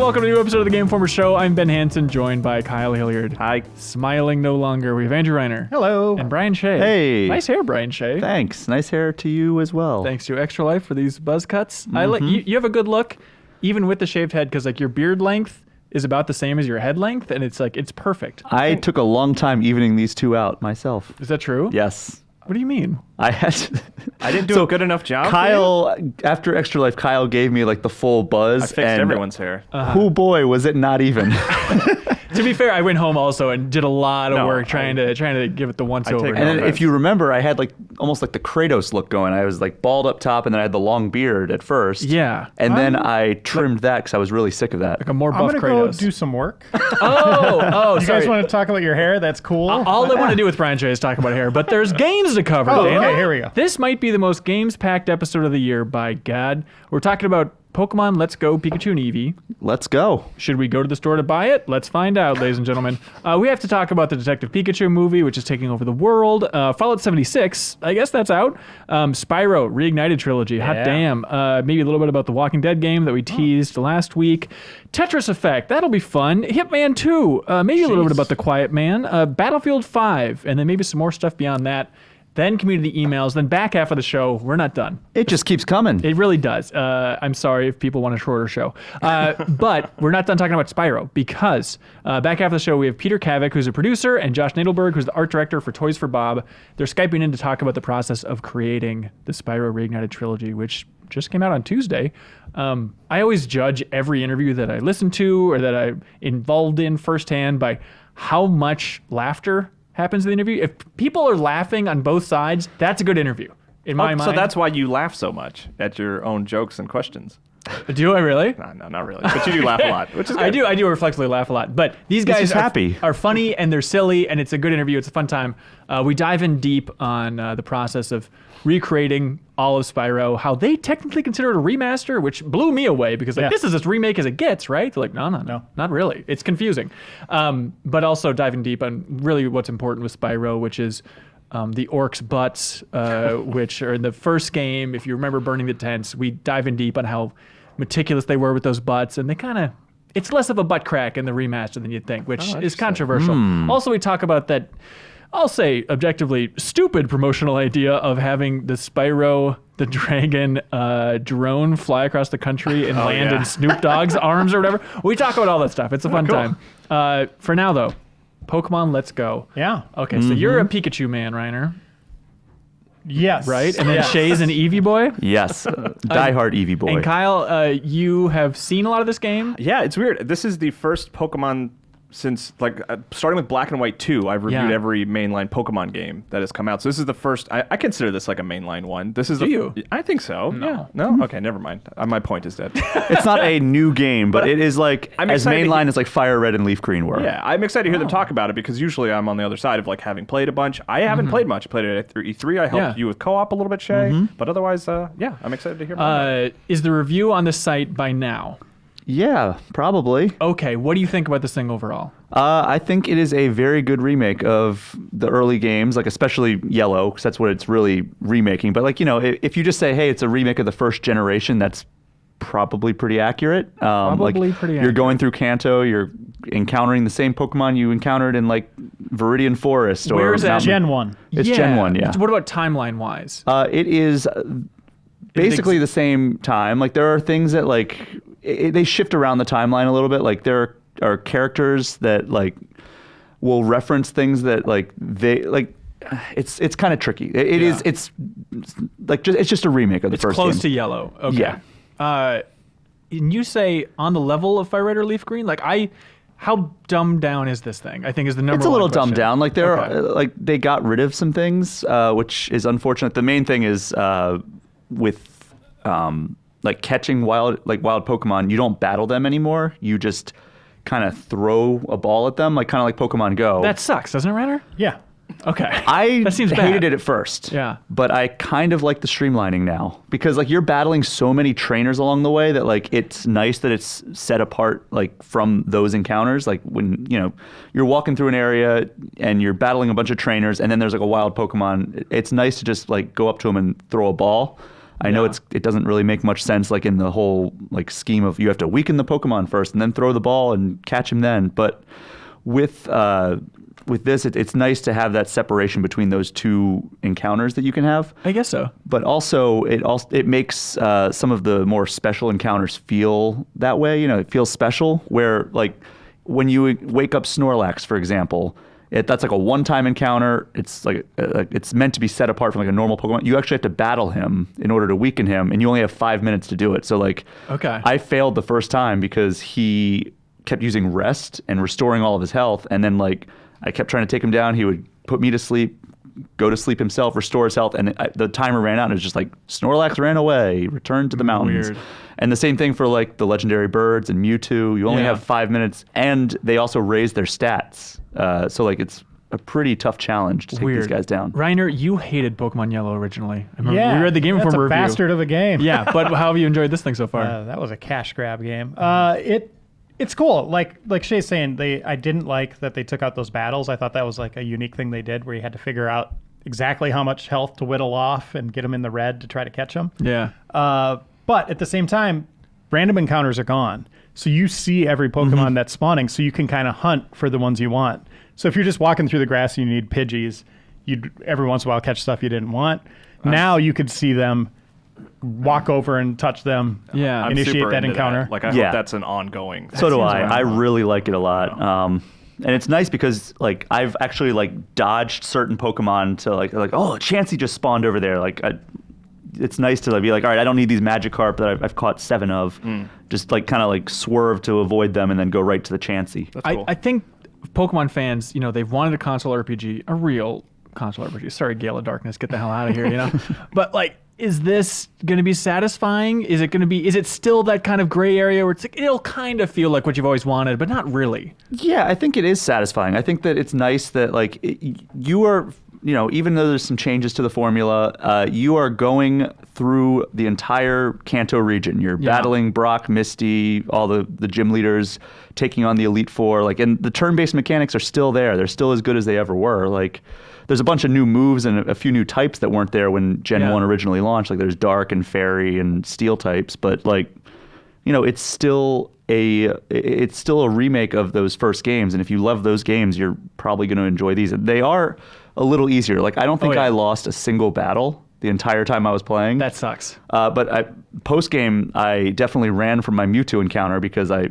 welcome to a new episode of the Game Informer Show. I'm Ben Hansen, joined by Kyle Hilliard. Hi. Smiling no longer, we have Andrew Reiner. Hello. And Brian Shea. Hey. Nice hair, Brian Shea. Thanks. Nice hair to you as well. Thanks to Extra Life for these buzz cuts. You have a good look, even with the shaved head, because like your beard length is about the same as your head length, and it's like it's perfect. I took a long time evening these two out myself. Is that true? Yes. What do you mean? I had. I didn't do a good enough job. Kyle, after Extra Life, Kyle gave me like the full buzz. I fixed and everyone's hair. Oh boy, was it not even. To be fair, I went home also and did a lot of work trying to give it the once over. And then if you remember, I had like almost like the Kratos look going. I was like bald up top, and then I had the long beard at first. Yeah. And then I trimmed that because I was really sick of that. like a more I'm buff gonna Kratos. go do some work. Oh, You sorry. guys want to talk about your hair? That's cool. All I want to do with Brian Shea is talk about hair, but there's games to cover. Oh, damn okay, it. here we go. This might be the most games-packed episode of the year, by God. We're talking about Pokemon Let's Go, Pikachu and Eevee. Let's go. Should we go to the store to buy it? Let's find out, ladies and gentlemen. We have to talk about the Detective Pikachu movie, which is taking over the world. Fallout 76, I guess that's out. Spyro Reignited Trilogy, hot damn. Maybe a little bit about the Walking Dead game that we teased last week. Tetris Effect, that'll be fun. Hitman 2, maybe a little bit about The Quiet Man. Battlefield 5, and then maybe some more stuff beyond that. Then community emails, then back half of the show, we're not done. It just keeps coming. It really does. I'm sorry if people want a shorter show. But we're not done talking about Spyro because back half of the show, we have Peter Kavic, who's a producer, and Josh Nadelberg, who's the art director for Toys for Bob. They're Skyping in to talk about the process of creating the Spyro Reignited trilogy, which just came out on Tuesday. I always judge every interview that I listen to or that I'm involved in firsthand by how much laughter happens in the interview. If people are laughing on both sides, that's a good interview in my mind. So that's why you laugh so much at your own jokes and questions. Do I really? No, not really. But you do laugh a lot, which is good. I do reflexively laugh a lot. But these guys are funny and they're silly and it's a good interview. It's a fun time. We dive in deep on the process of recreating all of Spyro, how they technically consider it a remaster, which blew me away because this is as remake as it gets, right? They're like, no, not really. It's confusing. But also diving deep on really what's important with Spyro, which is the orcs' butts, which are in the first game. If you remember Burning the Tents, we dive in deep on how meticulous they were with those butts, and they kind of, it's less of a butt crack in the remaster than you'd think, which is controversial. Also, we talk about that, I'll say objectively stupid promotional idea of having the Spyro the Dragon drone fly across the country and land in Snoop Dogg's arms or whatever. We talk about all that stuff. It's a fun time. For now, though, Pokemon Let's Go. Yeah. Okay, so you're a Pikachu man, Reiner. Yes. Right? And then Shay's an Eevee boy? Yes. Diehard Eevee boy. And Kyle, you have seen a lot of this game? Yeah, it's weird. This is the first Pokemon since, like, starting with Black and White 2, I've reviewed every mainline Pokemon game that has come out. So this is the first, I consider this like a mainline one. This is Do you? I think so. No. No? Okay, never mind. My point is dead. It's not a new game, but it is like as mainline as like Fire Red and Leaf Green were. Yeah, I'm excited to hear them talk about it because usually I'm on the other side of like having played a bunch. I haven't played much. I played it at E3. I helped you with co-op a little bit, Shay. But otherwise, I'm excited to hear more. Is the review on the site by now? Yeah, probably. Okay, what do you think about this thing overall? I think it is a very good remake of the early games, like especially Yellow, because that's what it's really remaking. But like, you know, if you just say, hey, it's a remake of the first generation, that's probably pretty accurate. You're going through Kanto, you're encountering the same Pokemon you encountered in like Viridian Forest. Where is that? Gen 1. It's Gen 1, yeah. What about timeline-wise? It is basically the same time. Like there are things that like they shift around the timeline a little bit. Like there are characters that like will reference things that like they like. It's kind of tricky. It's just a remake of the first game. It's close to Yellow. Okay. Yeah. And you say on the level of Fire Red or Leaf Green? Like how dumbed down is this thing? I think is the number one. It's a little question. dumbed down. Like like they got rid of some things, which is unfortunate. The main thing is with like catching wild Pokemon, you don't battle them anymore. You just kind of throw a ball at them, like kind of like Pokemon Go. That sucks, doesn't it, Renner? Yeah. Okay. That seems hated it at first. Yeah. But I kind of like the streamlining now because like you're battling so many trainers along the way that like it's nice that it's set apart like from those encounters. Like when, you know, you're walking through an area and you're battling a bunch of trainers and then there's like a wild Pokemon. It's nice to just like go up to them and throw a ball. I know it doesn't really make much sense, like in the whole like scheme of you have to weaken the Pokemon first and then throw the ball and catch him then. But with this, it's nice to have that separation between those two encounters that you can have. I guess so. But also it makes some of the more special encounters feel that way. You know, it feels special. Where like when you wake up Snorlax, for example, that's like a one-time encounter. It's like it's meant to be set apart from like a normal Pokemon. You actually have to battle him in order to weaken him, and you only have 5 minutes to do it. So like, I failed the first time because he kept using rest and restoring all of his health, and then like I kept trying to take him down. He would put me to sleep, go to sleep himself, restore his health, and the timer ran out, and it was just like, Snorlax ran away, returned to the mountains. Weird. And the same thing for like the legendary birds and Mewtwo. You only have 5 minutes, and they also raise their stats. So like it's a pretty tough challenge to take these guys down. Reiner, you hated Pokemon Yellow originally. I remember we read the Game Informer review. That's a bastard of a game. Yeah, but how have you enjoyed this thing so far? That was a cash grab game. It's cool. Like Shay's saying, I didn't like that they took out those battles. I thought that was like a unique thing they did, where you had to figure out exactly how much health to whittle off and get them in the red to try to catch them. Yeah. But at the same time, random encounters are gone. So you see every Pokemon that's spawning, so you can kind of hunt for the ones you want. So if you're just walking through the grass and you need Pidgeys, you'd every once in a while catch stuff you didn't want. Now you could see them, walk over and touch them, initiate that encounter. Like I hope that's an ongoing. So do I. I really like it a lot. And it's nice because like I've actually like dodged certain Pokemon to like oh, Chansey just spawned over there. Like it's nice to be like, all right, I don't need these Magikarp that I've caught 7 of. Just like kind of like swerve to avoid them and then go right to the Chansey. That's cool. I think Pokemon fans, they've wanted a console RPG, a real console RPG. Sorry, Gale of Darkness, get the hell out of here, But like, is this going to be satisfying? Is it still that kind of gray area where it's like, it'll kind of feel like what you've always wanted, but not really? Yeah, I think it is satisfying. I think that it's nice that like you are, even though there's some changes to the formula, you are going through the entire Kanto region. You're battling Brock, Misty, all the gym leaders, taking on the Elite Four. Like, and the turn-based mechanics are still there. They're still as good as they ever were. Like, there's a bunch of new moves and a few new types that weren't there when Gen 1 originally launched. Like, there's Dark and Fairy and Steel types. But like, it's still a remake of those first games. And if you love those games, you're probably going to enjoy these. They are a little easier. Like, I don't think I lost a single battle the entire time I was playing. That sucks. But post game, I definitely ran from my Mewtwo encounter because I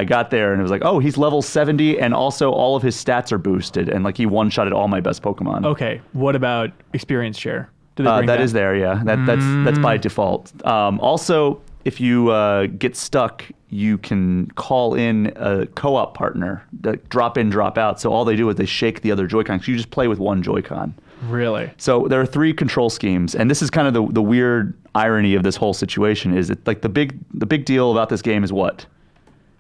got there and it was like, oh, he's level 70 and also all of his stats are boosted and like he one-shotted all my best Pokemon. Okay, what about experience share? Do they bring that is there, yeah. That's by default. Also, if you get stuck, you can call in a co-op partner, drop in, drop out. So all they do is they shake the other Joy-Con. So you just play with one Joy-Con. Really? So there are 3 control schemes, and this is kind of the weird irony of this whole situation. Is it like the big deal about this game is what?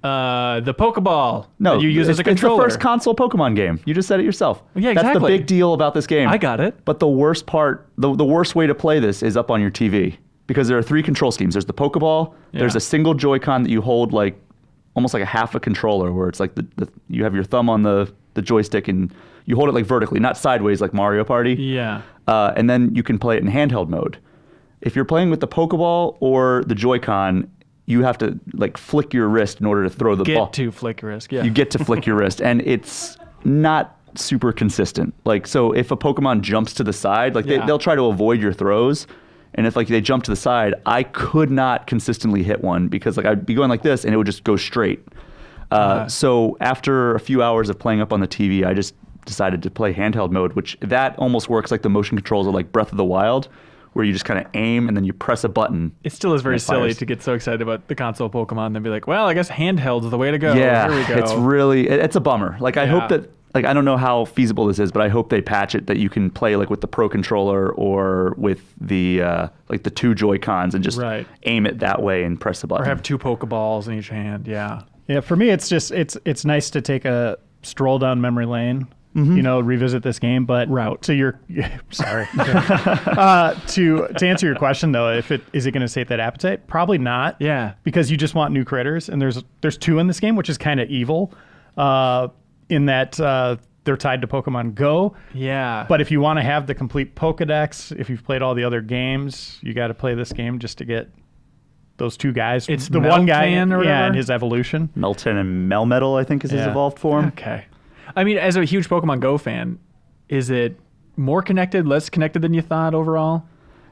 The Pokeball. No, that you use as a controller. It's the first console Pokemon game. You just said it yourself. Yeah, exactly. That's the big deal about this game. I got it. But the worst part, the worst way to play this is up on your TV. Because there are 3 control schemes. There's the Pokeball. Yeah. There's a single Joy-Con that you hold like almost like a half a controller, where it's like you have your thumb on the joystick and you hold it like vertically, not sideways like Mario Party. Yeah. And then you can play it in handheld mode. If you're playing with the Pokeball or the Joy-Con, you have to like flick your wrist in order to throw the ball. Get to flick your wrist. Yeah. You get to flick your wrist, and it's not super consistent. Like, so if a Pokemon jumps to the side, like they'll try to avoid your throws. And if like they jump to the side, I could not consistently hit one because like I'd be going like this and it would just go straight. So after a few hours of playing up on the TV, I just decided to play handheld mode, which that almost works like the motion controls of like Breath of the Wild, where you just kind of aim and then you press a button. It still is very silly to get so excited about the console Pokemon and then be like, well, I guess handheld is the way to go. Yeah, here we go. It's a bummer. Like I hope that, like, I don't know how feasible this is, but I hope they patch it that you can play like with the Pro Controller or with the like the 2 Joy-Cons and just aim it that way and press a button. Or have 2 Pokeballs in each hand. Yeah. Yeah. For me, it's just it's nice to take a stroll down memory lane. Revisit this game, but to your sorry. To answer your question though, is it going to sate that appetite? Probably not. Yeah. Because you just want new critters, and there's 2 in this game, which is kind of evil. In that they're tied to Pokemon Go. Yeah. But if you want to have the complete Pokedex, if you've played all the other games, you got to play this game just to get those two guys. It's the one guy, Meltan or whatever? and his evolution. Meltan and Melmetal, I think, is his Yeah. evolved form. Okay. I mean, as a huge Pokemon Go fan, is it more connected, less connected than you thought overall?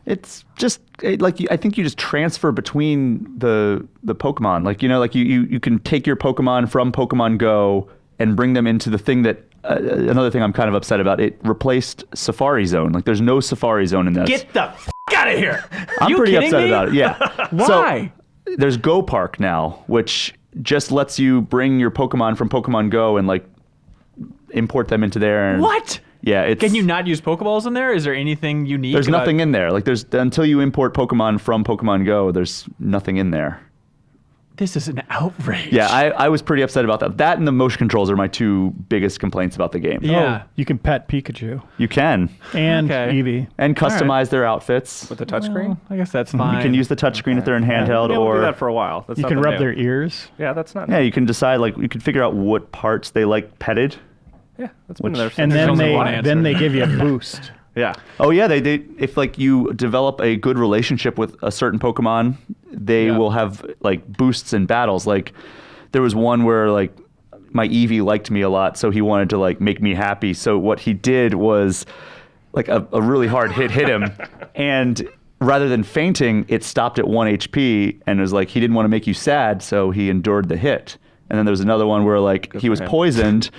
It's just I think you just transfer between the Pokemon. Like, you know, like you can take your Pokemon from Pokemon Go and bring them into the thing that another thing I'm kind of upset about. It replaced Safari Zone. Like, there's no Safari Zone in this. Get the out of here! I'm You pretty kidding upset me? about it. Yeah. Why? So, there's Go Park now, which just lets you bring your Pokemon from Pokemon Go and like import them into there. And, What? Yeah, it's. Can you not use Pokeballs in there? Is there anything unique? There's about- nothing in there. Like, there's until you import Pokemon from Pokemon Go, there's nothing in there. This is an outrage. Yeah, I was pretty upset about that. That and the motion controls are my two biggest complaints about the game. Yeah. You can pet Pikachu You can. and Okay. Eevee. And customize right. their outfits. With the touchscreen? Well, I guess that's fine. You can use the touchscreen if they're in handheld, Yeah, we'll do or that for a while. That's You not can the rub new. their ears. Yeah, that's not. yeah, you can decide, like, you can figure out what parts they like petted. Yeah, that's been Which- there. And since- then only one answer. they give you a boost. yeah. Oh yeah, they if like you develop a good relationship with a certain Pokemon, they Yeah. will have like boosts in battles. Like, there was one where like my Eevee liked me a lot, so he wanted to like make me happy. So what he did was like a really hard hit him, and rather than fainting, it stopped at 1 HP, and it was like he didn't want to make you sad, so he endured the hit. And then there was another one where like he for was him. poisoned,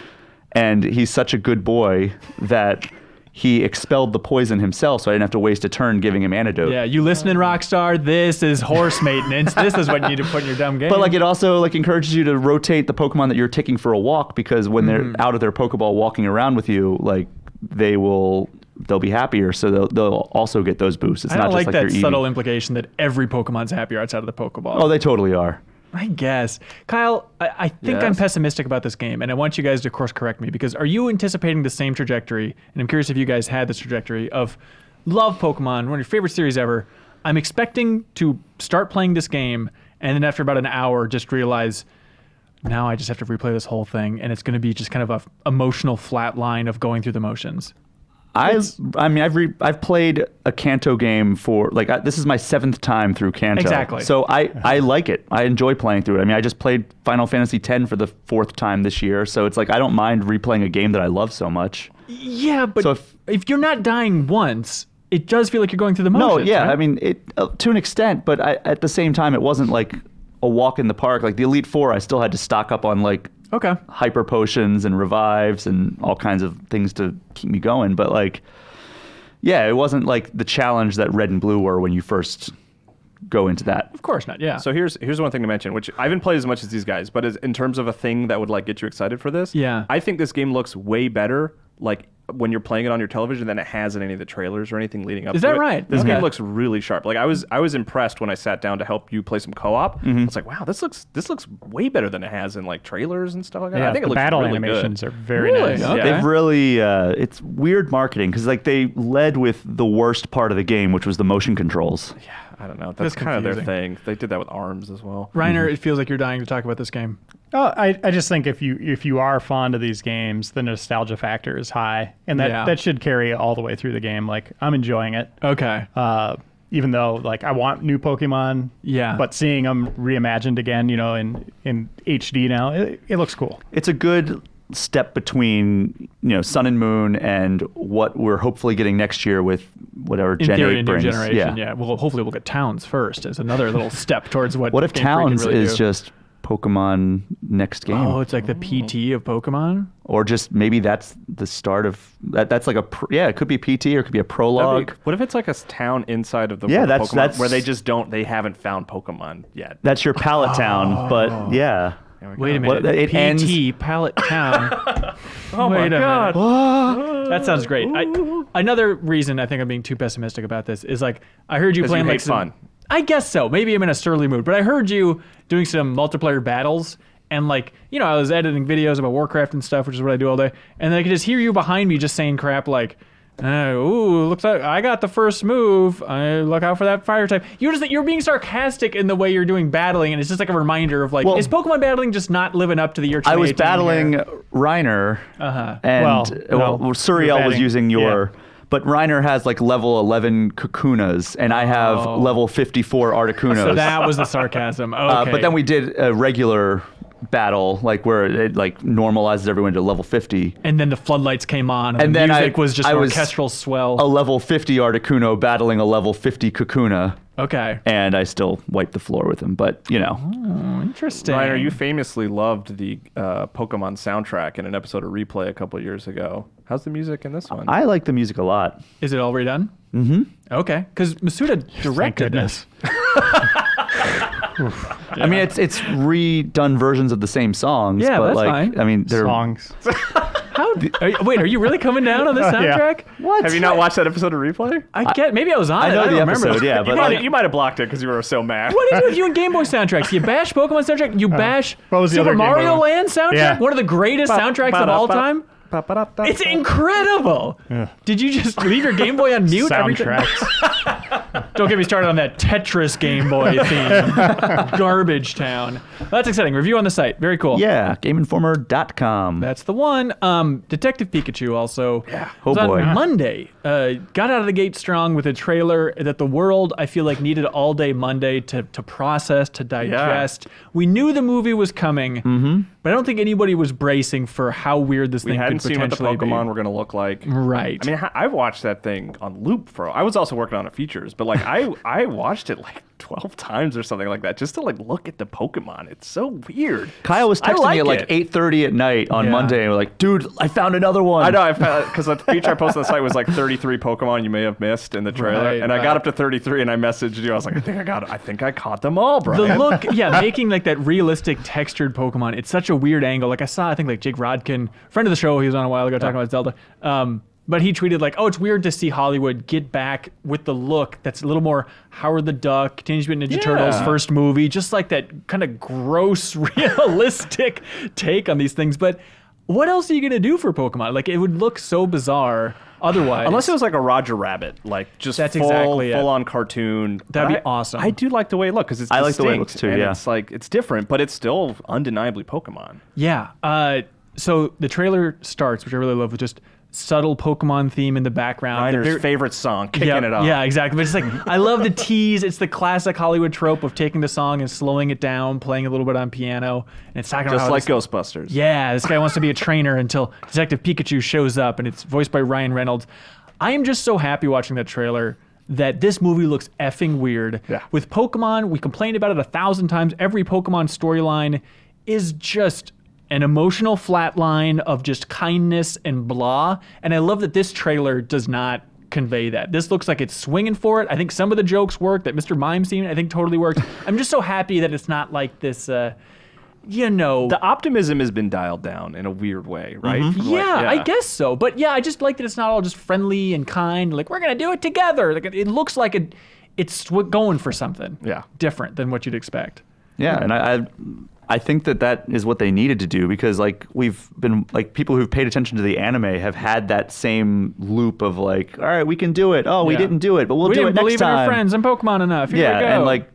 and he's such a good boy that he expelled the poison himself, so I didn't have to waste a turn giving him antidote. Yeah, you listening, Rockstar? This is horse maintenance. This is what you need to put in your dumb game. But like, it also like encourages you to rotate the Pokemon that you're taking for a walk, because when they're out of their Pokeball walking around with you, like they'll be happier, so they'll also get those boosts. It's I don't not like just that like their subtle Eevee. implication that every Pokemon's happier outside of the Pokeball. Oh, they totally are. I guess. Kyle, I think I'm Yes? pessimistic about this game, and I want you guys to course correct me, because are you anticipating the same trajectory? And I'm curious if you guys had this trajectory of love Pokemon, one of your favorite series ever. I'm expecting to start playing this game, and then after about an hour, just realize now I just have to replay this whole thing, and it's going to be just kind of a emotional flat line of going through the motions. I've played a Kanto game for like this is my 7th time through Kanto. Exactly. So I like it. I enjoy playing through it. I mean, I just played Final Fantasy X for the 4th time this year, so it's like I don't mind replaying a game that I love so much. Yeah, but So if you're not dying once, it does feel like you're going through the motions. No, yeah, right? I mean it to an extent, but at the same time, it wasn't like a walk in the park. Like the Elite Four, I still had to stock up on like Okay. hyper potions and revives and all kinds of things to keep me going. But like, yeah, it wasn't like the challenge that Red and Blue were when you first go into that. Of course not, yeah. So here's one thing to mention, which I haven't played as much as these guys, but in terms of a thing that would like get you excited for this, Yeah. I think this game looks way better like when you're playing it on your television than it has in any of the trailers or anything leading up Is to that it. right? This Okay. game looks really sharp. Like I was impressed when I sat down to help you play some co-op. It's like, wow, this looks way better than it has in like trailers and stuff like that. Yeah, I think it the looks battle really animations good. are very Really? nice. Okay. They've really, it's weird marketing because like they led with the worst part of the game, which was the motion controls. I don't know. That's That's kind of their confusing. thing. They did that with ARMS as well. Reiner, it feels like you're dying to talk about this game. Oh, I just think if you are fond of these games, the nostalgia factor is high, and Yeah. that should carry all the way through the game. Like I'm enjoying it, Okay. even though like I want new Pokemon. Yeah. But seeing them reimagined again, in HD now, it looks cool. It's a good step between Sun and Moon and what we're hopefully getting next year with whatever In Gen theory, 8 a new brings. generation. Yeah. Well, hopefully we'll get Towns first as another little step towards what. What if Game Freak can Towns really is do. just Pokemon next game? Oh, it's like the PT of Pokemon. Or just maybe that's the start of that. That's like it could be PT or it could be a prologue. What if it's like a town inside of the Yeah, world of that's- Pokemon that's- where they haven't found Pokemon yet? That's your pallet town, but yeah. Wait a What- minute. it PT ends- Pallet Town. Oh Wait my a god! minute. That sounds great. Another reason I think I'm being too pessimistic about this is like I heard you 'Cause playing you like hate some, fun. I guess so. Maybe I'm in a surly mood, but I heard you doing some multiplayer battles. And like, I was editing videos about Warcraft and stuff, which is what I do all day. And I could just hear you behind me just saying crap like, Looks like I got the first move. Look out for that fire type. You're being sarcastic in the way you're doing battling, and it's just like a reminder of like, is Pokemon battling just not living up to the year 2018? I was battling Reiner, and Suriel was using your... Yeah. But Reiner has like level 11 Kakunas, and I have level 54 Articunos. So that was the sarcasm. Okay. But then we did a regular battle, like where it like normalizes everyone to level 50. And then the floodlights came on, and the music was just orchestral swell. A level 50 Articuno battling a level 50 Kakuna. Okay. And I still wiped the floor with him, but you know. Oh, interesting. Reiner, you famously loved the Pokemon soundtrack in an episode of Replay a couple years ago. How's the music in this one? I like the music a lot. Is it all redone? Mm-hmm. Okay, because Masuda directed this. I mean, it's redone versions of the same songs. Yeah, but that's like, fine. I mean, they're songs. Wait, are you really coming down on this soundtrack? Yeah. What? Have you not watched that episode of Replay? Maybe I was on it. I know the episode, remember. yeah. But you might have blocked it because you were so mad. What do you do with you and Game Boy soundtracks? You bash Pokemon soundtrack? You bash what was the Super other Game Mario Boy Land soundtrack? Yeah. One of the greatest soundtracks of all time? It's incredible. Yeah. Did you just leave your Game Boy on mute? Soundtracks. Don't get me started on that Tetris Game Boy theme. Garbage Town. Well, that's exciting. Review on the site. Very cool. Yeah, GameInformer.com. That's the one. Detective Pikachu also. Yeah. Oh boy. On Monday. Got out of the gate strong with a trailer that the world, I feel like, needed all day Monday to process, to digest. Yeah. We knew the movie was coming, but I don't think anybody was bracing for how weird this thing could potentially be. We hadn't seen what the Pokemon were going to look like. Right. I mean, I've watched that thing on loop I was also working on it features, but like I watched it like 12 times or something like that just to like look at the Pokemon. It's so weird. Kyle was texting me at like 8:30 at night on Monday and was like, dude, I found another one. I know, because the feature I posted on the site was like 33 Pokemon you may have missed in the trailer. I got up to 33 and I messaged you. I was like, I think I caught them all, bro. The look, making like that realistic textured Pokemon, it's such a weird angle. Like I think like Jake Rodkin, friend of the show, he was on a while ago talking about Zelda. But he tweeted like, it's weird to see Hollywood get back with the look that's a little more Howard the Duck, Teenage Mutant Ninja Turtles first movie, just like that kind of gross, realistic take on these things. But what else are you going to do for Pokemon? Like, it would look so bizarre otherwise. Unless it was like a Roger Rabbit, like just full on cartoon. That'd be awesome. I do like the way it looks because it's I distinct, like the way it looks too, It's like, it's different, but it's still undeniably Pokemon. Yeah. So the trailer starts, which I really love, with just subtle Pokemon theme in the background. Reiner's favorite song, kicking it off. Yeah, exactly. But it's like, I love the tease. It's the classic Hollywood trope of taking the song and slowing it down, playing a little bit on piano. And it's talking about just like Ghostbusters. Yeah, this guy wants to be a trainer until Detective Pikachu shows up, and it's voiced by Ryan Reynolds. I am just so happy watching that trailer that this movie looks effing weird. Yeah. With Pokemon, we complained about it 1,000 times. Every Pokemon storyline is just an emotional flat line of just kindness and blah. And I love that this trailer does not convey that. This looks like it's swinging for it. I think some of the jokes work. That Mr. Mime scene, I think, totally works. I'm just so happy that it's not like this, The optimism has been dialed down in a weird way, right? Mm-hmm. I guess so. But I just like that it's not all just friendly and kind. Like, we're going to do it together. Like, it looks like it's going for something different than what you'd expect. Yeah, and I think that is what they needed to do, because like we've been like people who've paid attention to the anime have had that same loop of like, all right, we can do it. Oh, we didn't do it, but we'll do it next time. We didn't believe in our friends and Pokemon enough. Here we go. And like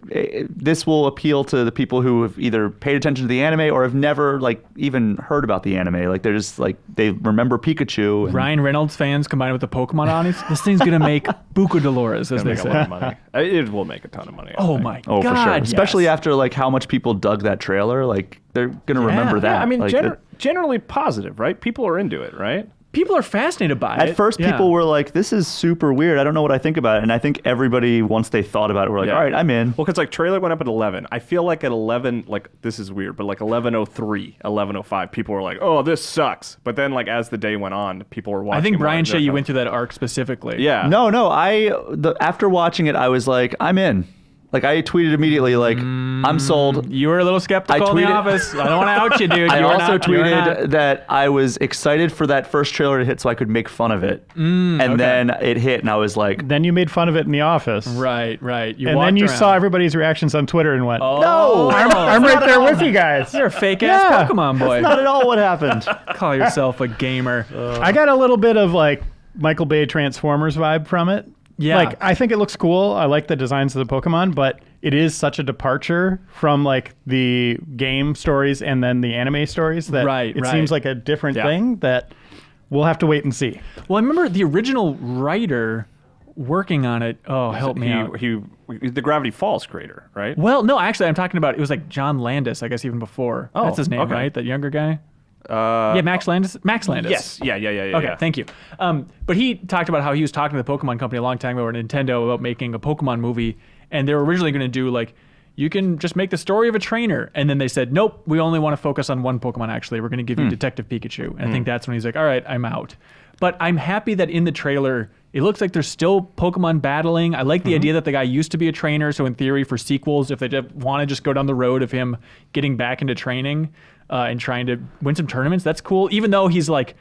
this will appeal to the people who have either paid attention to the anime or have never like even heard about the anime. Like they're just like they remember Pikachu. And Ryan Reynolds fans combined with the Pokemon audience. This thing's gonna make buku Dolores, as they say. A lot of money. It will make a ton of money. My God! For sure. Yes. Especially after like how much people dug that trailer. Like they're gonna remember that. Yeah, I mean, like, generally positive, right? People are into it, right? People are fascinated by it. At first, people were like, this is super weird. I don't know what I think about it. And I think everybody, once they thought about it, were like, all right, I'm in. Well, because like trailer went up at 11. I feel like at 11, like this is weird, but like 11:03, 11:05, people were like, oh, this sucks. But then like as the day went on, people were watching. I think Brian Shea, you went through that arc specifically. Yeah. No. After watching it, I was like, I'm in. Like, I tweeted immediately, like, I'm sold. You were a little skeptical in the office. I don't want to out you, dude. I also tweeted that I was excited for that first trailer to hit so I could make fun of it. And then it hit, and I was like... Then you made fun of it in the office. Right. And then you saw everybody's reactions on Twitter and went, no! I'm right there with you guys. You're a fake-ass Pokemon boy. That's not at all what happened. Call yourself a gamer. I got a little bit of, like, Michael Bay Transformers vibe from it. Yeah. Like, I think it looks cool. I like the designs of the Pokemon, but it is such a departure from like the game stories and then the anime stories that it seems like a different thing that we'll have to wait and see. Well, I remember the original writer working on it. Oh, help me out. The Gravity Falls creator, right? Well, no, actually, I'm talking about, it was like John Landis, I guess, even before. Oh, that's his name, okay. right? That younger guy? Yeah, Max Landis. Max Landis. Yes. Yeah. Okay, thank you. But he talked about how he was talking to the Pokemon company a long time ago, or Nintendo, about making a Pokemon movie, and they were originally going to do like, you can just make the story of a trainer, and then they said, nope, we only want to focus on one Pokemon. Actually, we're going to give you Detective Pikachu, and I think that's when he's like, all right, I'm out. But I'm happy that in the trailer, it looks like there's still Pokemon battling. I like the idea that the guy used to be a trainer, so in theory, for sequels, if they want to just go down the road of him getting back into training and trying to win some tournaments, that's cool. Even though he's like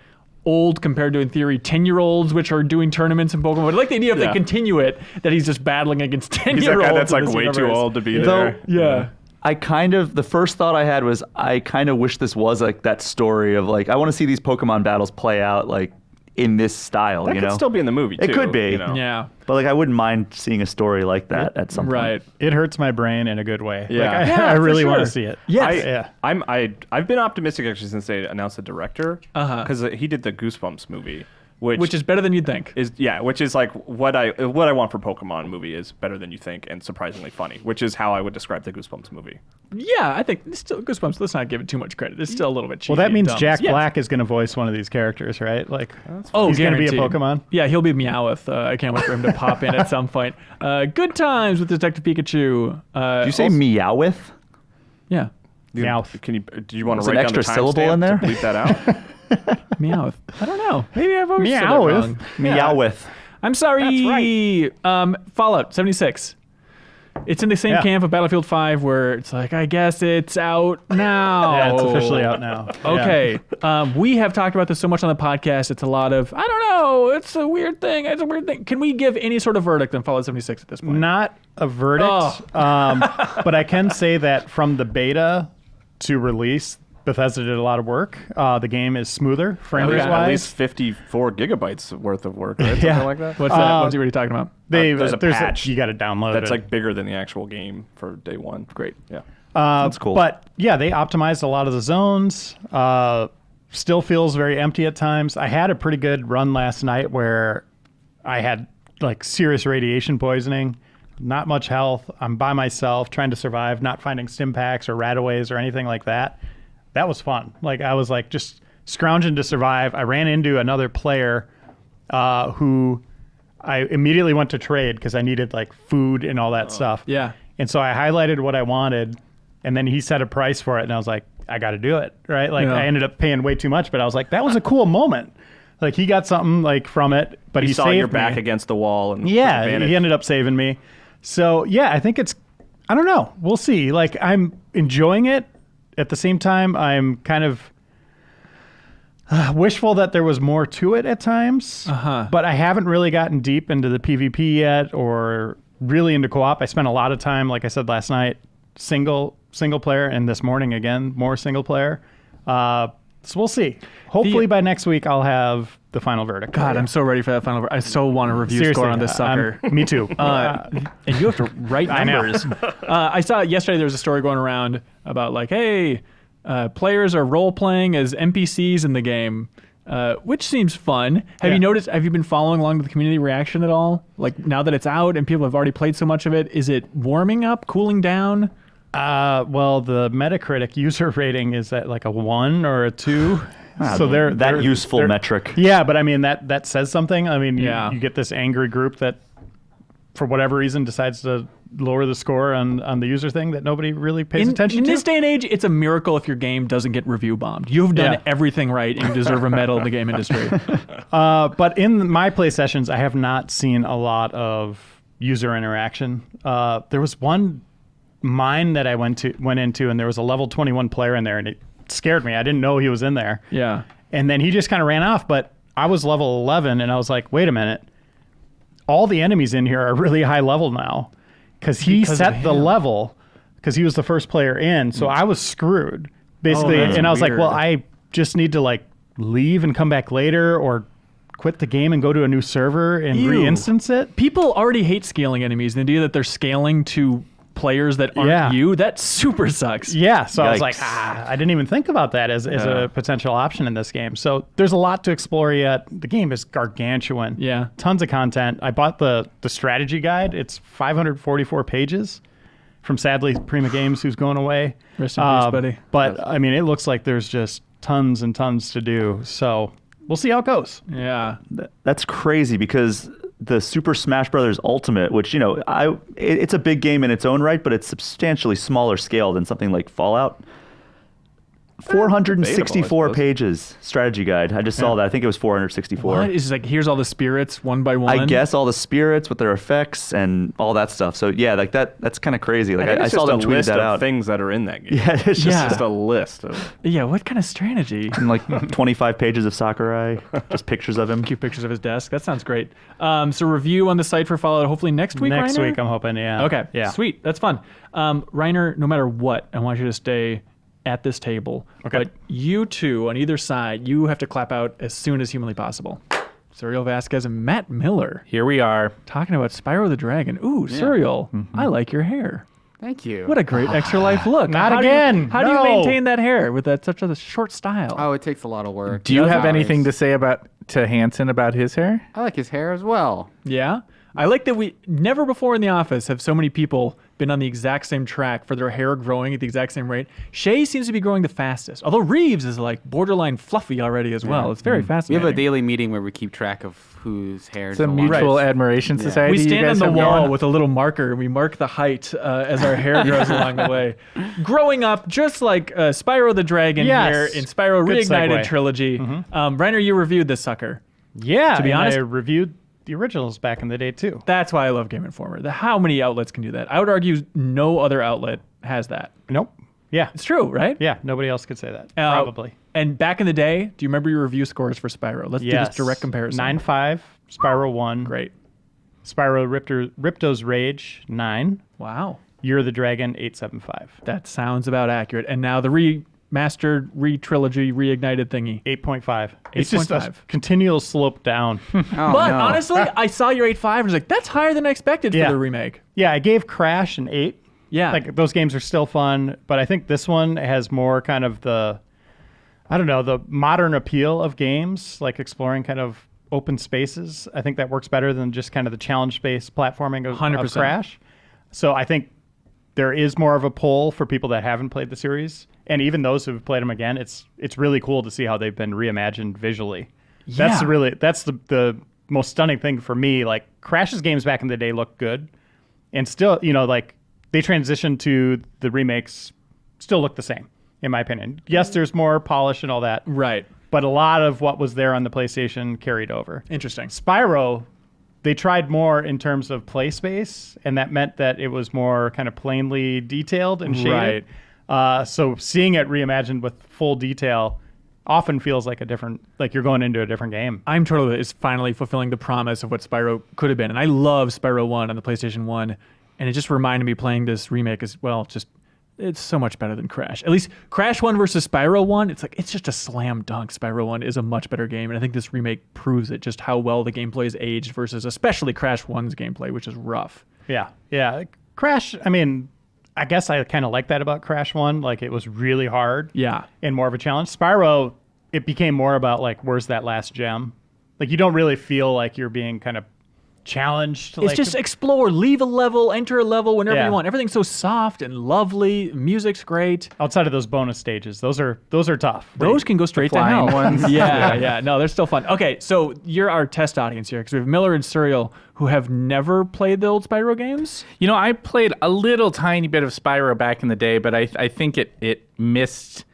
old compared to, in theory, 10-year-olds, which are doing tournaments in Pokemon. But I like the idea if they continue it, that he's just battling against 10-year-olds. He's that guy that's like way too old to be there. Yeah. The first thought I had was, I kind of wish this was like that story of like, I want to see these Pokemon battles play out like in this style, that could still be in the movie, too. It could be. Yeah. But like, I wouldn't mind seeing a story like that at some point. Right. It hurts my brain in a good way. Yeah. Like, Yeah, I for really want sure. to see it. Yes. I've been optimistic actually since they announced the director, because he did the Goosebumps movie, which is better than you'd think. Which is like what I want for Pokemon movie is better than you think and surprisingly funny, which is how I would describe the Goosebumps movie. Yeah, I think it's still Goosebumps. Let's not give it too much credit. It's still a little bit cheesy. Well, that and means dumb. Jack Yes. Black is going to voice one of these characters, right? Like, he's going to be a guaranteed. Pokemon. Yeah, he'll be Meowth. I can't wait for him to pop in at some point. Good times with Detective Pikachu. Did you say Meowth? Yeah, Meowth. Do you want to There's an write down the extra syllable in timestamp there? to bleep that out? Meowth. I don't know. Maybe I've always said it Meowth. wrong. Meowth. I'm sorry. That's Fallout 76. It's in the same camp of Battlefield 5, where it's like, I guess it's out now. Yeah, it's officially out now. Okay. We have talked about this so much on the podcast. It's a lot of, I don't know. It's a weird thing. It's a weird thing. Can we give any sort of verdict on Fallout 76 at this point? Not a verdict, but I can say that from the beta to release, Bethesda did a lot of work. The game is smoother, frame rate At wise. least 54 gigabytes worth of work, right? Something like that. What's that? What's he really talking about? There's a patch you got to download that's it. like bigger than the actual game for day one. Great. Yeah. That's cool. But yeah, they optimized a lot of the zones. Still feels very empty at times. I had a pretty good run last night where I had like serious radiation poisoning, not much health. I'm by myself trying to survive, not finding stim packs or rataways or anything like that. That was fun. Like, I was like just scrounging to survive. I ran into another player who I immediately went to trade because I needed like food and all that stuff. Yeah. And so I highlighted what I wanted, and then he set a price for it, and I was like, I got to do it, right? Like, I ended up paying way too much, but I was like, that was a cool moment. Like, he got something like from it, but he saw saved your back me. against the wall and Yeah, took advantage. he ended up saving me. So yeah, I think it's, I don't know. We'll see. Like, I'm enjoying it. At the same time, I'm kind of wishful that there was more to it at times. But I haven't really gotten deep into the PvP yet, or really into co-op. I spent a lot of time, like I said last night, single player, and this morning again, more single player. So we'll see. Hopefully by next week, I'll have the final verdict. God, I'm so ready for that final verdict. I so want a review Seriously, score on this sucker. Me too. And you have to write numbers. I saw yesterday there was a story going around about like, hey, players are role playing as NPCs in the game, which seems fun. Have you noticed? Have you been following along with the community reaction at all? Like, now that it's out and people have already played so much of it, is it warming up, cooling down? Well, the Metacritic user rating is at like a 1 or a 2. So they're useful metric. Yeah, but I mean that says something. I mean, Yeah. you get this angry group that, for whatever reason, decides to lower the score on the user thing that nobody really pays attention in to. this day and age, it's a miracle if your game doesn't get review bombed. You've done everything right and you deserve a medal in the game industry. But in my play sessions, I have not seen a lot of user interaction. There was one mine that I went into, and there was a level 21 player in there, and it scared me. I didn't know he was in there. Yeah. And then he just kind of ran off, but I was level 11, and I was like, wait a minute. All the enemies in here are really high level now, because he set the level, because he was the first player in, so I was screwed, basically. that's And I was like, weird. well, I just need to like leave and come back later, or quit the game and go to a new server and Ew. re-instance it. People already hate scaling enemies. The idea that they're scaling to players that aren't you, that super sucks. Yeah, so Yikes. I was like, I didn't even think about that as a potential option in this game. So there's a lot to explore yet. The game is gargantuan. Yeah. Tons of content. I bought the strategy guide. It's 544 pages from, sadly, Prima Games, who's going away. Rest in peace, buddy. But, I mean, it looks like there's just tons and tons to do. So we'll see how it goes. Yeah. That's crazy because the Super Smash Brothers Ultimate, which, it's a big game in its own right, but it's substantially smaller scale than something like Fallout. 464 pages strategy guide. I just saw that. I think it was 464. What? It's like, here's all the spirits one by one. I guess all the spirits with their effects and all that stuff. So yeah, like that's kind of crazy. Like I saw them tweet that out. Things that are in that game. Yeah, it's just a list of. Yeah, what kind of strategy? And like 25 pages of Sakurai, just pictures of him. Cute pictures of his desk. That sounds great. So review on the site for Fallout hopefully next week, Next Reiner? week, I'm hoping, yeah. Okay, Yeah. sweet. That's fun. Reiner, no matter what, I want you to stay at this table. Okay. But you two, on either side, you have to clap out as soon as humanly possible. Suriel Vasquez and Matt Miller Here we are. talking about Spyro the Dragon. Ooh, Suriel, I like your hair. Thank you. What a great extra life look. Not How again. How do you No. maintain that hair with such a short style? Oh, it takes a lot of work. Do you have Always. anything to say to Hanson about his hair? I like his hair as well. Yeah. I like that we never before in the office have so many people been on the exact same track for their hair growing at the exact same rate. Shay seems to be growing the fastest, although Reeves is like borderline fluffy already as well. It's very We fascinating. have a daily meeting where we keep track of whose hair is It's a the longest. mutual admiration society. We you stand on guys the have wall going? with a little marker and we mark the height as our hair grows along the way. Growing up, just like Spyro the Dragon Yes. here in Spyro Good Reignited segue. Trilogy. Reiner, you reviewed this sucker. Yeah, To be honest- I reviewed the originals back in the day, too. That's why I love Game Informer. How many outlets can do that? I would argue no other outlet has that. Nope. Yeah. It's true, right? Yeah, nobody else could say that. Probably. And back in the day, do you remember your review scores for Spyro? Let's do this direct comparison. 9.5, Spyro 1. Great. Spyro Ripto's Rage, 9. Wow. Year of the Dragon, 8.75. That sounds about accurate. And now the remastered, re-trilogy, reignited thingy. 8.5. It's just a 8.5. continual slope down. Oh, But no. honestly, I saw your 8.5 and I was like, that's higher than I expected Yeah. for the remake. Yeah, I gave Crash an 8. Yeah. Like, those games are still fun, but I think this one has more kind of the modern appeal of games, like exploring kind of open spaces. I think that works better than just kind of the challenge-based platforming of 100%. Crash. So I think there is more of a pull for people that haven't played the series, and even those who've played them again. It's really cool to see how they've been reimagined visually. That's the most stunning thing for me. Like, Crash's games back in the day looked good, and still, like, they transitioned to the remakes, still look the same, in my opinion. Yes, there's more polish and all that, Right. but a lot of what was there on the PlayStation carried over. Interesting. Spyro, they tried more in terms of play space, and that meant that it was more kind of plainly detailed and shaded. Right. So seeing it reimagined with full detail often feels like you're going into a different game. I'm totally is finally fulfilling the promise of what Spyro could have been. And I love Spyro 1 on the PlayStation 1. And it just reminded me playing this remake as well. It's so much better than Crash. At least Crash 1 versus Spyro 1, it's just a slam dunk. Spyro 1 is a much better game. And I think this remake proves it, just how well the gameplay is aged versus especially Crash 1's gameplay, which is rough. Yeah. Crash, I mean, I guess I kind of like that about Crash 1. Like, it was really hard. Yeah. And more of a challenge. Spyro, it became more about, like, where's that last gem? Like, you don't really feel like you're being kind of challenged. It's like, just explore, leave a level, enter a level whenever Yeah. you want. Everything's so soft and lovely. Music's great. outside of those bonus stages. Those are tough. Those can go straight to flying hell. ones. Yeah. No, they're still fun. Okay, so you're our test audience here because we have Miller and Suriel who have never played the old Spyro games. I played a little tiny bit of Spyro back in the day, but I think it missed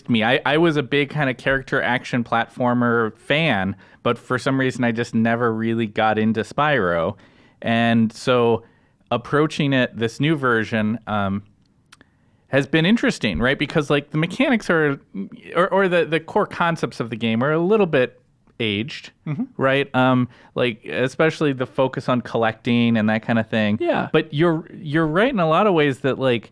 me. I was a big kind of character action platformer fan, but for some reason I just never really got into Spyro. And so approaching it, this new version, has been interesting, right? Because like the mechanics are, or the core concepts of the game are a little bit aged, right? Like especially the focus on collecting and that kind of thing. Yeah. But you're right in a lot of ways that like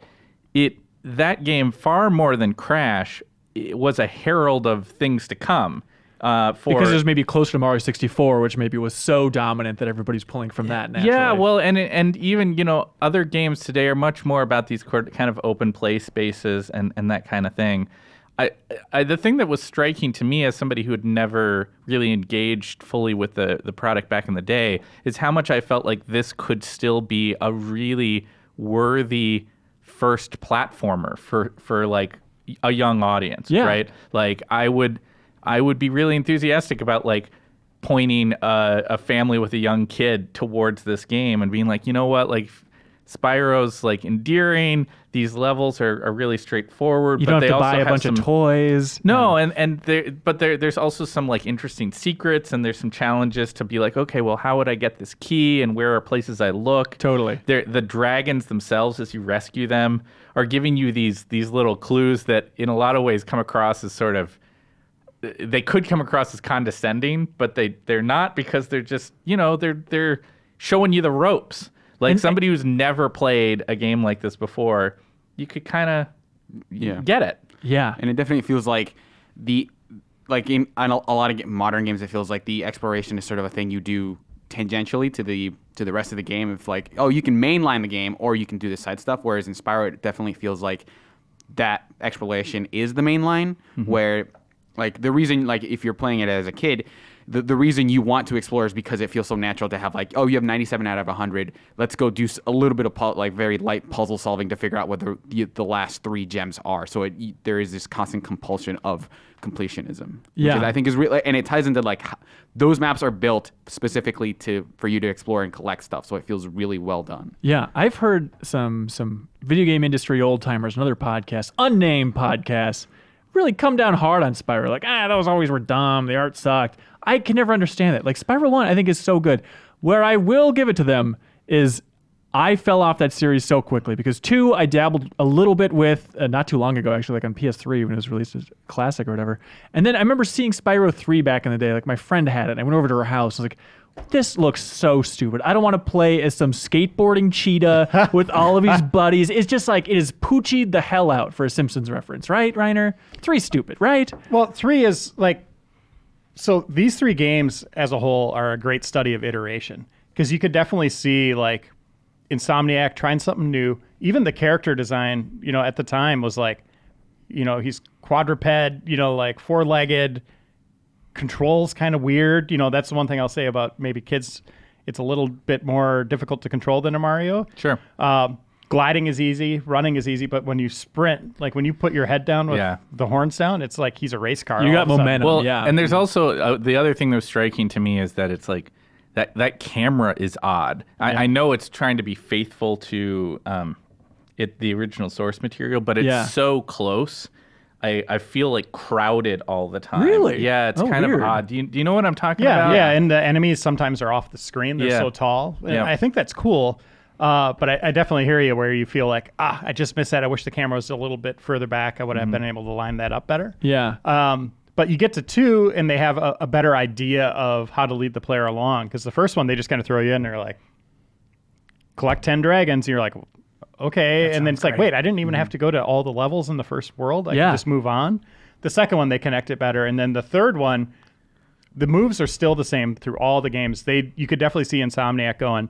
that game far more than Crash it was a herald of things to come. Because it was maybe closer to Mario 64, which maybe was so dominant that everybody's pulling from that naturally. Yeah, well, and even, other games today are much more about these kind of open play spaces and that kind of thing. The thing that was striking to me as somebody who had never really engaged fully with the product back in the day is how much I felt like this could still be a really worthy first platformer for like a young audience, right? Like I would be really enthusiastic about like pointing a family with a young kid towards this game and being like, you know what, like Spyro's like endearing. These levels are really straightforward. You don't have to buy a bunch of toys. No, and there's also some like interesting secrets, and there's some challenges to be like, okay, well, how would I get this key, and where are places I look? Totally. The dragons themselves, as you rescue them, are giving you these little clues that, in a lot of ways, come across as sort of. They could come across as condescending, but they're not, because they're just they're showing you the ropes. Like somebody who's never played a game like this before, you could kind of get it. Yeah. And it definitely feels like in a lot of modern games, it feels like the exploration is sort of a thing you do tangentially to the rest of the game. If like, oh, you can mainline the game or you can do the side stuff. Whereas in Spyro, it definitely feels like that exploration is the main line, where like the reason, like if you're playing it as a kid, the reason you want to explore is because it feels so natural to have like, oh, you have 97 out of 100. Let's go do a little bit of like very light puzzle solving to figure out what the last 3 gems are. So there is this constant compulsion of completionism, which is, I think is real, and it ties into like those maps are built specifically for you to explore and collect stuff. So it feels really well done. Yeah, I've heard some video game industry old timers and other podcasts, unnamed podcasts, really come down hard on Spyro. Like, those always were dumb. The art sucked. I can never understand it. Like, Spyro 1, I think, is so good. Where I will give it to them is I fell off that series so quickly, because 2, I dabbled a little bit with not too long ago, actually, like on PS3 when it was released as a classic or whatever. And then I remember seeing Spyro 3 back in the day. Like, my friend had it. I went over to her house. I was like, this looks so stupid. I don't want to play as some skateboarding cheetah with all of his buddies. It's just like, it is poochied the hell out for a Simpsons reference, right, Reiner? 3's stupid, right? Well, 3 is like, so these 3 games as a whole are a great study of iteration, because you could definitely see like Insomniac trying something new. Even the character design, at the time was like, he's quadruped, like 4-legged, controls kind of weird. That's the one thing I'll say about maybe kids. It's a little bit more difficult to control than a Mario. Sure. Gliding is easy, running is easy, but when you sprint, like when you put your head down with the horns down, it's like he's a race car. You got momentum. Well, and there's also the other thing that was striking to me is that it's like that camera is odd. I know it's trying to be faithful to the original source material, but it's so close. I feel like crowded all the time. Really? Yeah, it's kind weird. of odd. Do you know what I'm talking about? Yeah, and the enemies sometimes are off the screen. They're so tall. And I think that's cool. But I definitely hear you where you feel like, I just missed that. I wish the camera was a little bit further back. I would have been able to line that up better. Yeah. But you get to 2 and they have a better idea of how to lead the player along. Because the first one, they just kind of throw you in. They're like, collect 10 dragons. And you're like, okay. And then it's like, wait, I didn't even have to go to all the levels in the first world. I can just move on. The second one, they connect it better. And then the third one, the moves are still the same through all the games. You could definitely see Insomniac going,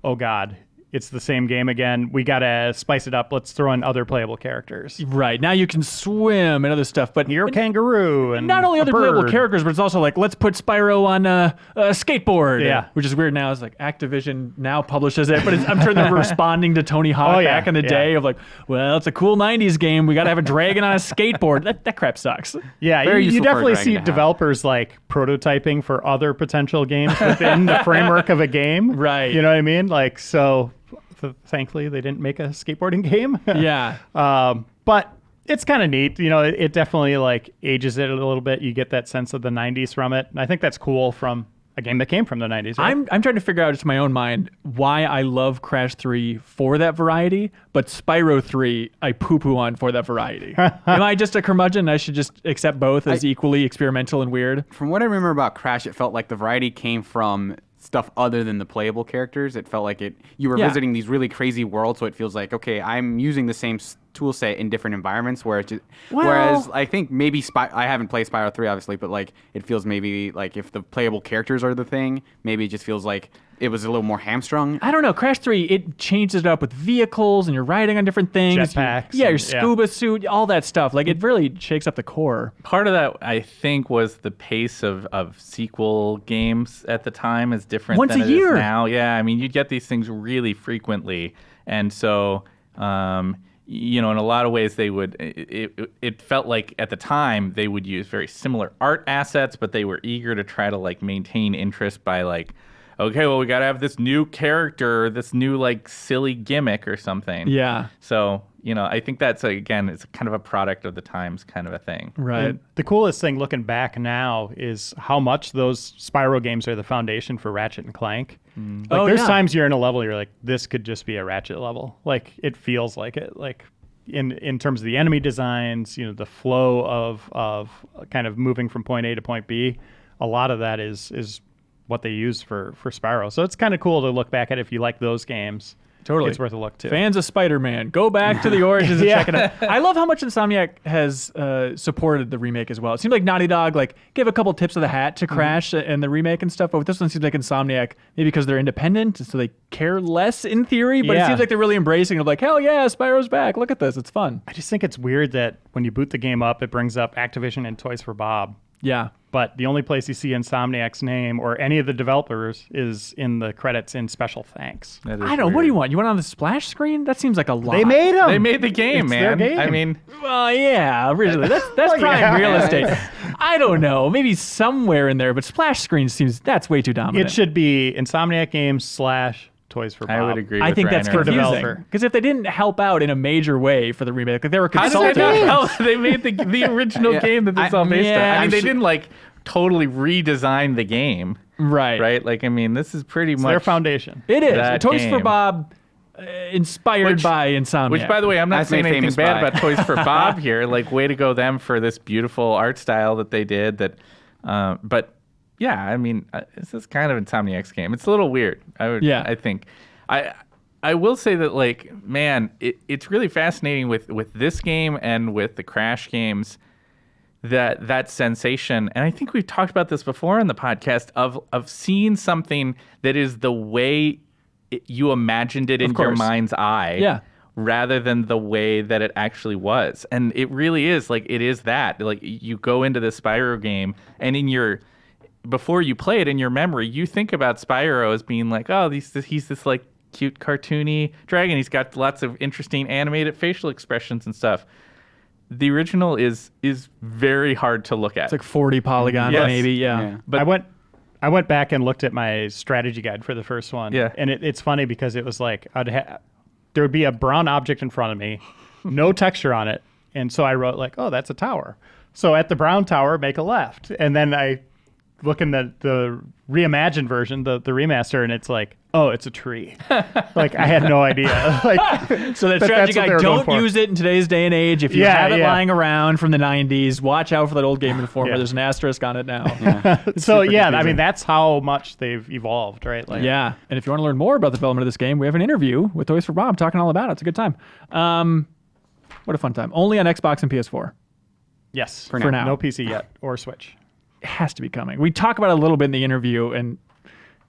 oh, God. It's the same game again. We got to spice it up. Let's throw in other playable characters. Right. Now you can swim and other stuff. But you're a kangaroo. And not only other bird. playable characters, but it's also like, let's put Spyro on a skateboard. Yeah. Which is weird now. It's like Activision now publishes it. But I'm sure they're responding to Tony Hawk back in the day of like, well, it's a cool 90s game. We got to have a dragon on a skateboard. That crap sucks. Yeah. You definitely see developers like prototyping for other potential games within the framework of a game. Right. You know what I mean? Like, so... Thankfully, they didn't make a skateboarding game. Yeah. But it's kind of neat. It definitely like ages it a little bit. You get that sense of the 90s from it. And I think that's cool from a game that came from the 90s. Right? I'm trying to figure out, just in my own mind, why I love Crash 3 for that variety, but Spyro 3 I poo-poo on for that variety. Am I just a curmudgeon? I should just accept both as equally experimental and weird? From what I remember about Crash, it felt like the variety came from stuff other than the playable characters. It felt like you were visiting these really crazy worlds, so it feels like, okay, I'm using the same tool set in different environments. Whereas I think maybe I haven't played Spyro 3 obviously, but like it feels maybe like if the playable characters are the thing, maybe it just feels like it was a little more hamstrung. I don't know. Crash 3, it changes it up with vehicles and you're riding on different things. Jetpacks. Your scuba suit, all that stuff. Like it really shakes up the core. Part of that, I think, was the pace of sequel games at the time is different Once than a it is year. now. Yeah, I mean, you get these things really frequently. And so, in a lot of ways, they would. It felt like at the time they would use very similar art assets, but they were eager to try to like maintain interest by like, okay, well, we got to have this new character, this new like silly gimmick or something. Yeah. So, I think that's again, it's kind of a product of the times kind of a thing. Right. And the coolest thing looking back now is how much those Spyro games are the foundation for Ratchet and Clank. Like there's times you're in a level you're like, this could just be a Ratchet level. Like it feels like it. Like in terms of the enemy designs, the flow of kind of moving from point A to point B, a lot of that is what they use for Spyro. So it's kind of cool to look back at if you like those games. Totally. It's worth a look, too. Fans of Spider-Man, go back to the origins and check it out. I love how much Insomniac has supported the remake as well. It seems like Naughty Dog gave a couple tips of the hat to Crash and the remake and stuff, but with this one it seems like Insomniac, maybe because they're independent, so they care less in theory, but it seems like they're really embracing it, like, hell yeah, Spyro's back, look at this, it's fun. I just think it's weird that when you boot the game up, it brings up Activision and Toys for Bob. Yeah. But the only place you see Insomniac's name or any of the developers is in the credits in special thanks. I don't know. What do you want? You want it on the splash screen? That seems like a lot. They made them. They made the game, It's man. their game. I mean, Well, yeah, originally. That's prime real estate. I don't know. Maybe somewhere in there, but splash screen that's way too dominant. It should be Insomniac Games / Toys for Bob. I would agree I with think that's Reiner. confusing. developer. Because if they didn't help out in a major way for the remake, like they were How did consulting. they not help? They made the original game that it's all based on. yeah, I mean, they I'm didn't like totally redesign the game, Right. Like, I mean, this is pretty It's much their foundation. It is. that Toys for game. Bob, inspired by Insomniac. Which, by the way, I'm not That's saying made anything famous bad by. about Toys for Bob here. Like, way to go them for this beautiful art style that they did. But yeah, I mean, this is kind of Insomniac's game. It's a little weird. I think. I will say that, like, man, it's really fascinating with this game and with the Crash games. That sensation, and I think we've talked about this before on the podcast of seeing something that is the way you imagined it in your mind's eye, rather than the way that it actually was. And it really is like it is that. Like you go into the Spyro game, and before you play it in your memory, you think about Spyro as being like, oh, he's this like cute cartoony dragon. He's got lots of interesting animated facial expressions and stuff. The original is very hard to look at. It's like 40 polygons, maybe. Yeah. But I went back and looked at my strategy guide for the first one. Yeah. And it's funny because it was like there would be a brown object in front of me, no texture on it, and so I wrote like, oh, that's a tower. So at the brown tower, make a left, and then I look in the reimagined version, the remaster, and it's like, oh, it's a tree. Like I had no idea. Like So that strategy guide, don't use it in today's day and age. If you have it lying around from the 90s, watch out for that old Game Informer. There's an asterisk on it now. So I mean that's how much they've evolved, right? Like, Yeah. And if you want to learn more about the development of this game, we have an interview with Toys for Bob talking all about it. It's a good time. What a fun time. Only on Xbox and PS4. Yes. For now. No PC yet or Switch. It has to be coming. We talk about it a little bit in the interview, and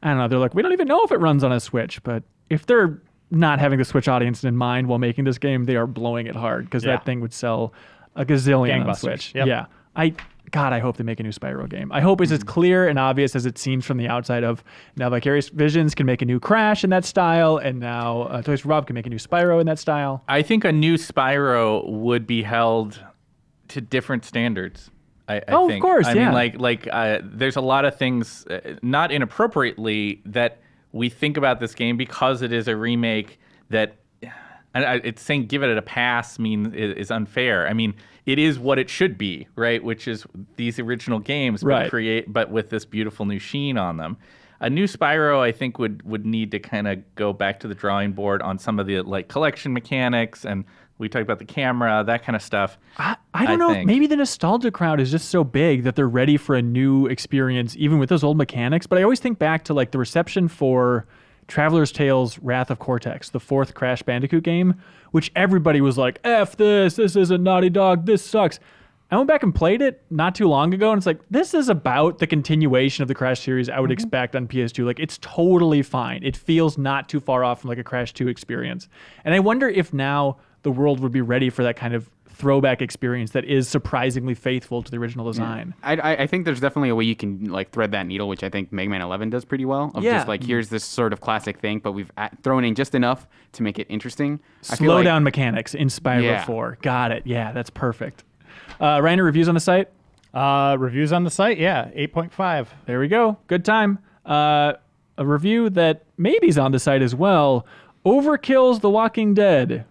I don't know, they're like, we don't even know if it runs on a Switch, but if they're not having the Switch audience in mind while making this game, they are blowing it hard, because that thing would sell a gazillion on Gangbusters. Switch. Yep. Yeah. I hope they make a new Spyro game. I hope it's as clear and obvious as it seems from the outside of now Vicarious Visions can make a new Crash in that style, and now Toys for Bob can make a new Spyro in that style. I think a new Spyro would be held to different standards. I think. Of course, I yeah. mean, there's a lot of things, not inappropriately, that we think about this game because it is a remake that, it's saying give it a pass is unfair. I mean, it is what it should be, right? Which is these original games, but with this beautiful new sheen on them. A new Spyro, I think, would need to kind of go back to the drawing board on some of the like collection mechanics, and we talked about the camera, that kind of stuff. I don't know. think. Maybe the nostalgia crowd is just so big that they're ready for a new experience, even with those old mechanics. But I always think back to like the reception for Traveler's Tales Wrath of Cortex, the 4th Crash Bandicoot game, which everybody was like, F this isn't Naughty Dog, this sucks. I went back and played it not too long ago, and it's like, this is about the continuation of the Crash series I would expect on PS2. Like, it's totally fine. It feels not too far off from like a Crash 2 experience. And I wonder if now the world would be ready for that kind of throwback experience that is surprisingly faithful to the original design. I think there's definitely a way you can like thread that needle, which I think Mega Man 11 does pretty well. Of just like, here's this sort of classic thing, but we've thrown in just enough to make it interesting. Slow down mechanics in Spyro 4. Got it. Yeah, that's perfect. Reiner, reviews on the site? Reviews on the site, 8.5. There we go. Good time. A review that maybe's on the site as well. Overkill's The Walking Dead.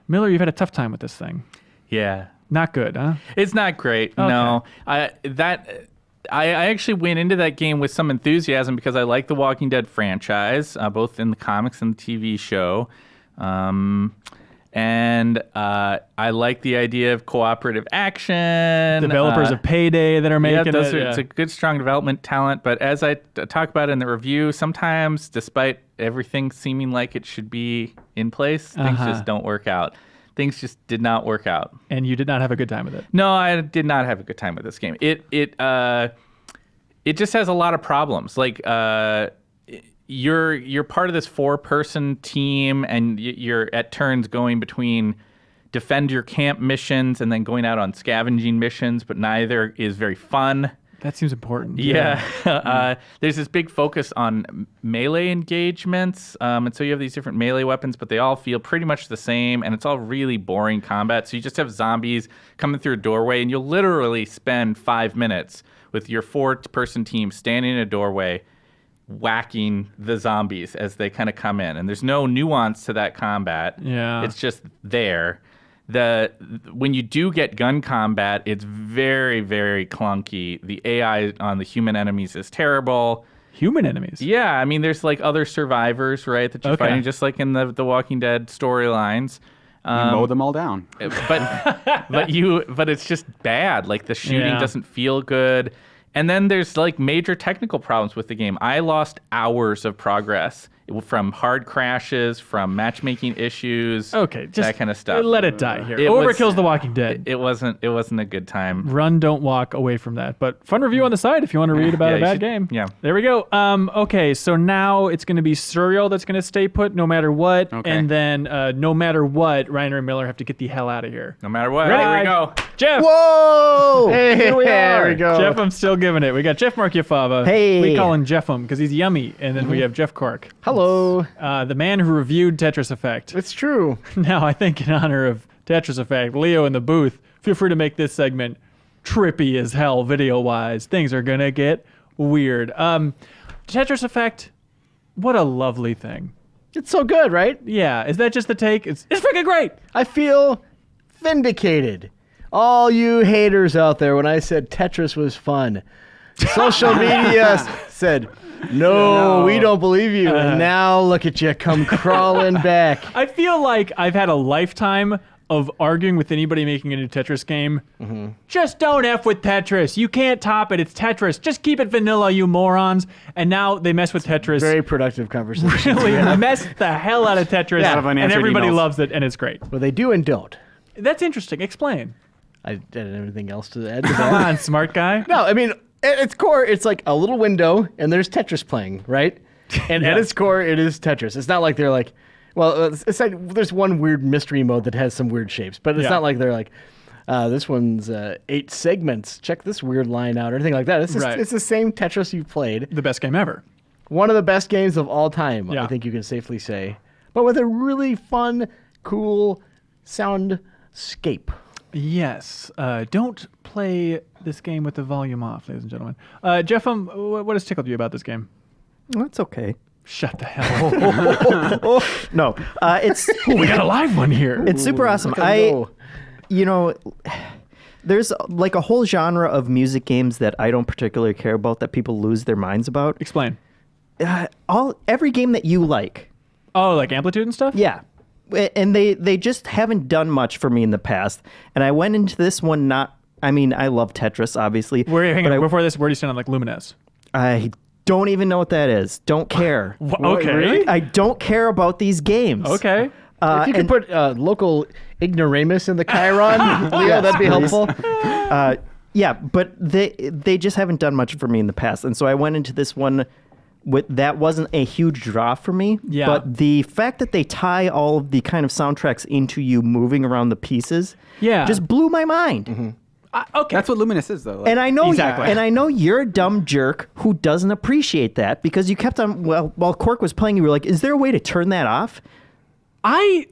Miller, you've had a tough time with this thing. Yeah. Not good, huh? It's not great. Okay. No. I actually went into that game with some enthusiasm because I like the Walking Dead franchise, both in the comics and the TV show. And I like the idea of cooperative action. Developers of Payday that are making it. It's a good, strong development talent. But as I talk about in the review, sometimes, despite everything seeming like it should be in place, things just don't work out. Things just did not work out. And you did not have a good time with it? No, I did not have a good time with this game. It just has a lot of problems. Like, you're part of this 4-person team, and you're at turns going between defend your camp missions and then going out on scavenging missions, but neither is very fun. That seems important. Yeah. There's this big focus on melee engagements, and so you have these different melee weapons, but they all feel pretty much the same, and it's all really boring combat. So you just have zombies coming through a doorway, and you'll literally spend 5 minutes with your 4-person team standing in a doorway whacking the zombies as they kind of come in, and there's no nuance to that combat. Yeah, it's just there. When you do get gun combat, it's very, very clunky. The AI on the human enemies is terrible. Human enemies? Yeah, I mean, there's like other survivors, right, that you're fighting, just like in the Walking Dead storylines. You mow them all down. But it's just bad. Like, the shooting doesn't feel good. And then there's like major technical problems with the game. I lost hours of progress from hard crashes, from matchmaking issues, just that kind of stuff. Let it die here. Overkill's The Walking Dead. It wasn't a good time. Run, don't walk away from that. But fun review on the site if you want to read about a bad game. Yeah. There we go. Okay, so now it's going to be Surreal that's going to stay put no matter what. Okay. And then no matter what, Reiner and Miller have to get the hell out of here. No matter what. Here we go. Jeff! Whoa! Hey, here we are. There we go. Jeff, I'm still giving it. We got Jeff Markiafava. Hey. We call him Jeff'em because he's yummy. And then we have Jeff Cork. Hello. The man who reviewed Tetris Effect. It's true. Now, I think in honor of Tetris Effect, Leo in the booth, feel free to make this segment trippy as hell video-wise. Things are going to get weird. Tetris Effect, what a lovely thing. It's so good, right? Yeah. Is that just the take? It's freaking great. I feel vindicated. All you haters out there, when I said Tetris was fun, social media said, no, we don't believe you. And now look at you come crawling back. I feel like I've had a lifetime of arguing with anybody making a new Tetris game. Mm-hmm. Just don't F with Tetris. You can't top it. It's Tetris. Just keep it vanilla, you morons. And now they mess with Tetris. Very productive conversation. Really mess the hell out of Tetris. And everybody loves it, and it's great. Well, they do and don't. That's interesting. Explain. I didn't have anything else to add to that. Come on, smart guy. No, I mean, at its core, it's like a little window, and there's Tetris playing, right? And at its core, it is Tetris. It's not like they're like, well, it's like there's one weird mystery mode that has some weird shapes, but it's not like they're like, this one's 8 segments. Check this weird line out, or anything like that. It's just, it's the same Tetris you've played. The best game ever. One of the best games of all time, I think you can safely say. But with a really fun, cool soundscape. Yes. Don't play this game with the volume off, ladies and gentlemen. Jeff, what has tickled you about this game? That's okay. Shut the hell up. No, it's... we got a live one here. It's super awesome. There's like a whole genre of music games that I don't particularly care about that people lose their minds about. Explain. Every game that you like. Oh, like Amplitude and stuff? Yeah. And they just haven't done much for me in the past. And I went into this one I love Tetris, obviously. Before this, where do you stand on like Lumines? I Don't even know what that is. Don't care. Okay. Really? I don't care about these games. Okay. If you could put local ignoramus in the Chiron, Leo, that'd be helpful. Yeah, but they just haven't done much for me in the past, and so I went into this one that wasn't a huge draw for me. Yeah. But the fact that they tie all of the kind of soundtracks into you moving around the pieces, just blew my mind. Mm-hmm. Okay. That's what Luminous is, though. Like, And I know, Exactly. and I know you're a dumb jerk who doesn't appreciate that because you kept on. Well, while Cork was playing, you were like, "Is there a way to turn that off?"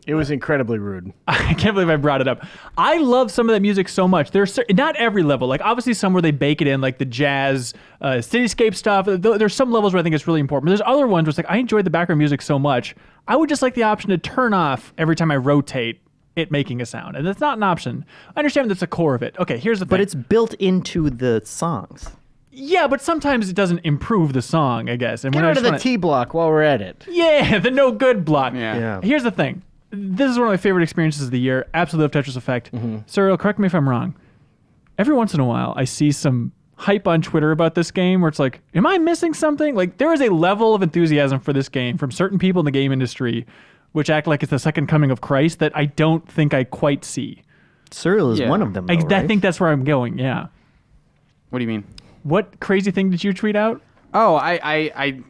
It was incredibly rude. I can't believe I brought it up. I love some of that music so much. There's not every level. Like obviously some where they bake it in, like the jazz, cityscape stuff. There's some levels where I think it's really important. But there's other ones where it's like I enjoyed the background music so much. I would just like the option to turn off every time I rotate it making a sound, and that's not an option. I understand that's the core of it. Okay, here's the thing. But it's built into the songs. Yeah, but sometimes it doesn't improve the song, I guess. And Get when I rid of just the wanna- T block while we're at it. Yeah, the no good block. Yeah. Here's the thing. This is one of my favorite experiences of the year. Absolutely love Tetris Effect. Cyril, correct me if I'm wrong. Every once in a while, I see some hype on Twitter about this game where it's like, am I missing something? Like, there is a level of enthusiasm for this game from certain people in the game industry which act like it's the second coming of Christ that I don't think I quite see. Cyril is one of them, though, I right? think that's where I'm going, yeah. What do you mean? What crazy thing did you tweet out? Oh, I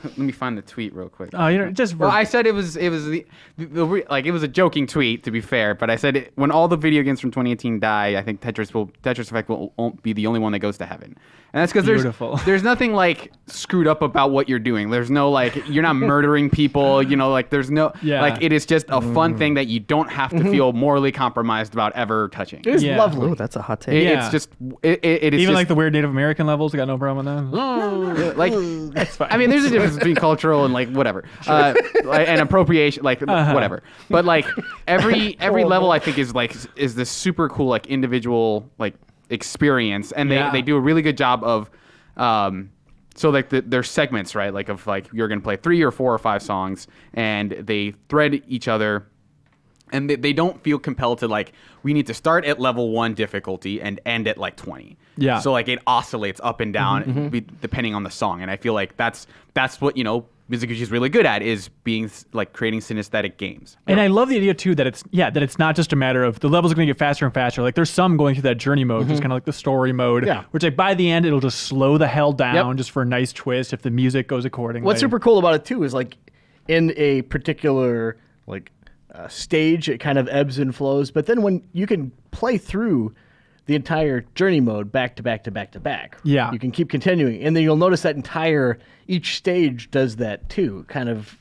let me find the tweet real quick. Oh, you know, just Well, I said it was like it was a joking tweet, to be fair, but I said when all the video games from 2018 die, I think Tetris Effect won't be the only one that goes to heaven, and that's because Beautiful. there's nothing like screwed up about what you're doing. There's no like you're not murdering people, you know, like there's no like it is just a fun thing that you don't have to feel morally compromised about ever touching. It was Yeah. lovely. Oh, that's a hot take. Yeah. It's just it is even just, like the weird Native American levels, I got no problem with that. like That's fine. I mean, there's a difference between cultural and like whatever, and appropriation, like whatever. But like every level, I think is this super cool like individual like experience, and they do a really good job of, so like there's segments, right? Like of like you're gonna play 3 or 4 or 5 songs, and they thread each other. And they don't feel compelled to like, we need to start at level 1 difficulty and end at like 20. Yeah. So like it oscillates up and down depending on the song. And I feel like that's what, you know, Mizuguchi is really good at, is being like creating synesthetic games. And I love the idea too that it's not just a matter of the levels are going to get faster and faster. Like there's some going through that journey mode, just kind of like the story mode, which like by the end it'll just slow the hell down just for a nice twist if the music goes accordingly. What's super cool about it too is like in a particular like stage, it kind of ebbs and flows. But then when you can play through the entire journey mode back to back to back to back, Yeah. you can keep continuing, and then you'll notice that each stage does that too, kind of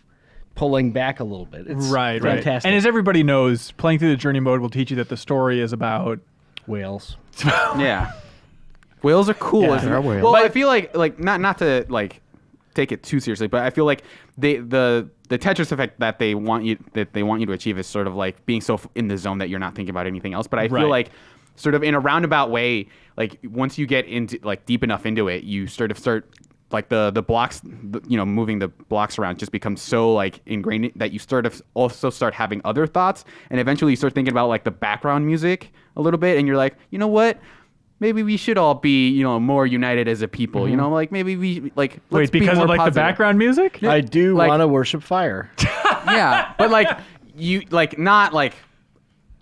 pulling back a little bit. It's right. fantastic. And as everybody knows, playing through the journey mode will teach you that the story is about whales. Yeah. Whales are cool. Yeah, isn't they are it? whales. Well, I feel like not to like take it too seriously, but I feel like the Tetris effect that they want you to achieve is sort of like being so in the zone that you're not thinking about anything else. But I feel like sort of in a roundabout way, like once you get into like deep enough into it, you start like the blocks, you know, moving the blocks around just becomes so like ingrained that you also start having other thoughts, and eventually you start thinking about like the background music a little bit, and you're like, you know what? Maybe we should all be, you know, more united as a people. You know, like maybe we like. Let's wait, because be more of like positive. the background music? I do Like- want to worship fire. Yeah, but like you like not like,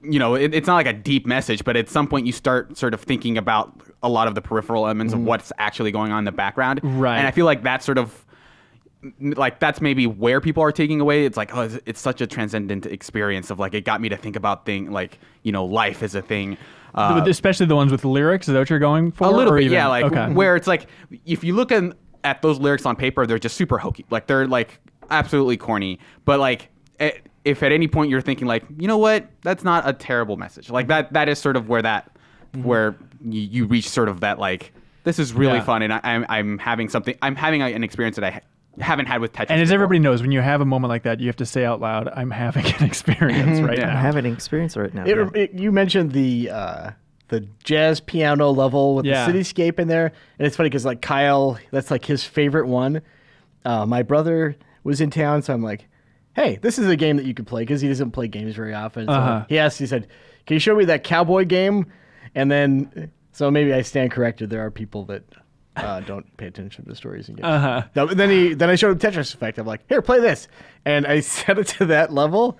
you know, it's not like a deep message, but at some point you start sort of thinking about a lot of the peripheral elements of what's actually going on in the background. Right. And I feel like that's sort of like that's maybe where people are taking away. It's like, oh, it's such a transcendent experience of like it got me to think about like, you know, life as a thing. Especially the ones with lyrics. Is that what you're going for? A little Or bit, even- yeah. Like okay. where it's like if you look at those lyrics on paper, they're just super hokey. Like they're like absolutely corny. But like if at any point you're thinking like, you know what, that's not a terrible message. Like that is sort of where where you reach sort of that like, this is really fun, and I'm having an experience that I haven't had with Tetris. And as before. everybody knows, when you have a moment like that, you have to say out loud, "I'm having an experience right now." I'm having an experience right now. You mentioned the jazz piano level with the cityscape in there, and it's funny because like Kyle, that's like his favorite one. My brother was in town, so I'm like, "Hey, this is a game that you could play," because he doesn't play games very often. So he said, "Can you show me that cowboy game?" And then, so maybe I stand corrected. There are people that don't pay attention to the stories in games. No, but then I showed him Tetris Effect. I'm like, here, play this. And I set it to that level,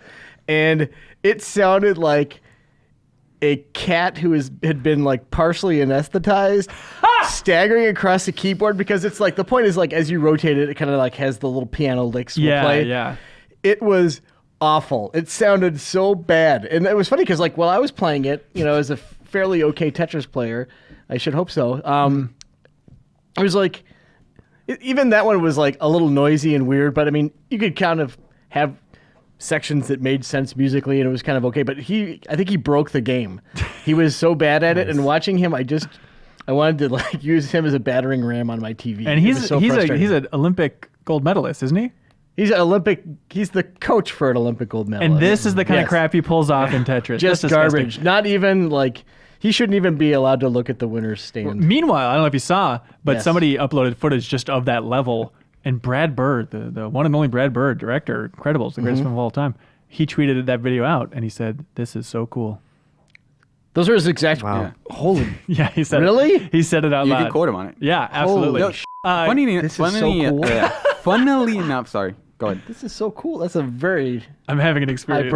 and it sounded like a cat who had been like partially anesthetized, staggering across the keyboard, because it's like, the point is like, as you rotate it, it kind of like has the little piano licks will play. Yeah. It was awful. It sounded so bad. And it was funny because like while I was playing it, as a fairly okay Tetris player, I should hope so, I was like, even that one was like a little noisy and weird, but I mean, you could kind of have sections that made sense musically and it was kind of okay, but I think he broke the game. He was so bad at it, and watching him, I wanted to like use him as a battering ram on my TV. And he's an Olympic gold medalist, isn't he? He's the coach for an Olympic gold medalist. And this is the kind of crap he pulls off in Tetris. Just garbage. Not even like, he shouldn't even be allowed to look at the winner's stand. Meanwhile, I don't know if you saw, but somebody uploaded footage just of that level. And Brad Bird, the one and only Brad Bird, director, Incredibles, the greatest film of all time, he tweeted that video out, and he said, "This is so cool." Those are his exact. Wow. Yeah. Holy. Yeah, he said. Really? He said it out loud. You can quote him on it. Yeah, absolutely. This is so cool. Funnily enough, sorry. Go ahead. This is so cool. That's a very. I'm having an experience.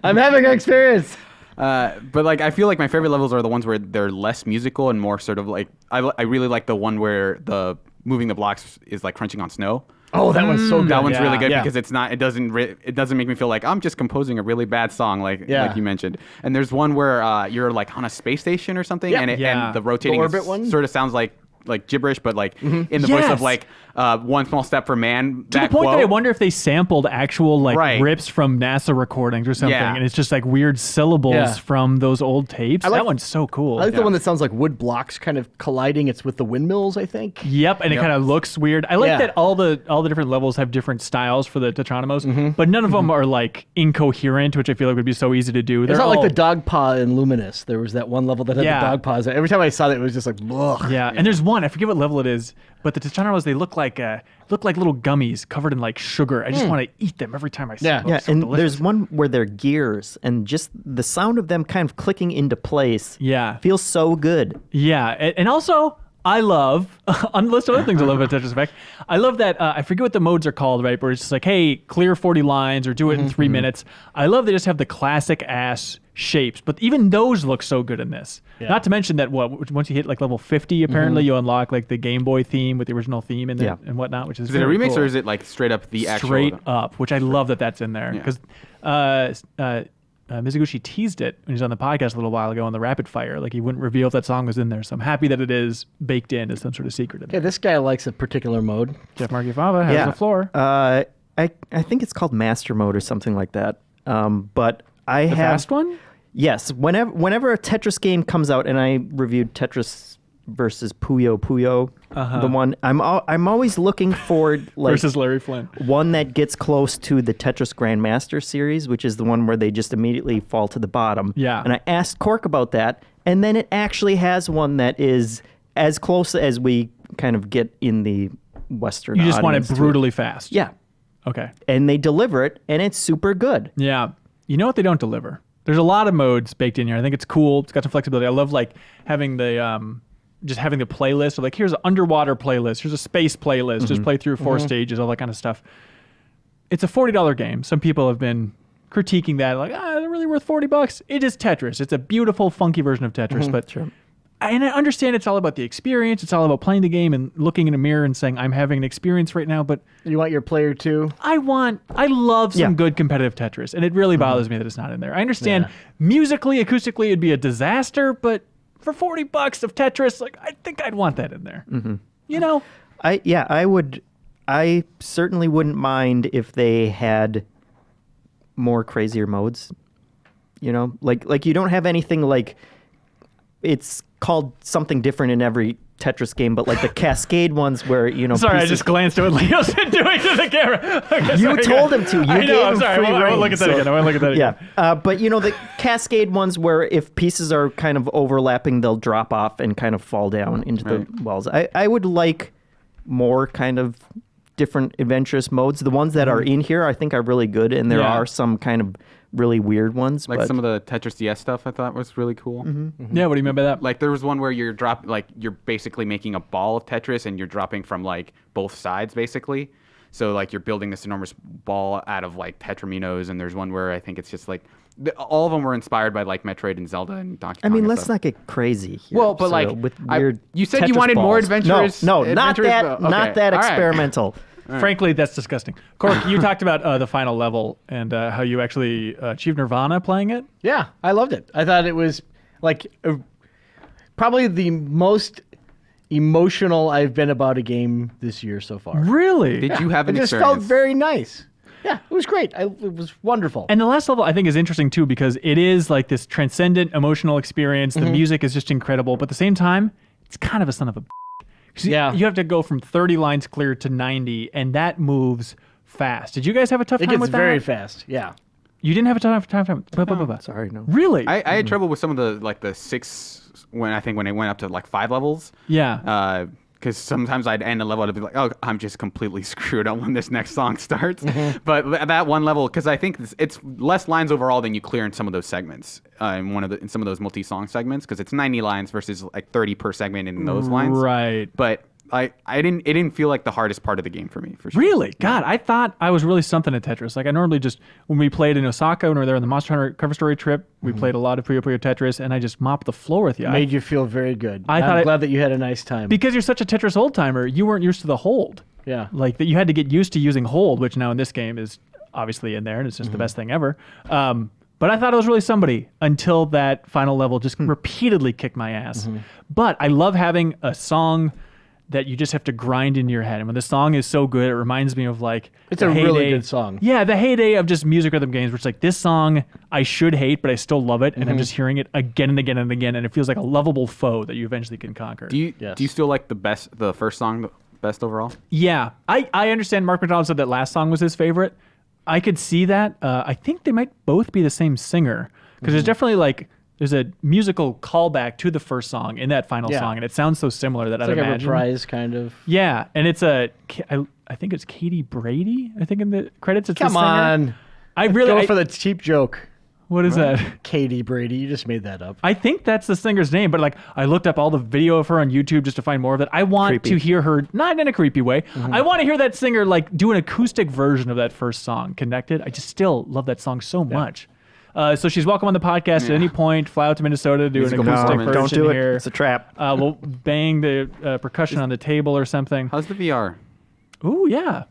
I'm having an experience. But like, I feel like my favorite levels are the ones where they're less musical and more sort of like, I really like the one where the moving the blocks is like crunching on snow. Oh, that one's so good. That one's really good because it doesn't make me feel like I'm just composing a really bad song like you mentioned. And there's one where you're like on a space station or something, and the rotating orbit one sort of sounds like gibberish, but like in the voice of like one small step for man. To the point that I wonder if they sampled actual rips from NASA recordings or something, and it's just like weird syllables from those old tapes. That one's so cool. I like the one that sounds like wood blocks kind of colliding. It's with the windmills, I think. Yep, and it kind of looks weird. I like that all the different levels have different styles for the Tetronimos, but none of them are like incoherent, which I feel like would be so easy to do. It's not like the dog paw in Luminous. There was that one level that had the dog paws. Every time I saw that, it was just like, ugh. Yeah, and there's one, I forget what level it is, but the Tetronimos, they look like little gummies covered in like sugar. I just want to eat them every time I see them. Yeah, so and delicious. there's one where they're gears, and just the sound of them kind of clicking into place feels so good. Yeah, and also, I love, on the list of other things I love about Tetris Effect, I love that, I forget what the modes are called, right, where it's just like, hey, clear 40 lines or do it in 3 minutes. I love they just have the classic ass shapes, but even those look so good in this. Yeah. Not to mention that once you hit like level 50, apparently you unlock like the Game Boy theme with the original theme and and whatnot, which is it a remix cool. or is it like straight up the actual? Straight up, which I love that that's in there because Mizuguchi teased it when he was on the podcast a little while ago on the Rapid Fire. Like he wouldn't reveal if that song was in there, so I'm happy that it is baked in as some sort of secret in there. Yeah, this guy likes a particular mode. Jeff Margiafava has the floor. I think it's called Master Mode or something like that. But I the have fast one. Yes, whenever a Tetris game comes out, and I reviewed Tetris versus Puyo, the one I'm always looking for versus Larry Flynn, one that gets close to the Tetris Grandmaster series, which is the one where they just immediately fall to the bottom. Yeah, and I asked Cork about that, and then it actually has one that is as close as we kind of get in the Western. You just want it brutally fast. Yeah. Okay. And they deliver it, and it's super good. Yeah. You know what they don't deliver? There's a lot of modes baked in here. I think it's cool. It's got some flexibility. I love like having the just having the playlist. So like here's an underwater playlist. Here's a space playlist. Just play through 4 stages, all that kind of stuff. It's a $40 game. Some people have been critiquing that, like, they're really worth $40. It is Tetris. It's a beautiful, funky version of Tetris. But and I understand it's all about the experience. It's all about playing the game and looking in a mirror and saying, I'm having an experience right now, but you want your player too? I love some good competitive Tetris, and it really bothers me that it's not in there. I understand musically, acoustically, it'd be a disaster, but for $40 of Tetris, like I think I'd want that in there. You know? I certainly wouldn't mind if they had more crazier modes. You know, like you don't have anything like it's called something different in every Tetris game, but like the Cascade ones where, you know... Sorry, I just glanced at what Leo's been doing to the camera. Okay, you told him to. You I gave know, him I'm sorry. free I won't look at that again. I won't look at that again. Yeah, but you know, the Cascade ones where if pieces are kind of overlapping, they'll drop off and kind of fall down into the walls. I would like more kind of different adventurous modes. The ones that are in here, I think, are really good, and there are some kind of really weird ones. Like but some of the Tetris DS stuff I thought was really cool. Yeah, what do you mean by that? Like there was one where you're you're basically making a ball of Tetris and you're dropping from like both sides basically. So like you're building this enormous ball out of like Tetraminos, and there's one where I think it's just like all of them were inspired by like Metroid and Zelda and Donkey Kong. I mean, and let's stuff. not get crazy here. Well, but So, like with weird you said you Tetris wanted more balls. adventurous. No, not adventurous that. okay. Not that All right. experimental. Frankly, that's disgusting. Cork, you talked about the final level and how you actually achieved Nirvana playing it. Yeah, I loved it. I thought it was like probably the most emotional I've been about a game this year so far. Really? Did you have It an just experience? felt very nice. Yeah, it was great. It was wonderful. And the last level, I think, is interesting too because it is like this transcendent emotional experience. The music is just incredible, but at the same time, it's kind of a son of a. Yeah. You have to go from 30 lines clear to 90, and that moves fast. Did you guys have a tough it time gets with very that? fast. Yeah. You didn't have a tough time. Sorry, no. Really? I had trouble with some of the like the 6 when it went up to like 5 levels. Yeah. Because sometimes I'd end a level and I'd be like, oh, I'm just completely screwed up when this next song starts. But that one level, because I think it's less lines overall than you clear in some of those segments, in some of those multi-song segments, because it's 90 lines versus like 30 per segment in those lines. Right. But it didn't feel like the hardest part of the game for me, for sure. Really? God, I thought I was really something at Tetris. Like I normally just, when we played in Osaka, when we were there on the Monster Hunter cover story trip, we played a lot of Puyo Puyo Tetris, and I just mopped the floor with you. Made you feel very good. I thought I'm glad that you had a nice time. Because you're such a Tetris old timer, you weren't used to the hold. Yeah. Like that, you had to get used to using hold, which now in this game is obviously in there, and it's just the best thing ever. But I thought it was really somebody until that final level just repeatedly kicked my ass. But I love having a song that you just have to grind into your head. And when the song is so good, it reminds me of like It's the a really heyday- good song. Yeah, the heyday of just music rhythm games, where it's like this song I should hate, but I still love it, and I'm just hearing it again and again and again, and it feels like a lovable foe that you eventually can conquer. Do you still like the first song the best overall? Yeah, I understand. Mark McDonald said that last song was his favorite. I could see that. I think they might both be the same singer because there's definitely like there's a musical callback to the first song in that final Yeah. song, and it sounds so similar that it's I'd like a imagine. reprise kind of. Yeah, and it's I think it's Katie Brady. I think in the credits it's Come the singer. on. I really Go for the cheap joke. what is that? Katie Brady. You just made that up. I think that's the singer's name, but like I looked up all the video of her on YouTube just to find more of it. I want to hear her, not in a creepy way. I want to hear that singer like do an acoustic version of that first song, Connected. I just still love that song so much. So she's welcome on the podcast at any point. Fly out to Minnesota to do Musical an acoustic performance. version Don't do it. here. It's a trap. We'll bang the percussion on the table or something. How's the VR? Ooh, yeah.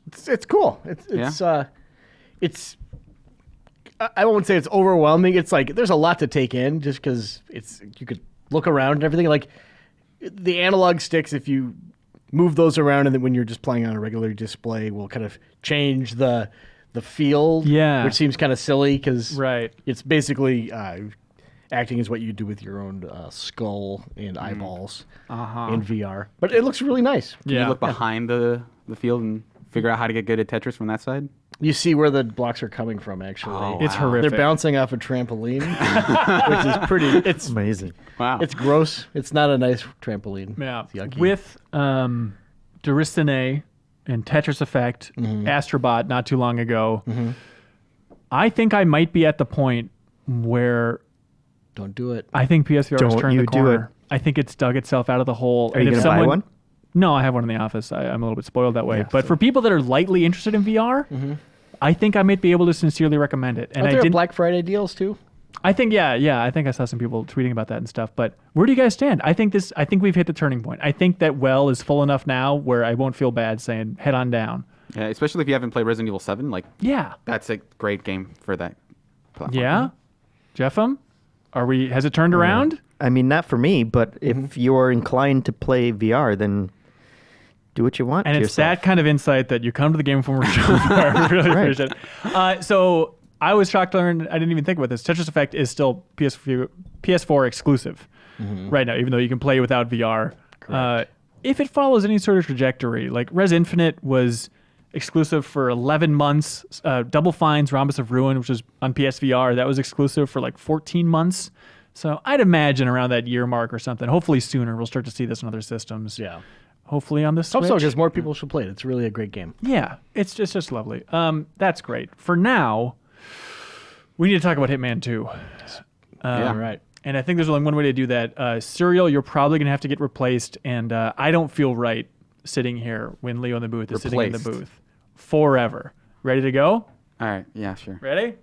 It's cool. It's I won't say it's overwhelming. It's like there's a lot to take in just because you could look around and everything. Like the analog sticks, if you move those around, and then when you're just playing on a regular display, will kind of change the field. Yeah. which seems kind of silly because Right. it's basically acting as what you do with your own skull and eyeballs in VR. But it looks really nice. Can you look behind the field and figure out how to get good at Tetris from that side? You see where the blocks are coming from. Actually, Oh, It's wow. horrific. They're bouncing off a trampoline, which is pretty. It's Amazing. Wow. It's gross. It's not a nice trampoline. Yeah. It's yucky. With Duristine and Tetris Effect, Astrobot not too long ago, I think I might be at the point where Don't do it. I think PSVR has Don't turned you the do corner. it. I think it's dug itself out of the hole. Are you going to buy one? No, I have one in the office. I'm a little bit spoiled that way. But for people that are lightly interested in VR, I think I might be able to sincerely recommend it. And Are I there did. Black Friday deals too? I think I think I saw some people tweeting about that and stuff. But where do you guys stand? I think we've hit the turning point. I think that well is full enough now where I won't feel bad saying head on down. Yeah, especially if you haven't played Resident Evil 7. Like, Yeah. that's a great game for that platform. Yeah. Jeffem, has it turned around? I mean, not for me, but if you're inclined to play VR, then do what you want And to it's yourself. that kind of insight that you come to the Game Informer show for. I really appreciate it. So I was shocked to learn, I didn't even think about this. Tetris Effect is still PS4 exclusive right now, even though you can play without VR. If it follows any sort of trajectory, like Res Infinite was exclusive for 11 months, Double Fine's Rhombus of Ruin, which was on PSVR, that was exclusive for like 14 months. So I'd imagine around that year mark or something, hopefully sooner, we'll start to see this in other systems. Yeah. Hopefully on the Switch. Hope so, because more people should play it. It's really a great game. Yeah, it's just lovely. That's great. For now, We need to talk about Hitman 2. Yeah, right. And I think there's only one way to do that. Serial, you're probably going to have to get replaced. And I don't feel right sitting here when Leo in the booth is sitting in the booth forever. Ready to go? All right. Yeah, sure. Ready?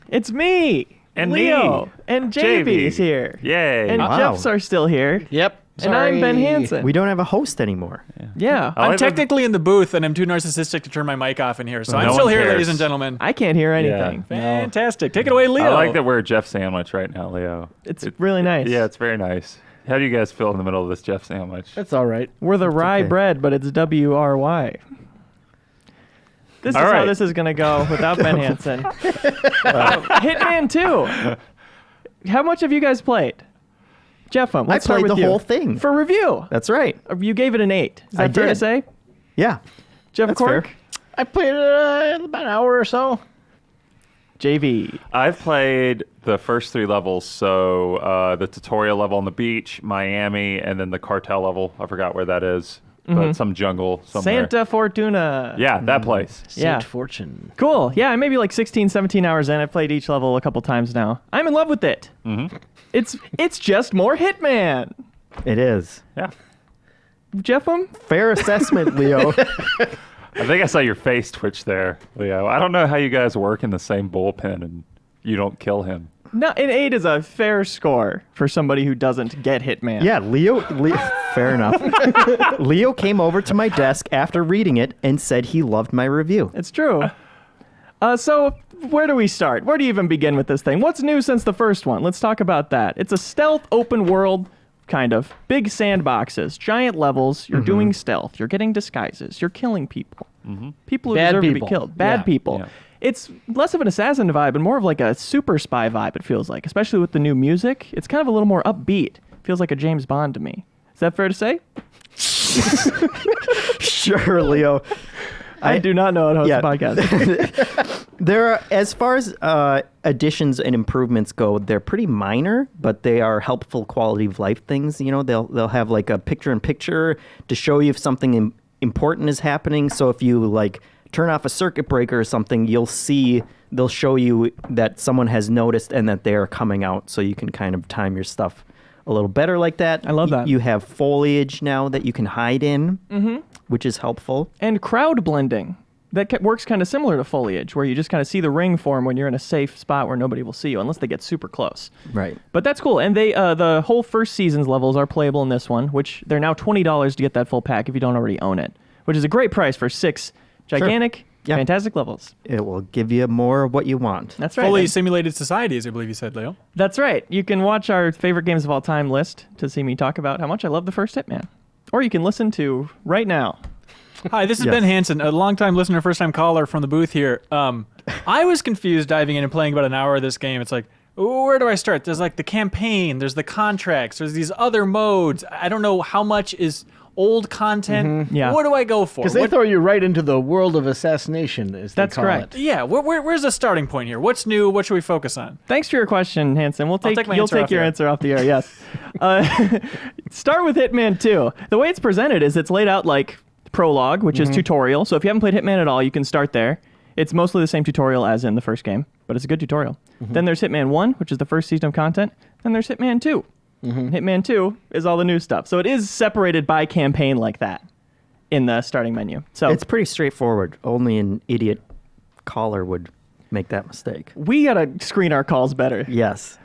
It's me. And Leo. me. And JB is here. Yay. And Wow. Jeffs are still here. Yep. And I'm Ben Hansen. We don't have a host anymore. Yeah. I I'm like that- technically in the booth, and I'm too narcissistic to turn my mic off in here. So I'm No still one here, cares. ladies and gentlemen. I can't hear anything. Fantastic. Take it away, Leo. I like that we're a Jeff sandwich right now, Leo. It's really nice. Yeah, it's very nice. How do you guys feel in the middle of this Jeff sandwich? That's all right. We're the rye okay. bread, but it's WRY. This All is how right. this is going to go without Ben Hansen. Hitman 2. How much have you guys played? Jeffem, let's start played with the you. whole thing. For review. That's right. You gave it an 8. Is that I fair to did. say? Yeah. Jeff That's Cork? fair. I played about an hour or so. JV. I've played the first 3 levels, so the tutorial level on the beach, Miami, and then the cartel level. I forgot where that is, but some jungle somewhere. Santa Fortuna. Yeah, that place. Yeah. Saint Fortune. Cool. Yeah, I'm maybe like 16, 17 hours in. I've played each level a couple times now. I'm in love with it. Mm-hmm. It's just more Hitman. It is. Yeah. Jeffem? Fair assessment, Leo. I think I saw your face twitch there, Leo. I don't know how you guys work in the same bullpen and you don't kill him. No, an 8 is a fair score for somebody who doesn't get Hitman. Yeah, fair enough. Leo came over to my desk after reading it and said he loved my review. It's true. So where do we start? Where do you even begin with this thing? What's new since the first one? Let's talk about that. It's a stealth open world, kind of. Big sandboxes, giant levels. You're doing stealth. You're getting disguises. You're killing people. People who Bad deserve to people. be killed. Bad Yeah. people. Yeah. It's less of an assassin vibe and more of like a super spy vibe, it feels like, especially with the new music. It's kind of a little more upbeat. Feels like a James Bond to me. Is that fair to say? Sure, Leo. I do not know how to host yeah. a podcast. There are, as far as additions and improvements go, they're pretty minor, but they are helpful quality of life things. You know, they'll have like a picture-in-picture to show you if something important is happening. So if you like turn off a circuit breaker or something, they'll show you that someone has noticed and that they are coming out, so you can kind of time your stuff a little better like that. I love that. You have foliage now that you can hide in, which is helpful. And crowd blending. That works kind of similar to foliage, where you just kind of see the ring form when you're in a safe spot where nobody will see you, unless they get super close. Right. But that's cool. And they the whole first season's levels are playable in this one, which they're now $20 to get that full pack if you don't already own it, which is a great price for 6 gigantic, Yeah. fantastic levels. It will give you more of what you want. That's right. Fully And simulated societies, I believe you said, Leo. that's right. You can watch our favorite games of all time list to see me talk about how much I love the first Hitman. Or you can listen to right now. Hi, this is Yes. Ben Hansen, a longtime listener, first-time caller from the booth here. I was confused diving in and playing about an hour of this game. It's like, where do I start? There's like the campaign, there's the contracts, there's these other modes. I don't know how much is old content. Yeah. What do I go for? Because they What- throw you right into the world of assassination, as they That's call correct. it. Yeah, where's the starting point here? What's new? What should we focus on? Thanks for your question, Hanson. take my You'll answer take off your the air. answer off the air. Yes. Start with Hitman 2. The way it's presented is it's laid out like prologue, which is tutorial. So if you haven't played Hitman at all, you can start there. It's mostly the same tutorial as in the first game, but it's a good tutorial. Then there's Hitman 1, which is the first season of content. Then there's Hitman 2. Hitman 2 is all the new stuff. So it is separated by campaign like that in the starting menu. So It's pretty straightforward. Only an idiot caller would make that mistake. we got to screen our calls better. Yes.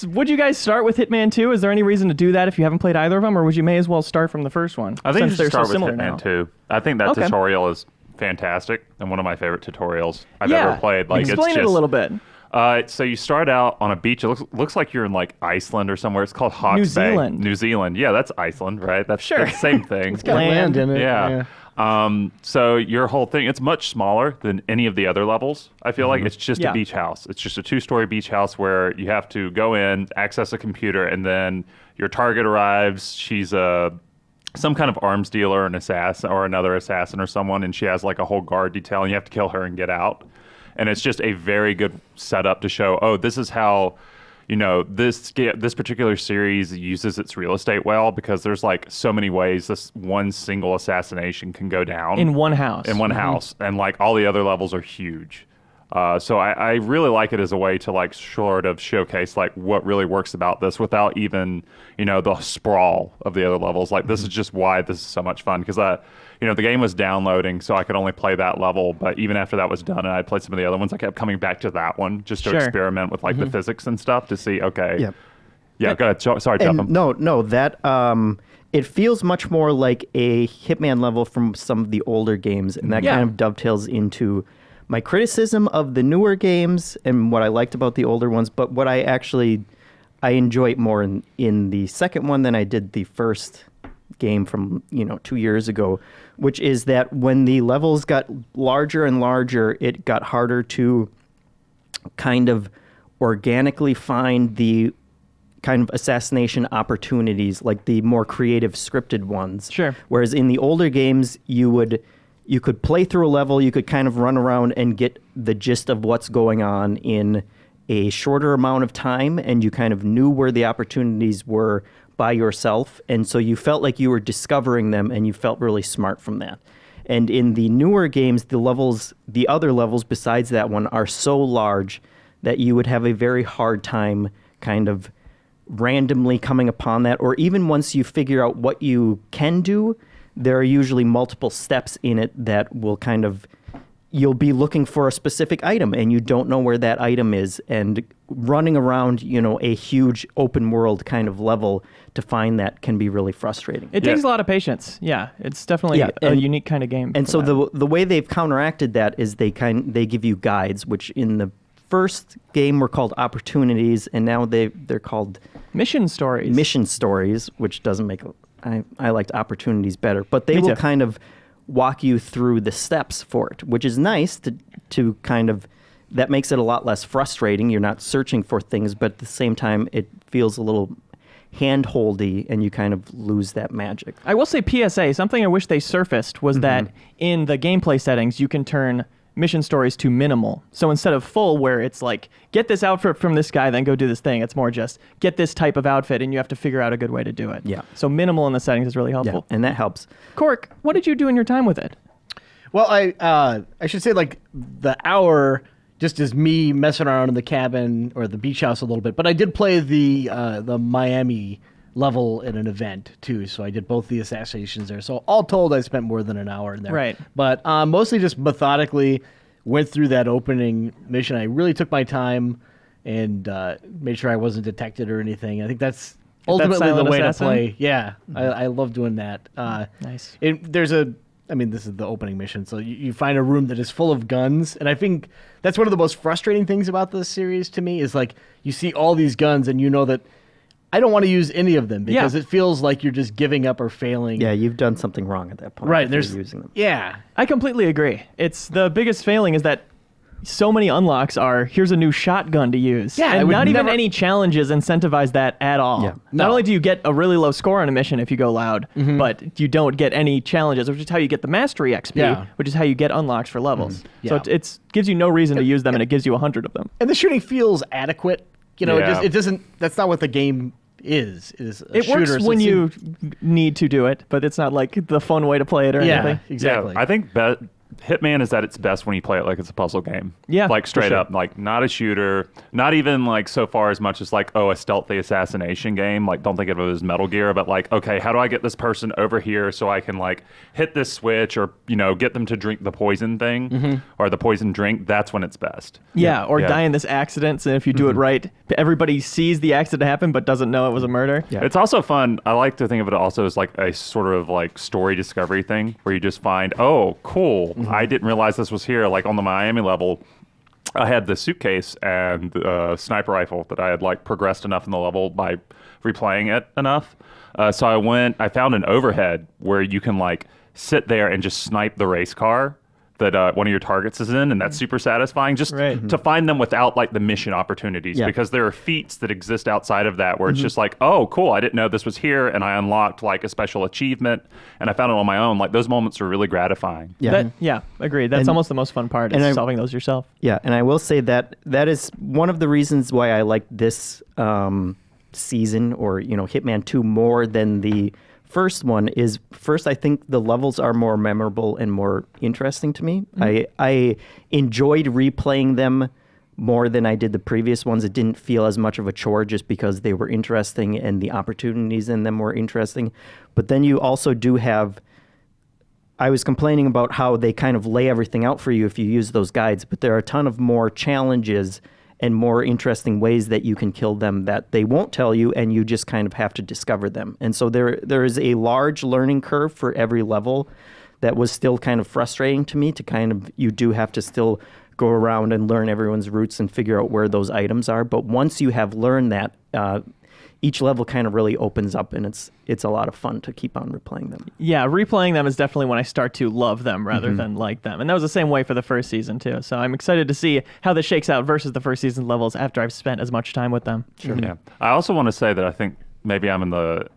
Would you guys start with Hitman 2? Is there any reason to do that if you haven't played either of them, or would you may as well start from the first one? I think you since should they're start so with similar Hitman now? 2. I think that Okay. tutorial is fantastic and one of my favorite tutorials I've Yeah. ever played. Like, Explain it's it just, a little bit. So you start out on a beach. It looks like you're in like Iceland or somewhere. It's called Hawke's New Bay. Zealand. New Zealand. Yeah, that's Iceland, right? That's Sure. that's the same thing. Got land in it. Yeah. So your whole thing, it's much smaller than any of the other levels. I feel like it's just Yeah. a beach house. It's just a 2-story beach house where you have to go in, access a computer, and then your target arrives. She's some kind of arms dealer, an assassin, or another assassin or someone, and she has like a whole guard detail, and you have to kill her and get out. And it's just a very good setup to show, oh, this is how, this particular series uses its real estate well, because there's like so many ways this one single assassination can go down In one house. in one house, and like all the other levels are huge. So I really like it as a way to like sort of showcase like what really works about this without even, the sprawl of the other levels. Like this is just why this is so much fun, because the game was downloading, so I could only play that level. But even after that was done and I played some of the other ones, I kept coming back to that one just to experiment with like the physics and stuff to see, okay. Yep. Yeah, go ahead. Sorry, Jeff. No, that it feels much more like a Hitman level from some of the older games, and that kind of dovetails into my criticism of the newer games and what I liked about the older ones, but what I enjoy it more in the second one than I did the first game from 2 years ago, which is that when the levels got larger and larger, it got harder to kind of organically find the kind of assassination opportunities, like the more creative scripted ones. Sure. Whereas in the older games, you could play through a level, you could kind of run around and get the gist of what's going on in a shorter amount of time, and you kind of knew where the opportunities were by yourself, and so you felt like you were discovering them, and you felt really smart from that. And in the newer games, the other levels besides that one are so large that you would have a very hard time kind of randomly coming upon that, or even once you figure out what you can do, there are usually multiple steps in it that will kind of, you'll be looking for a specific item and you don't know where that item is, and running around, a huge open world kind of level to find that can be really frustrating. It takes a lot of patience. Yeah, it's definitely a unique kind of game. And so the way they've counteracted that is they give you guides, which in the first game were called opportunities, and now they're called mission stories, which doesn't make I liked opportunities better, but they will kind of walk you through the steps for it, which is nice to kind of, that makes it a lot less frustrating. You're not searching for things, but at the same time it feels a little hand-holdy and you kind of lose that magic. I will say PSA, something I wish they surfaced was that in the gameplay settings you can turn mission stories to minimal. So instead of full, where it's like, get this outfit from this guy, then go do this thing, it's more just, get this type of outfit, and you have to figure out a good way to do it. Yeah. So minimal in the settings is really helpful. Yeah, and that helps. Cork, what did you do in your time with it? Well, I should say, like, the hour just is me messing around in the cabin or the beach house a little bit, but I did play the Miami level in an event too, so I did both the assassinations there. So all told, I spent more than an hour in there. Right. But mostly just methodically went through that opening mission. I really took my time and made sure I wasn't detected or anything. I think that's ultimately the way to play. Yeah, I love doing that. Nice. This is the opening mission, so you find a room that is full of guns, and I think that's one of the most frustrating things about this series to me is, like, you see all these guns and you know that I don't want to use any of them because it feels like you're just giving up or failing. Yeah, you've done something wrong at that point. Right, there's using them. Yeah. I completely agree. It's the biggest failing is that so many unlocks are, here's a new shotgun to use. Yeah, and not even any challenges incentivize that at all. Yeah. Not only do you get a really low score on a mission if you go loud, but you don't get any challenges, which is how you get the mastery XP, which is how you get unlocks for levels. So it gives you no reason to use them, and it gives you 100 of them. And the shooting feels adequate. It doesn't. That's not what the game is. It is a it shooter, works when you need to do it, but it's not like the fun way to play it or anything. Exactly. Yeah, I think Hitman is at its best when you play it like it's a puzzle game. Yeah, like straight up, like not a shooter, not even like so far as much as like, a stealthy assassination game. Like, don't think of it as Metal Gear, but like, okay, how do I get this person over here so I can like hit this switch or get them to drink the poison thing or the poison drink? That's when it's best. Yeah, or die in this accident, and if you do it right, everybody sees the accident happen but doesn't know it was a murder. Yeah. It's also fun. I like to think of it also as like a sort of like story discovery thing where you just find, oh, cool. I didn't realize this was here. Like on the Miami level, I had the suitcase and sniper rifle that I had like progressed enough in the level by replaying it enough. So I found an overhead where you can like sit there and just snipe the race car that one of your targets is in, and that's super satisfying just to find them without like the mission opportunities, because there are feats that exist outside of that where it's just like, oh, cool, I didn't know this was here, and I unlocked like a special achievement, and I found it on my own. Like those moments are really gratifying. Agreed. That's almost the most fun part, is solving those yourself. Yeah, and I will say that is one of the reasons why I like this season, or Hitman 2 more than the first one is I think the levels are more memorable and more interesting to me. I enjoyed replaying them more than I did the previous ones. It didn't feel as much of a chore just because they were interesting and the opportunities in them were interesting. But then you also do have, I was complaining about how they kind of lay everything out for you if you use those guides, but there are a ton of more challenges and more interesting ways that you can kill them that they won't tell you, and you just kind of have to discover them. And so there is a large learning curve for every level that was still kind of frustrating to me, to kind of, you do have to still go around and learn everyone's routes and figure out where those items are. But once you have learned that, each level kind of really opens up, and it's a lot of fun to keep on replaying them. Yeah, replaying them is definitely when I start to love them rather than like them. And that was the same way for the first season too. So I'm excited to see how this shakes out versus the first season levels after I've spent as much time with them. Sure. Yeah. I also want to say that I think maybe I'm in the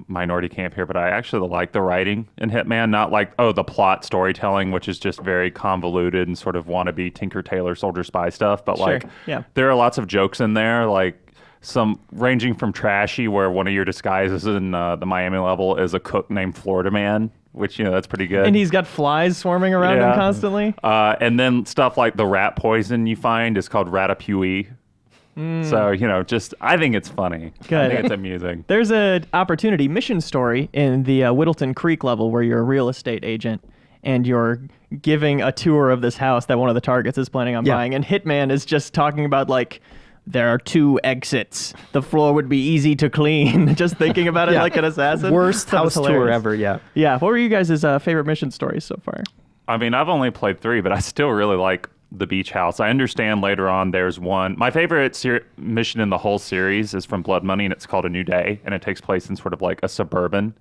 minority camp here, but I actually like the writing in Hitman, not like, the plot storytelling, which is just very convoluted and sort of wannabe Tinker Tailor Soldier Spy stuff. But there are lots of jokes in there, like some ranging from trashy, where one of your disguises in the Miami level is a cook named Florida Man, which, that's pretty good. And he's got flies swarming around him constantly. And then stuff like the rat poison you find is called ratatouille. So, I think it's funny. Good. I think it's amusing. There's an opportunity mission story in the Whittleton Creek level where you're a real estate agent and you're giving a tour of this house that one of the targets is planning on buying. And Hitman is just talking about, like, there are 2 exits. The floor would be easy to clean. Just thinking about it like an assassin. Worst house tour ever, yeah. Yeah. What were you guys' favorite mission stories so far? I mean, I've only played 3, but I still really like the beach house. I understand later on there's one. My favorite mission in the whole series is from Blood Money, and it's called A New Day, and it takes place in sort of like a suburban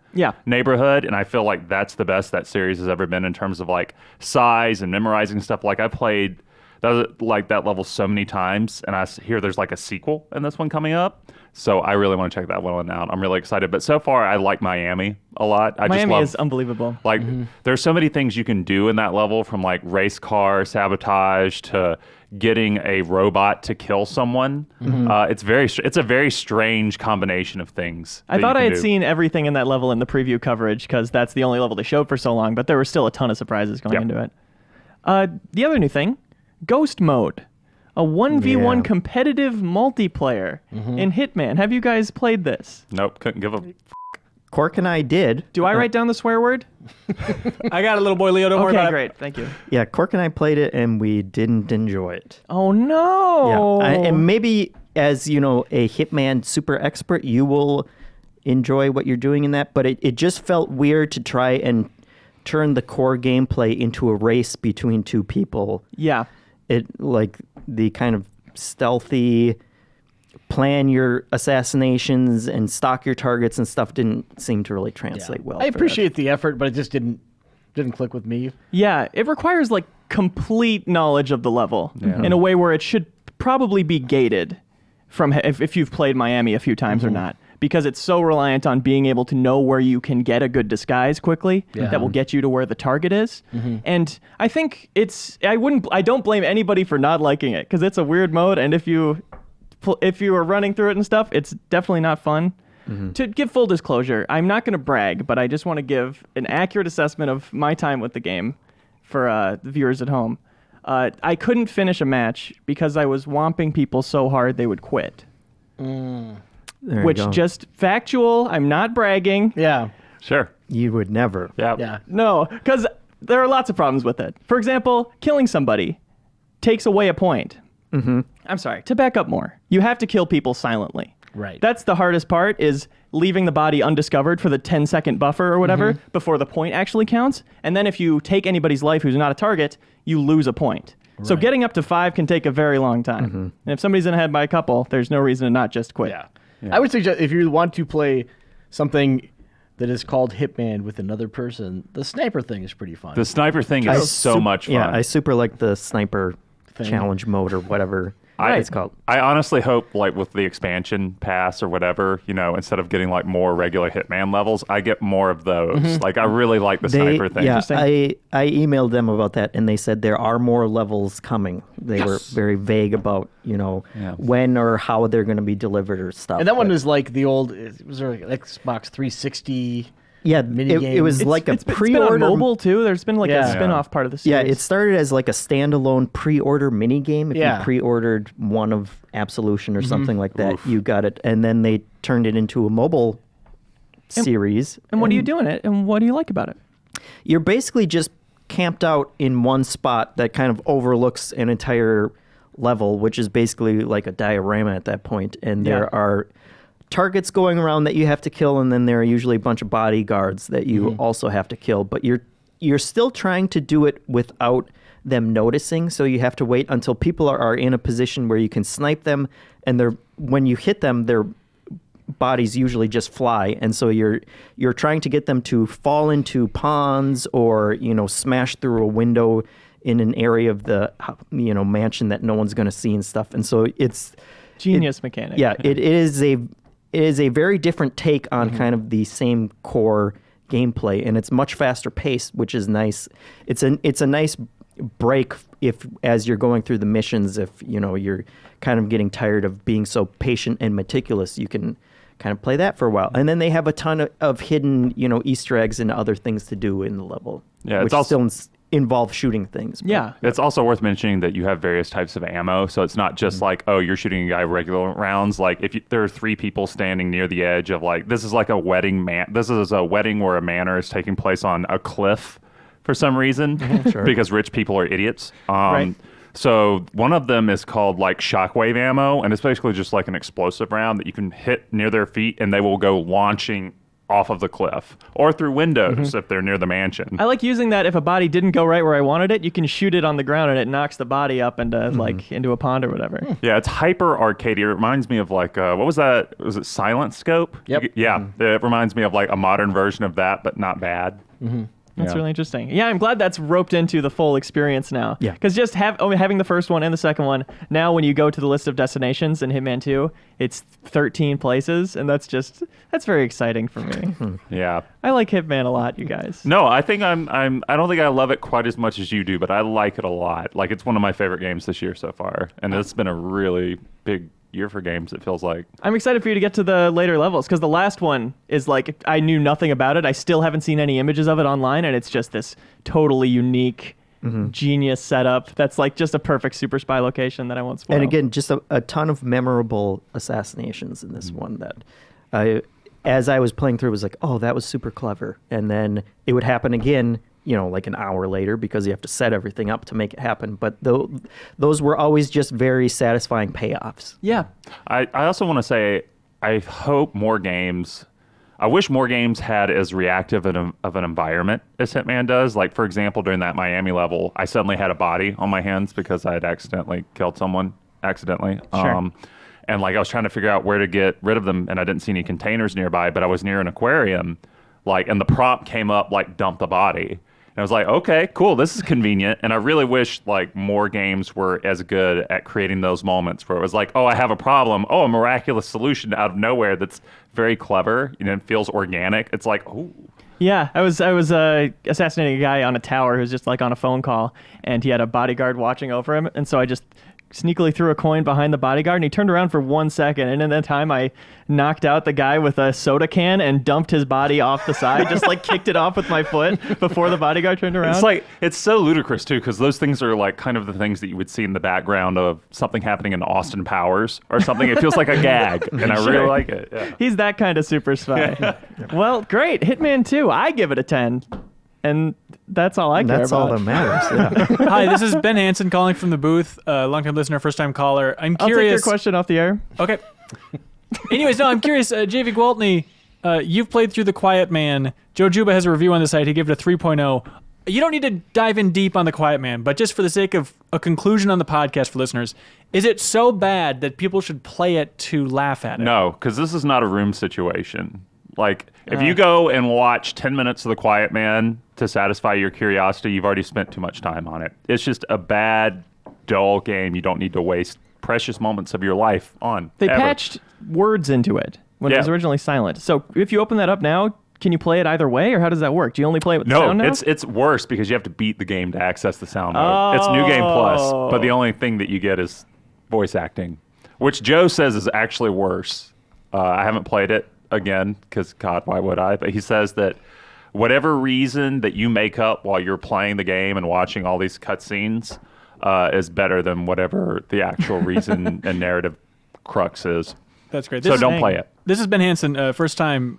neighborhood, and I feel like that's the best that series has ever been in terms of like size and memorizing stuff. Like I played that level so many times, and I hear there's like a sequel in this one coming up. So I really want to check that one out. I'm really excited. But so far, I like Miami a lot. Miami is unbelievable. Like, there's so many things you can do in that level, from like race car sabotage to getting a robot to kill someone. It's a very strange combination of things. I thought I had seen everything in that level in the preview coverage because that's the only level they showed for so long. But there were still a ton of surprises going into it. The other new thing, Ghost Mode. A 1v1 competitive multiplayer in Hitman. Have you guys played this? Nope, couldn't give a Cork and I did. Do I write down the swear word? I got it, little boy Leo. Don't worry about it. Great. Thank you. Yeah, Cork and I played it, and we didn't enjoy it. Oh, no. Yeah, and maybe as, a Hitman super expert, you will enjoy what you're doing in that, but it just felt weird to try and turn the core gameplay into a race between 2 people. Yeah. It, like, the kind of stealthy plan your assassinations and stalk your targets and stuff didn't seem to really translate well. I appreciate the effort, but it just didn't click with me. Yeah, it requires like complete knowledge of the level in a way where it should probably be gated from if you've played Miami a few times or not, because it's so reliant on being able to know where you can get a good disguise quickly that will get you to where the target is. And I think I don't blame anybody for not liking it, because it's a weird mode, and if you are running through it and stuff, it's definitely not fun. To give full disclosure, I'm not going to brag, but I just want to give an accurate assessment of my time with the game for the viewers at home. I couldn't finish a match because I was whomping people so hard they would quit. Which, just factual, I'm not bragging. Yeah. Sure. You would never. Yeah. No, because there are lots of problems with it. For example, killing somebody takes away a point. I'm sorry, to back up more, you have to kill people silently. Right. That's the hardest part, is leaving the body undiscovered for the 10-second buffer or whatever before the point actually counts. And then if you take anybody's life who's not a target, you lose a point. Right. So getting up to 5 can take a very long time. And if somebody's in ahead by a couple, there's no reason to not just quit. Yeah. I would suggest, if you want to play something that is called Hitman with another person, the sniper thing is pretty fun. The sniper thing is so much fun. Yeah, I super like the sniper challenge mode or whatever it's called. I honestly hope, like, with the expansion pass or whatever, instead of getting like more regular Hitman levels, I get more of those. Like, I really like the sniper thing. Yeah, I emailed them about that, and they said there are more levels coming. They were very vague about, when or how they're going to be delivered or stuff. And that one is like the old, was there like Xbox 360 Yeah, mini it games. was like a It's been on pre-order. mobile too. There's been like Yeah. a spin-off part of the Yeah, series. it started as like a standalone pre-order mini game. If Yeah. you pre-ordered one of Absolution or something like that, you got it. And then they turned it into a mobile series. And what do you do in it? And what do you like about it? You're basically just camped out in one spot that kind of overlooks an entire level, which is basically like a diorama at that point. And there are targets going around that you have to kill, and then there are usually a bunch of bodyguards that you also have to kill. But you're still trying to do it without them noticing, so you have to wait until people are in a position where you can snipe them, and when you hit them, their bodies usually just fly, and so you're trying to get them to fall into ponds or smash through a window in an area of the mansion that no one's going to see and stuff. And so it's Genius mechanic. yeah, it is a very different take on kind of the same core gameplay, and it's much faster paced, which is nice. It's a nice break as you're going through the missions, if you're kind of getting tired of being so patient and meticulous, you can kind of play that for a while. And then they have a ton of hidden Easter eggs and other things to do in the level. Yeah, which it's also still involve shooting things. but- Yeah. It's also worth mentioning that you have various types of ammo, so it's not just like, oh, you're shooting a guy regular rounds. Like if there are 3 people standing near the edge of this is like a wedding This is a wedding where a manor is taking place on a cliff for some reason, because rich people are idiots. Right. So one of them is called shockwave ammo, and it's basically just like an explosive round that you can hit near their feet, and they will go launching off of the cliff or through windows if they're near the mansion. I like using that. If a body didn't go right where I wanted it, you can shoot it on the ground and it knocks the body up into into a pond or whatever. Yeah, it's hyper arcadey. It reminds me of what was that? Was it Silent Scope? Yep. Yeah, it reminds me of a modern version of that, but not bad. That's Yeah. really interesting. Yeah, I'm glad that's roped into the full experience now. Yeah. Because just having the first one and the second one, now when you go to the list of destinations in Hitman 2, it's 13 places, and that's very exciting for me. Yeah. I like Hitman a lot, you guys. No, I think I don't think I love it quite as much as you do, but I like it a lot. It's one of my favorite games this year so far, and it's been a really big year for games, it feels like. I'm excited for you to get to the later levels, because the last one is I knew nothing about it. I still haven't seen any images of it online, and it's just this totally unique, genius setup that's just a perfect super spy location that I won't spoil. And again, just a ton of memorable assassinations in this one that as I was playing through, it was like, oh, that was super clever. And then it would happen again, an hour later, because you have to set everything up to make it happen. But those were always just very satisfying payoffs. Yeah. I also want to say I wish more games had as reactive of an environment as Hitman does. For example, during that Miami level, I suddenly had a body on my hands because I had accidentally killed someone accidentally. Sure. And I was trying to figure out where to get rid of them, and I didn't see any containers nearby, but I was near an aquarium, and the prompt came up, dump the body. And I was like, okay, cool, this is convenient. And I really wish more games were as good at creating those moments where it was oh, I have a problem. Oh, a miraculous solution out of nowhere that's very clever, and feels organic. It's oh. Yeah, I was assassinating a guy on a tower who's just on a phone call, and he had a bodyguard watching over him, and so I just sneakily threw a coin behind the bodyguard, and he turned around for 1 second, and in that time I knocked out the guy with a soda can and dumped his body off the side, just kicked it off with my foot before the bodyguard turned around. It's so ludicrous too, because those things are kind of the things that you would see in the background of something happening in Austin Powers or something. It feels like a gag, and I really like it. Yeah. He's that kind of super spy. Well, great. Hitman 2, I give it a 10. And that's all I care That's about. all that matters. Yeah. Hi, this is Ben Hansen calling from the booth. Longtime listener, first time caller. I'm I'll curious. take your question off the air. Okay. Anyways, no, I'm curious. JV Gwaltney, you've played through The Quiet Man. Joe Juba has a review on the site. He gave it a 3.0. You don't need to dive in deep on The Quiet Man, but just for the sake of a conclusion on the podcast for listeners, is it so bad that people should play it to laugh at it? No, because this is not a room situation. If you go and watch 10 minutes of The Quiet Man to satisfy your curiosity, you've already spent too much time on it. It's just a bad, dull game you don't need to waste precious moments of your life on. They ever. patched words into it when it was originally silent. So if you open that up now, can you play it either way, or how does that work? Do you only play it with the sound now? It's worse because you have to beat the game to access the sound mode. It's New Game Plus, but the only thing that you get is voice acting, which Joe says is actually worse. I haven't played it again because, God, why would I? But he says that whatever reason that you make up while you're playing the game and watching all these cutscenes is better than whatever the actual reason and narrative crux is. That's great. So don't play it. This is Ben Hansen, first time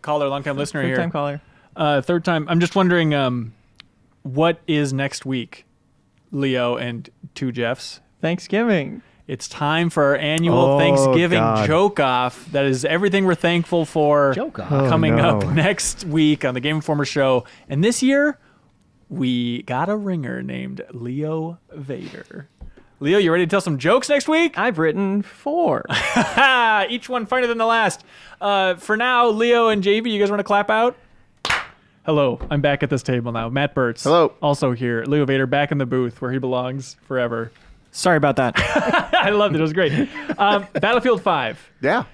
caller, long time listener here. Third time caller. Third time. I'm just wondering, what is next week, Leo and two Jeffs? Thanksgiving. It's time for our annual Thanksgiving joke-off. That is everything we're thankful for coming up next week on the Game Informer show. And this year, we got a ringer named Leo Vader. Leo, you ready to tell some jokes next week? I've written 4. Each one funnier than the last. For now, Leo and JV, you guys want to clap out? Hello, I'm back at this table now. Matt Burtz. Hello. Also here. Leo Vader back in the booth where he belongs forever. Sorry about that. I loved it. It was great. Battlefield 5. Yeah.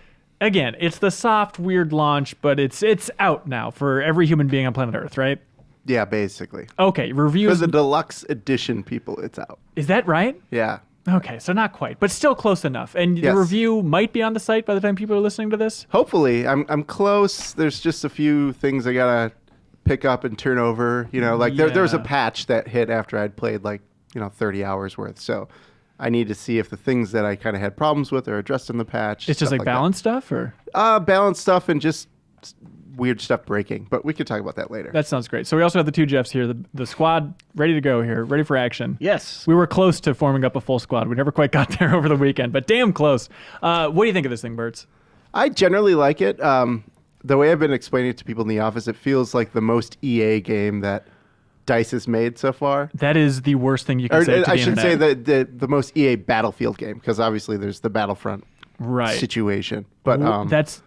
Again, it's the soft, weird launch, but it's out now for every human being on planet Earth, right? Yeah, basically. Okay, For reviews. the deluxe edition people, it's out. Is that right? Yeah. Okay, so not quite, but still close enough. And Yes. the review might be on the site by the time people are listening to this? Hopefully. I'm close. There's just a few things I gotta pick up and turn over. You know, like there was a Yeah. patch that hit after I'd played 30 hours worth. So I need to see if the things that I kind of had problems with are addressed in the patch. It's just stuff like balance stuff, or? Balance stuff and just weird stuff breaking. But we could talk about that later. That sounds great. So we also have the two Jeffs here, the squad ready to go here, ready for action. Yes. We were close to forming up a full squad. We never quite got there over the weekend, but damn close. What do you think of this thing, Bertz? I generally like it. The way I've been explaining it to people in the office, it feels like the most EA game that DICE has made so far. That is the worst thing you can say to the I should say internet. the most EA Battlefield game, because obviously there's the Battlefront situation. But that's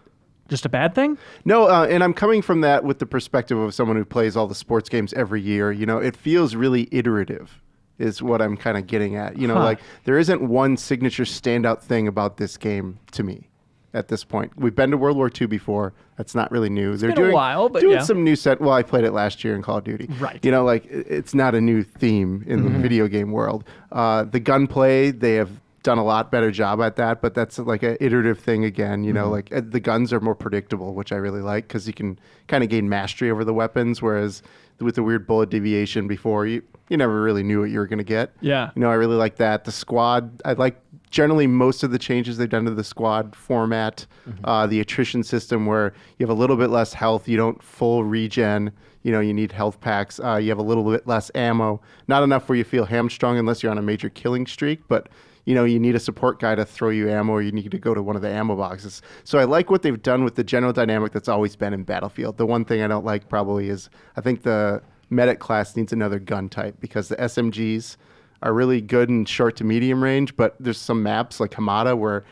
just a bad thing? no, and I'm coming from that with the perspective of someone who plays all the sports games every year. You know, it feels really iterative is what I'm kind of getting at. You know, like there isn't one signature standout thing about this game to me at this point. We've been to World War II before. That's not really new. They're been doing a while, but doing yeah. some new set. Well, I played it last year in Call of Duty. Right. You know, like it's not a new theme in the video game world. The gunplay, they have done a lot better job at that, but that's like an iterative thing again. You know, like the guns are more predictable, which I really like because you can kind of gain mastery over the weapons, whereas with the weird bullet deviation before, you never really knew what you were going to get. Yeah. You know, I really like that. The squad, I like generally most of the changes they've done to the squad format. The attrition system where you have a little bit less health, you don't full regen, you know, you need health packs, you have a little bit less ammo. Not enough where you feel hamstrung unless you're on a major killing streak, but you know, you need a support guy to throw you ammo or you need to go to one of the ammo boxes. So I like what they've done with the general dynamic that's always been in Battlefield. The one thing I don't like probably is I think the medic class needs another gun type because the SMGs are really good in short to medium range, but there's some maps like Hamada where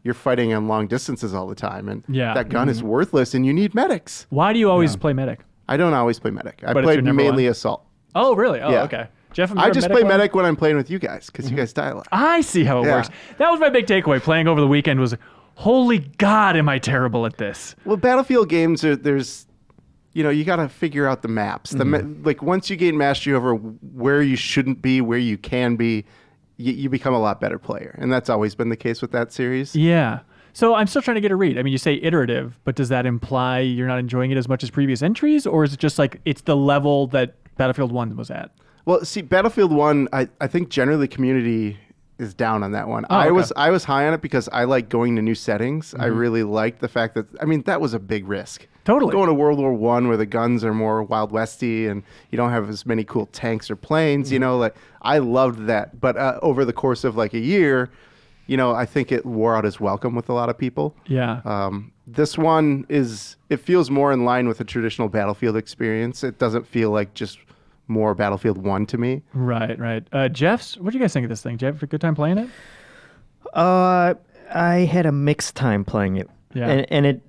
you're fighting on long distances all the time and that gun is worthless and you need medics. Why do you always play medic? I don't always play medic. I But it's play your number mainly one? assault. Oh, really? Oh, Yeah. okay. Jeff, I just play one? medic when I'm playing with you guys because you guys die a lot. I see how it Yeah. works. That was my big takeaway playing over the weekend was, holy God, am I terrible at this? Well, Battlefield games there's, you know, you got to figure out the maps. Like once you gain mastery over where you shouldn't be, where you can be, you become a lot better player, and that's always been the case with that series. Yeah. So I'm still trying to get a read. I mean, you say iterative, but does that imply you're not enjoying it as much as previous entries, or is it just like it's the level that Battlefield 1 was at? Well, see, Battlefield 1, I think generally the community is down on that one. Oh, okay. I was high on it because I like going to new settings. I really liked the fact that, I mean, that was a big risk. Totally. Going to World War I where the guns are more Wild Westy and you don't have as many cool tanks or planes, you know, like I loved that. But over the course of like a year, you know, I think it wore out its welcome with a lot of people. Yeah. This one it feels more in line with a traditional Battlefield experience. It doesn't feel like just more Battlefield 1 to me. Right. Jeffs, what do you guys think of this thing? Did you have a good time playing it? I had a mixed time playing it. Yeah. And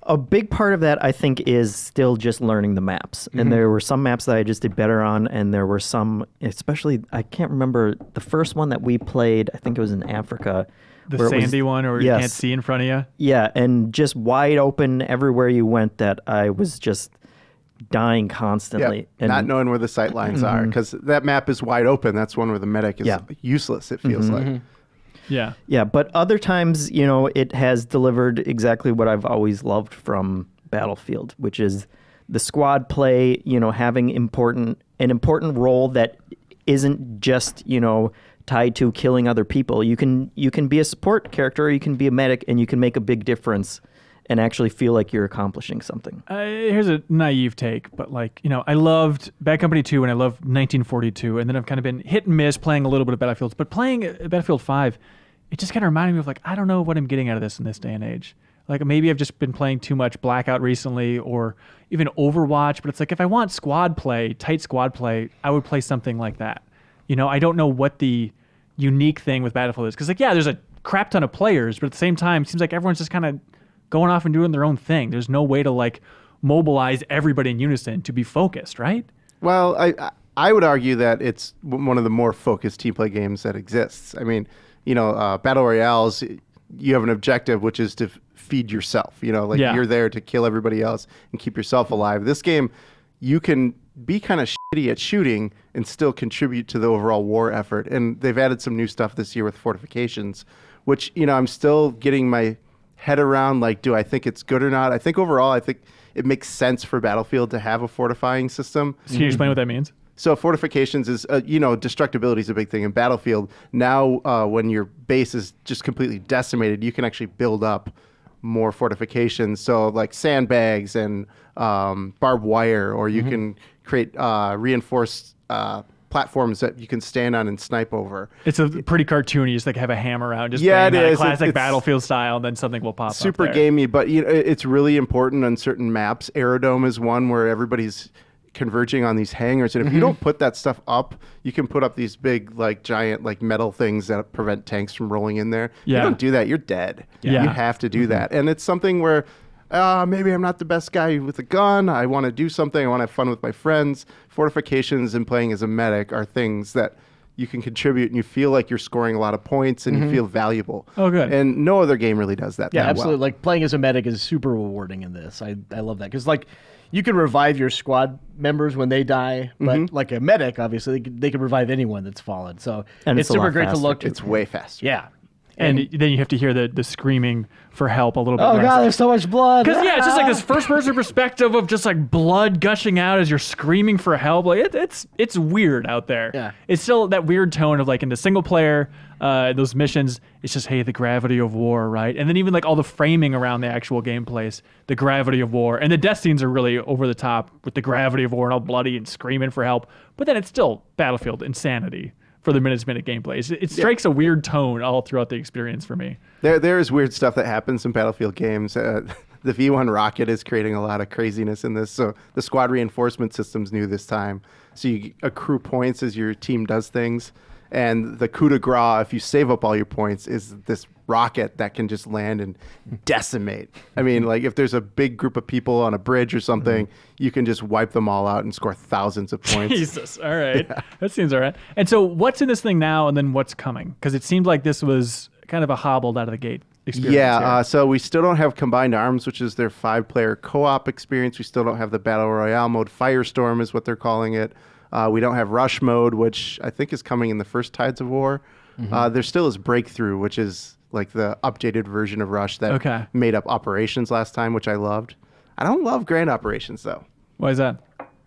a big part of that, I think, is still just learning the maps. And there were some maps that I just did better on, and there were some, especially, I can't remember, the first one that we played, I think it was in Africa. The sandy one where you can't see in front of you? Yeah, and just wide open everywhere you went that I was just dying constantly. Yeah, And not knowing where the sight lines are, because that map is wide open. That's one where the medic is useless, it feels like. Yeah. Yeah, but other times, you know, it has delivered exactly what I've always loved from Battlefield, which is the squad play, having an important role that isn't just, tied to killing other people. You can be a support character, or you can be a medic, and you can make a big difference and actually feel like you're accomplishing something. Here's a naive take, but I loved Bad Company 2 and I loved 1942, and then I've kind of been hit and miss playing a little bit of Battlefields, but playing Battlefield 5, it just kind of reminded me of I don't know what I'm getting out of this in this day and age. Maybe I've just been playing too much Blackout recently, or even Overwatch, but it's if I want squad play, tight squad play, I would play something like that. I don't know what the unique thing with Battlefield is, because there's a crap ton of players, but at the same time, it seems like everyone's just kind of going off and doing their own thing. There's no way to mobilize everybody in unison to be focused, right? Well, I would argue that it's one of the more focused team play games that exists. I mean, Battle Royales, you have an objective, which is to feed yourself. You're there to kill everybody else and keep yourself alive. This game, you can be kind of shitty at shooting and still contribute to the overall war effort. And they've added some new stuff this year with fortifications, which, I'm still getting my head around, do I think it's good or not? I think overall, it makes sense for Battlefield to have a fortifying system. So can you explain what that means? So fortifications is, destructibility is a big thing in Battlefield. Now, when your base is just completely decimated, you can actually build up more fortifications. So sandbags and barbed wire, or you can create reinforced platforms that you can stand on and snipe over. It's a pretty cartoony, just have a hammer out, just bang it is. Classic it's Battlefield style, and then something will pop super up. Super gamey, but it's really important on certain maps. Aerodome is one where everybody's converging on these hangars, and if you don't put that stuff up, you can put up these big giant metal things that prevent tanks from rolling in there. If you don't do that, you're dead. You have to do that, and it's something where maybe I'm not the best guy with a gun. I want to do something. I want to have fun with my friends. Fortifications and playing as a medic are things that you can contribute, and you feel like you're scoring a lot of points, and you feel valuable. Oh, good. And no other game really does that. Yeah, that absolutely. Well. Playing as a medic is super rewarding in this. I love that, because you can revive your squad members when they die, but like a medic, obviously, they can revive anyone that's fallen. So it's super great to look. It's way faster. Yeah. And then you have to hear the screaming for help a little bit. Oh, God, there's so much blood. Because, it's just this first-person perspective of just, blood gushing out as you're screaming for help. It's weird out there. Yeah. It's still that weird tone of, in the single-player, those missions, it's just, hey, the gravity of war, right? And then even, all the framing around the actual gameplays, the gravity of war. And the death scenes are really over the top with the gravity of war and all bloody and screaming for help. But then it's still Battlefield insanity for the minute gameplay. It strikes a weird tone all throughout the experience for me. There is weird stuff that happens in Battlefield games. The V1 rocket is creating a lot of craziness in this. So the squad reinforcement system's new this time. So you accrue points as your team does things. And the coup de grace, if you save up all your points, is this rocket that can just land and decimate. I mean, if there's a big group of people on a bridge or something, you can just wipe them all out and score thousands of points. Jesus, all right. Yeah. That seems all right. And so what's in this thing now, and then what's coming? Because it seemed like this was kind of a hobbled out of the gate experience. Yeah, so we still don't have Combined Arms, which is their 5-player co-op experience. We still don't have the Battle Royale mode. Firestorm is what they're calling it. We don't have Rush mode, which I think is coming in the first Tides of War. There still is Breakthrough, which is the updated version of Rush that made up Operations last time, which I loved. I don't love Grand Operations, though. Why is that?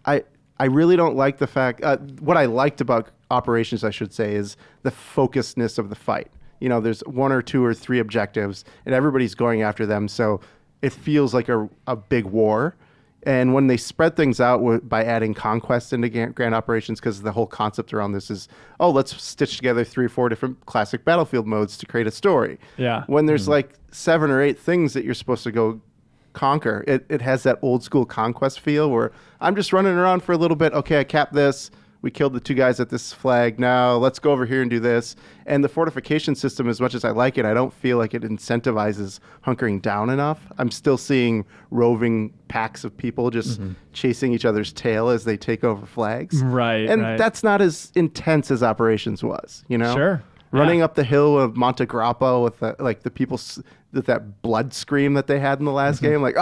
I really don't like the fact... what I liked about Operations, I should say, is the focusedness of the fight. There's 1 or 2 or 3 objectives, and everybody's going after them, so it feels like a big war. And when they spread things out by adding conquest into Grand Operations, because the whole concept around this is, let's stitch together 3 or 4 different classic Battlefield modes to create a story. Yeah. When there's 7 or 8 things that you're supposed to go conquer, it has that old school conquest feel where I'm just running around for a little bit. Okay, I capped this. We killed the 2 guys at this flag. Now let's go over here and do this. And the fortification system, as much as I like it, I don't feel like it incentivizes hunkering down enough. I'm still seeing roving packs of people just chasing each other's tail as they take over flags. Right. And that's not as intense as Operations was, Sure. Running up the hill of Monte Grappa with the people with that blood scream that they had in the last game, it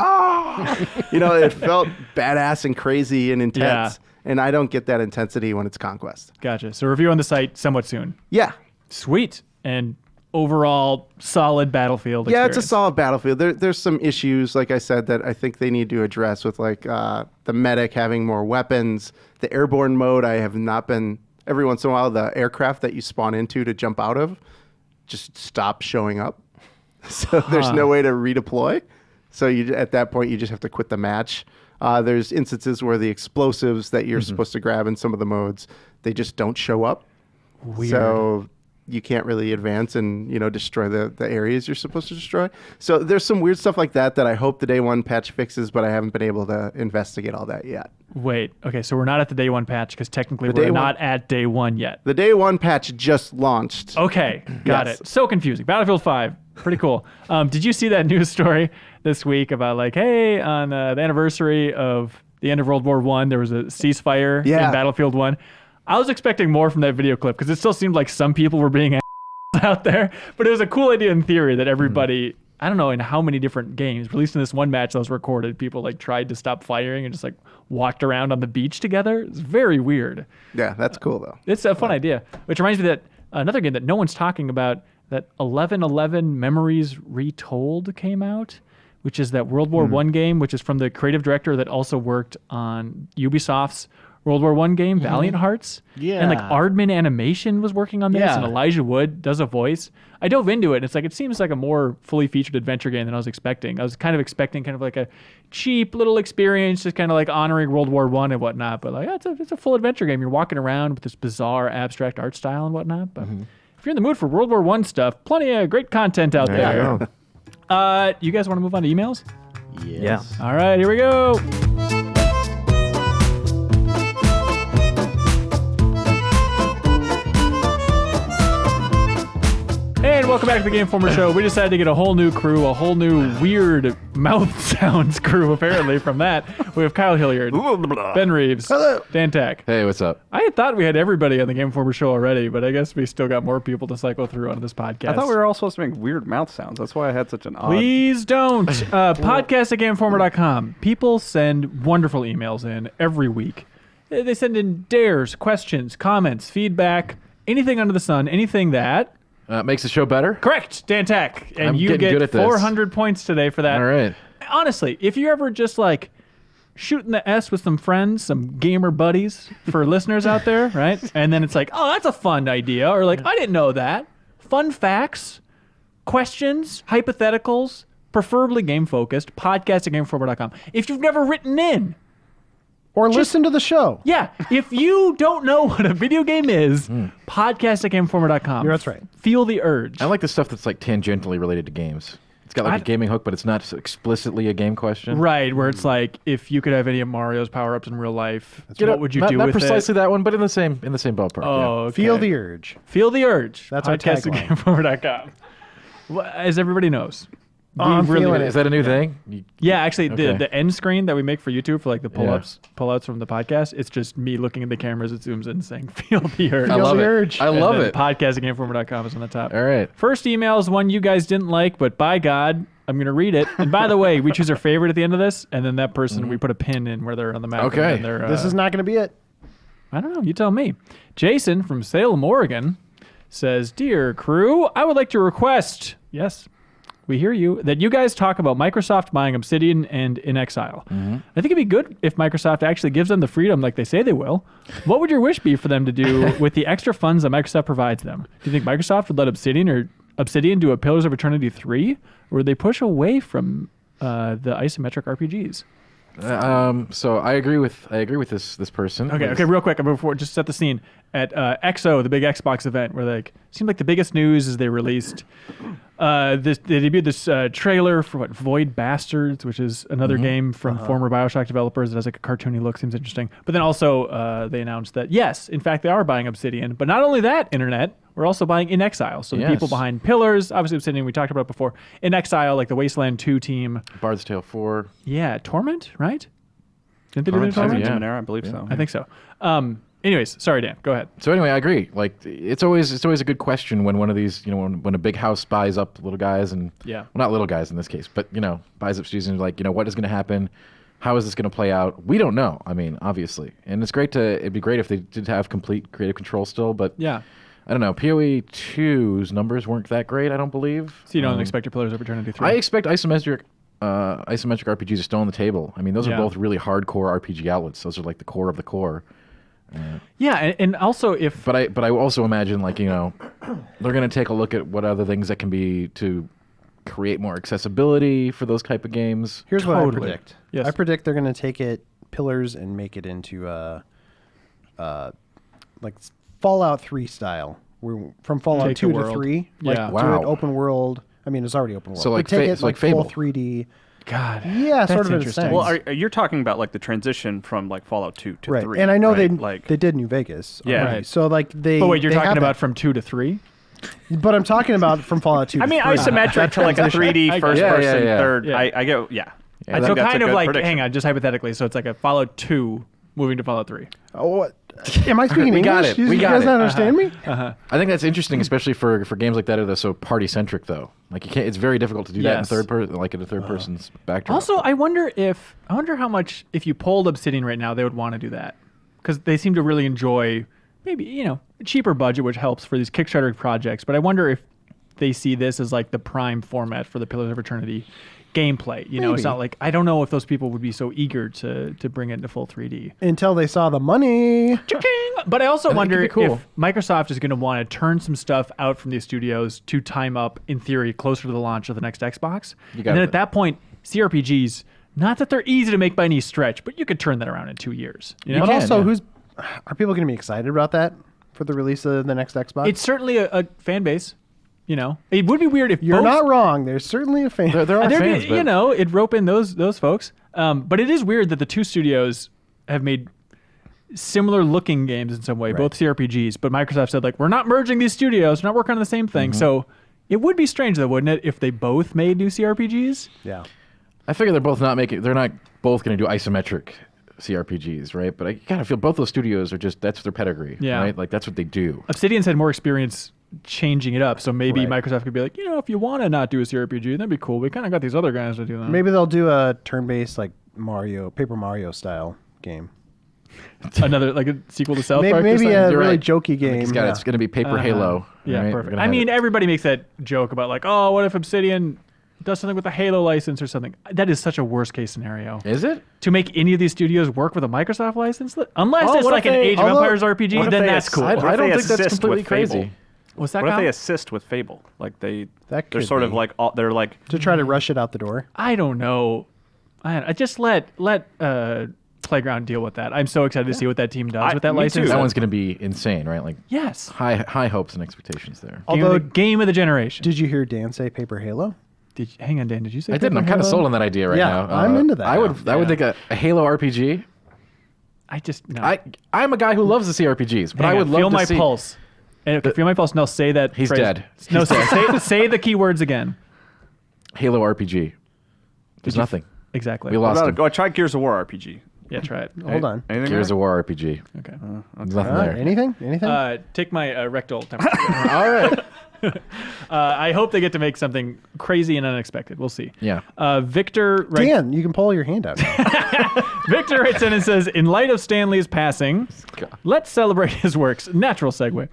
felt badass and crazy and intense. Yeah. And I don't get that intensity when it's Conquest. Gotcha. So review on the site somewhat soon. Yeah. Sweet. And overall solid Battlefield experience. Yeah, it's a solid Battlefield. There's some issues, like I said, that I think they need to address with like the medic having more weapons, the airborne mode. I have not been, every once in a while, the aircraft that you spawn into to jump out of just stop showing up. So there's no way to redeploy. So at that point, you just have to quit the match. There's instances where the explosives that you're supposed to grab in some of the modes, they just don't show up. Weird. So you can't really advance and, destroy the areas you're supposed to destroy. So there's some weird stuff like that I hope the day one patch fixes, but I haven't been able to investigate all that yet. Wait, okay, so we're not at the day one patch because technically we're not at day one yet. The day one patch just launched. Okay, got Yes. it. So confusing. Battlefield 5, pretty cool. Did you see that news story this week about like, hey, on the anniversary of the end of World War I, there was a ceasefire in Battlefield 1? I was expecting more from that video clip because it still seemed like some people were being out there, but it was a cool idea in theory that everybody, I don't know in how many different games, at least in this one match that was recorded, people like tried to stop firing and just like walked around on the beach together. It's very weird. Yeah, that's cool though. It's a fun idea, which reminds me that another game that no one's talking about, that 1111 Memories Retold came out, which is that World War I game, which is from the creative director that also worked on Ubisoft's World War I game, Valiant Hearts. Yeah. And like Aardman Animation was working on this, and Elijah Wood does a voice. I dove into it, and it seems like a more fully featured adventure game than I was expecting. I was kind of expecting kind of like a cheap little experience, just kind of like honoring World War I and whatnot. But like, it's a full adventure game. You're walking around with this bizarre abstract art style and whatnot. But if you're in the mood for World War I stuff, plenty of great content out there. You guys want to move on to emails? Yes. All right, here we go. And welcome back to the Game Informer Show. We decided to get a whole new crew, a whole new weird mouth sounds crew, apparently, from that. We have Kyle Hilliard, Ben Reeves, Dan Tack. Hey, what's up? I had thought we had everybody on the Game Informer Show already, but I guess we still got more people to cycle through on this podcast. I thought we were all supposed to make weird mouth sounds. That's why I had such an odd... Please don't. Podcast at GameInformer.com. People send wonderful emails in every week. They send in dares, questions, comments, feedback, anything under the sun, anything that... makes the show better? Correct, Dan Tack. And I'm you getting good get at this. 400 points today for that. All right. Honestly, if you're ever just like shooting the S with some friends, some gamer buddies for listeners out there, right? And then it's like, oh, that's a fun idea. Or like, I didn't know that. Fun facts, questions, hypotheticals, preferably game-focused, podcast at GameInformer.com. If you've never written in, or listen to the show. yeah, if you don't know what a video game is, podcast at GameInformer.com. That's right. Feel the urge. I like the stuff that's like tangentially related to games. It's got like a gaming hook, but it's not explicitly a game question. Right, where it's like, if you could have any of Mario's power-ups in real life, what would you do not with precisely it? that one, but in the same ballpark. Oh, okay. Feel the urge. Feel the urge. That's our podcast at tagline. GameInformer.com. Well, as everybody knows. I'm feeling Is that a new thing? Yeah, actually, Okay. the end screen that we make for YouTube for like the pullouts from the podcast, it's just me looking at the cameras, it zooms in and saying, feel the urge. I love the it. urge. I love it. Podcast at GameInformer.com is on the top. All right. First email is one you guys didn't like, but by God, I'm going to read it. And by the way, we choose our favorite at the end of this, and then that person, we put a pin in where they're on the map. Okay. And they're, This is not going to be it. I don't know. You tell me. Jason from Salem, Oregon says, Dear crew, I would like to request, yes, we hear you, that you guys talk about Microsoft buying Obsidian and In Exile. I think it'd be good if Microsoft actually gives them the freedom like they say they will. What would your wish be for them to do with the extra funds that Microsoft provides them? Do you think Microsoft would let Obsidian do a Pillars of Eternity 3? Or would they push away from the isometric RPGs? So I agree with this person. Okay, real quick, before just set the scene at XO, the big Xbox event, where like seemed like the biggest news is they released they debuted this trailer for Void Bastards, which is another game from former BioShock developers that has like a cartoony look, seems interesting. But then also they announced that yes, in fact, they are buying Obsidian. But not only that, Internet, we're also buying In Exile. So the people behind Pillars, obviously Obsidian, we talked about it before. In Exile, like the Wasteland 2 team. Bard's Tale 4. Yeah, Torment, right? Didn't they do the Torment? I believe so. I think so. Anyways, sorry, Dan. Go ahead. So anyway, I agree. Like it's always a good question when one of these, when a big house buys up little guys and well, not little guys in this case, but buys up studios and like, what is going to happen? How is this going to play out? We don't know. I mean, obviously, and it'd be great if they did have complete creative control still, but I don't know. PoE 2's numbers weren't that great, I don't believe. So you don't expect your Pillars of Eternity 3? I expect isometric RPGs are still on the table. I mean, those are both really hardcore RPG outlets. Those are like the core of the core. Yeah, and also if... But I also imagine, like, you know, they're going to take a look at what other things that can be to create more accessibility for those type of games. Here's what I predict. Yes. I predict they're going to take Pillars and make it into like Fallout 3 style. We're from Fallout 2 to 3. Like, Yeah. do it open world. I mean, it's already open world. So like but take it like full Fable. 3D. God. Yeah, that's sort of in a interesting. sense. Well, you're talking about like the transition from like Fallout 2 to Right. 3. And I know right? they did New Vegas. Yeah. already. Right. So like they. But wait, you're they talking have about it. from 2 to 3? But I'm talking about from Fallout 2 to I mean, 3. isometric to like a 3D first Yeah, person, yeah. third. Yeah. I get, yeah. I so think that's kind a of good like, prediction. hang on, just hypothetically. So it's like a Fallout 2 moving to Fallout 3. Oh, what? Am I speaking We English? got it. You We got guys it. not understand me? I think that's interesting, especially for games like that that are so party centric, though. Like you can't. It's very difficult to do that in Yes. third person, like in a third person's backdrop. Also, I wonder how much, if you polled Obsidian right now, they would want to do that. Because they seem to really enjoy, maybe, you know, a cheaper budget, which helps for these Kickstarter projects. But I wonder if they see this as like the prime format for the Pillars of Eternity gameplay. You know, it's Maybe. not like, I don't know if those people would be so eager to bring it into full 3D. Until they saw the money. Cha-ching! But I also think it wonder could be cool. if Microsoft is going to want to turn some stuff out from these studios to time up, in theory, closer to the launch of the next Xbox. You And got then it. at that point, CRPGs, not that they're easy to make by any stretch, but you could turn that around in 2 years. You know? But can, also, yeah. are people going to be excited about that for the release of the next Xbox? It's certainly a fan base. You know, it would be weird if You're both, not wrong. There's certainly a fan. there are they're fans, gonna, you but know, it'd rope in those folks. But it is weird that the two studios have made similar looking games in some way, both CRPGs. But Microsoft said, like, we're not merging these studios. We're not working on the same thing. So it would be strange, though, wouldn't it, if they both made new CRPGs? Yeah. I figure they're not both going to do isometric CRPGs, right? But I kind of feel both those studios are that's their pedigree, Yeah. right? Like that's what they do. Obsidian's had more experience changing it up. So maybe Right. Microsoft could be like, you know, if you want to not do a CRPG, that'd be cool. We kind of got these other guys to do that. Maybe they'll do a turn-based like Paper Mario style game. Another, like a sequel to South Maybe, Park or maybe something? a You're really right. jokey game. It's yeah. going to be Paper Halo. Yeah, right? We're perfect. gonna I have mean, it. everybody makes that joke about like, oh, what if Obsidian does something with the Halo license or something? That is such a worst case scenario. Is it? To make any of these studios work with a Microsoft license? Unless it's what like if an they- Age of although- Empires RPG, what if then they that's cool. What if I don't they think that's assist completely with Fable? crazy. What's that, What if Kyle? they assist with Fable? Like they're could sort of be. like they're like To try to rush it out the door. I don't know. I just let Playground deal with that. I'm so excited to see what that team does with that me license. too. That one's going to be insane, right? Like Yes. high hopes and expectations there. Although, Game of the generation. did you hear Dan say Paper Halo? Hang on, Dan. Did you say I didn't. I'm Paper kind of Halo? sold on that idea right Yeah, now. I'm into that I now. would think a Halo RPG. I just no. I'm a guy who loves the CRPGs, but Hang I would on, love feel to my see. pulse. And okay, feel my pulse. No, say that. He's phrase. dead. No, say the key words again. Halo RPG. There's nothing. Exactly. We lost him. go try Gears of War RPG. Yeah, try it. Hold on. Anything Gears there? of War RPG. Okay. There's nothing there. Anything? Anything? Take my rectal temperature. All right. I hope they get to make something crazy and unexpected. We'll see. Yeah. Victor. Dan, you can pull your hand out. Victor writes in and says, in light of Stanley's passing, let's celebrate his works. Natural segue.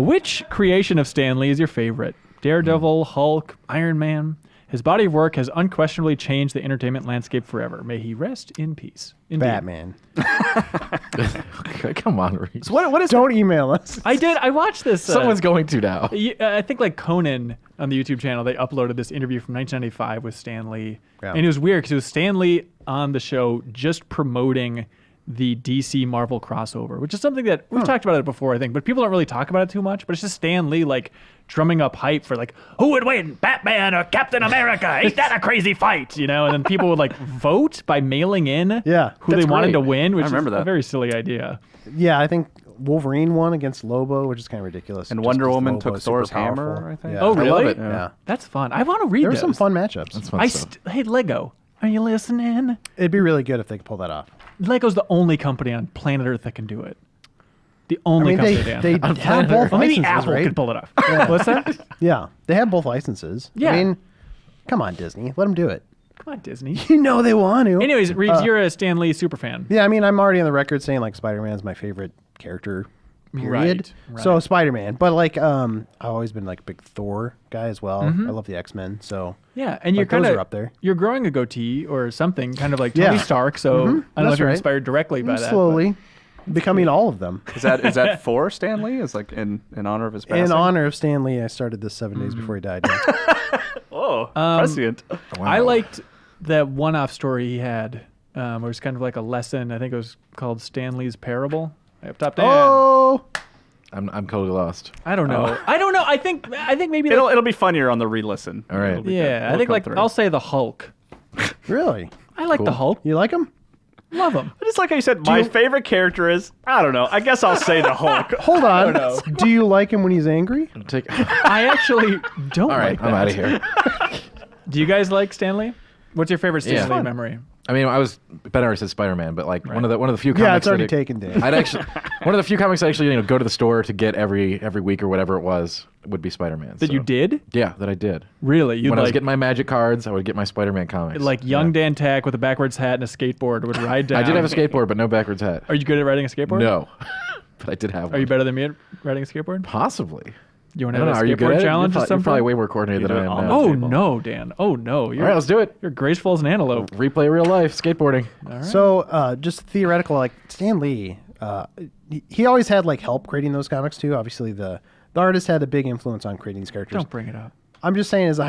Which creation of Stanley is your favorite? Daredevil, Hulk, Iron Man? His body of work has unquestionably changed the entertainment landscape forever. May he rest in peace. Indeed. Batman. Come on, Reese. What is Don't email us. I watched this. Someone's going to now. I think like Conan on the YouTube channel, they uploaded this interview from 1995 with Stan Lee. Yeah. And it was weird because it was Stan Lee on the show just promoting the DC Marvel crossover, which is something that we've talked about it before, I think, but people don't really talk about it too much. But it's just Stan Lee like drumming up hype for like, who would win, Batman or Captain America? Ain't that a crazy fight? You know, and then people would like vote by mailing in Yeah, who they that's wanted great. to win, which is remember a that. very silly idea. Yeah, I think Wolverine won against Lobo, which is kind of ridiculous. And just Wonder 'cause Woman Lobo took is super Thor's hammer, powerful. I think. Yeah. Oh, really? I love it. Yeah. That's fun. I want to read There were those. some fun matchups. That's fun stuff. Hey, Lego, are you listening? It'd be really good if they could pull that off. Lego's the only company on planet Earth that can do it. The only company, Dan. they have both well, maybe licenses, Apple right? could pull it off. What's that? Yeah, they have both licenses. Yeah. I mean, come on, Disney, let them do it. Come on, Disney. You know they want to. Anyways, Reeves, you're a Stan Lee super fan. Yeah, I mean, I'm already on the record saying like Spider-Man's my favorite character period. Right. So Spider-Man, but like I've always been like a big Thor guy as well. I love the X-Men, so Yeah, and you're like, those kind of are up there. You're growing a goatee or something, kind of like Tony Yeah. Stark. So I don't know That's if you're right. inspired directly by that. slowly becoming all of them. Is that for Stan Lee? Is like in honor of his passing? In honor of Stan Lee, I started this 7 days before he died. Oh, prescient. I liked that one-off story he had, where it was kind of like a lesson. I think it was called Stan Lee's Parable. Up top down. Oh, I'm totally lost. I don't know. I don't know. I think maybe It'll be funnier on the re-listen. All right. It'll be yeah. good. I It'll think come like through. I'll say the Hulk. really? I like the Hulk. You like him? Love him. Just like how you said, my favorite character is, I don't know. I guess I'll say the Hulk. Hold on. Do you like him when he's angry? Take. I actually don't All right, like I'm that. out of here. Do you guys like Stan Lee? What's your favorite Stan Lee memory? I mean, Ben already said Spider-Man, but like one of the few comics. Yeah, it's already that taken, Dan. I'd actually one of the few comics I actually go to the store to get every week or whatever it was would be Spider-Man. That you did? Yeah, that I did. Really? You When I was like getting my Magic cards, I would get my Spider-Man comics. like young Dan Tack with a backwards hat and a skateboard would ride down. I did have a skateboard, but no backwards hat. Are you good at riding a skateboard? No, but I did have one. Are you better than me at riding a skateboard? Possibly. You want I to don't have know. Are a you good skateboard at it? challenge You're or something? probably way more coordinated than I am now. Oh no, Dan. Oh no. All right, let's do it. You're graceful as an antelope. Replay real life skateboarding. So, just theoretical, like Stan Lee, he always had like help creating those comics too. Obviously, the artist had a big influence on creating these characters. Don't bring it up. I'm just saying, as a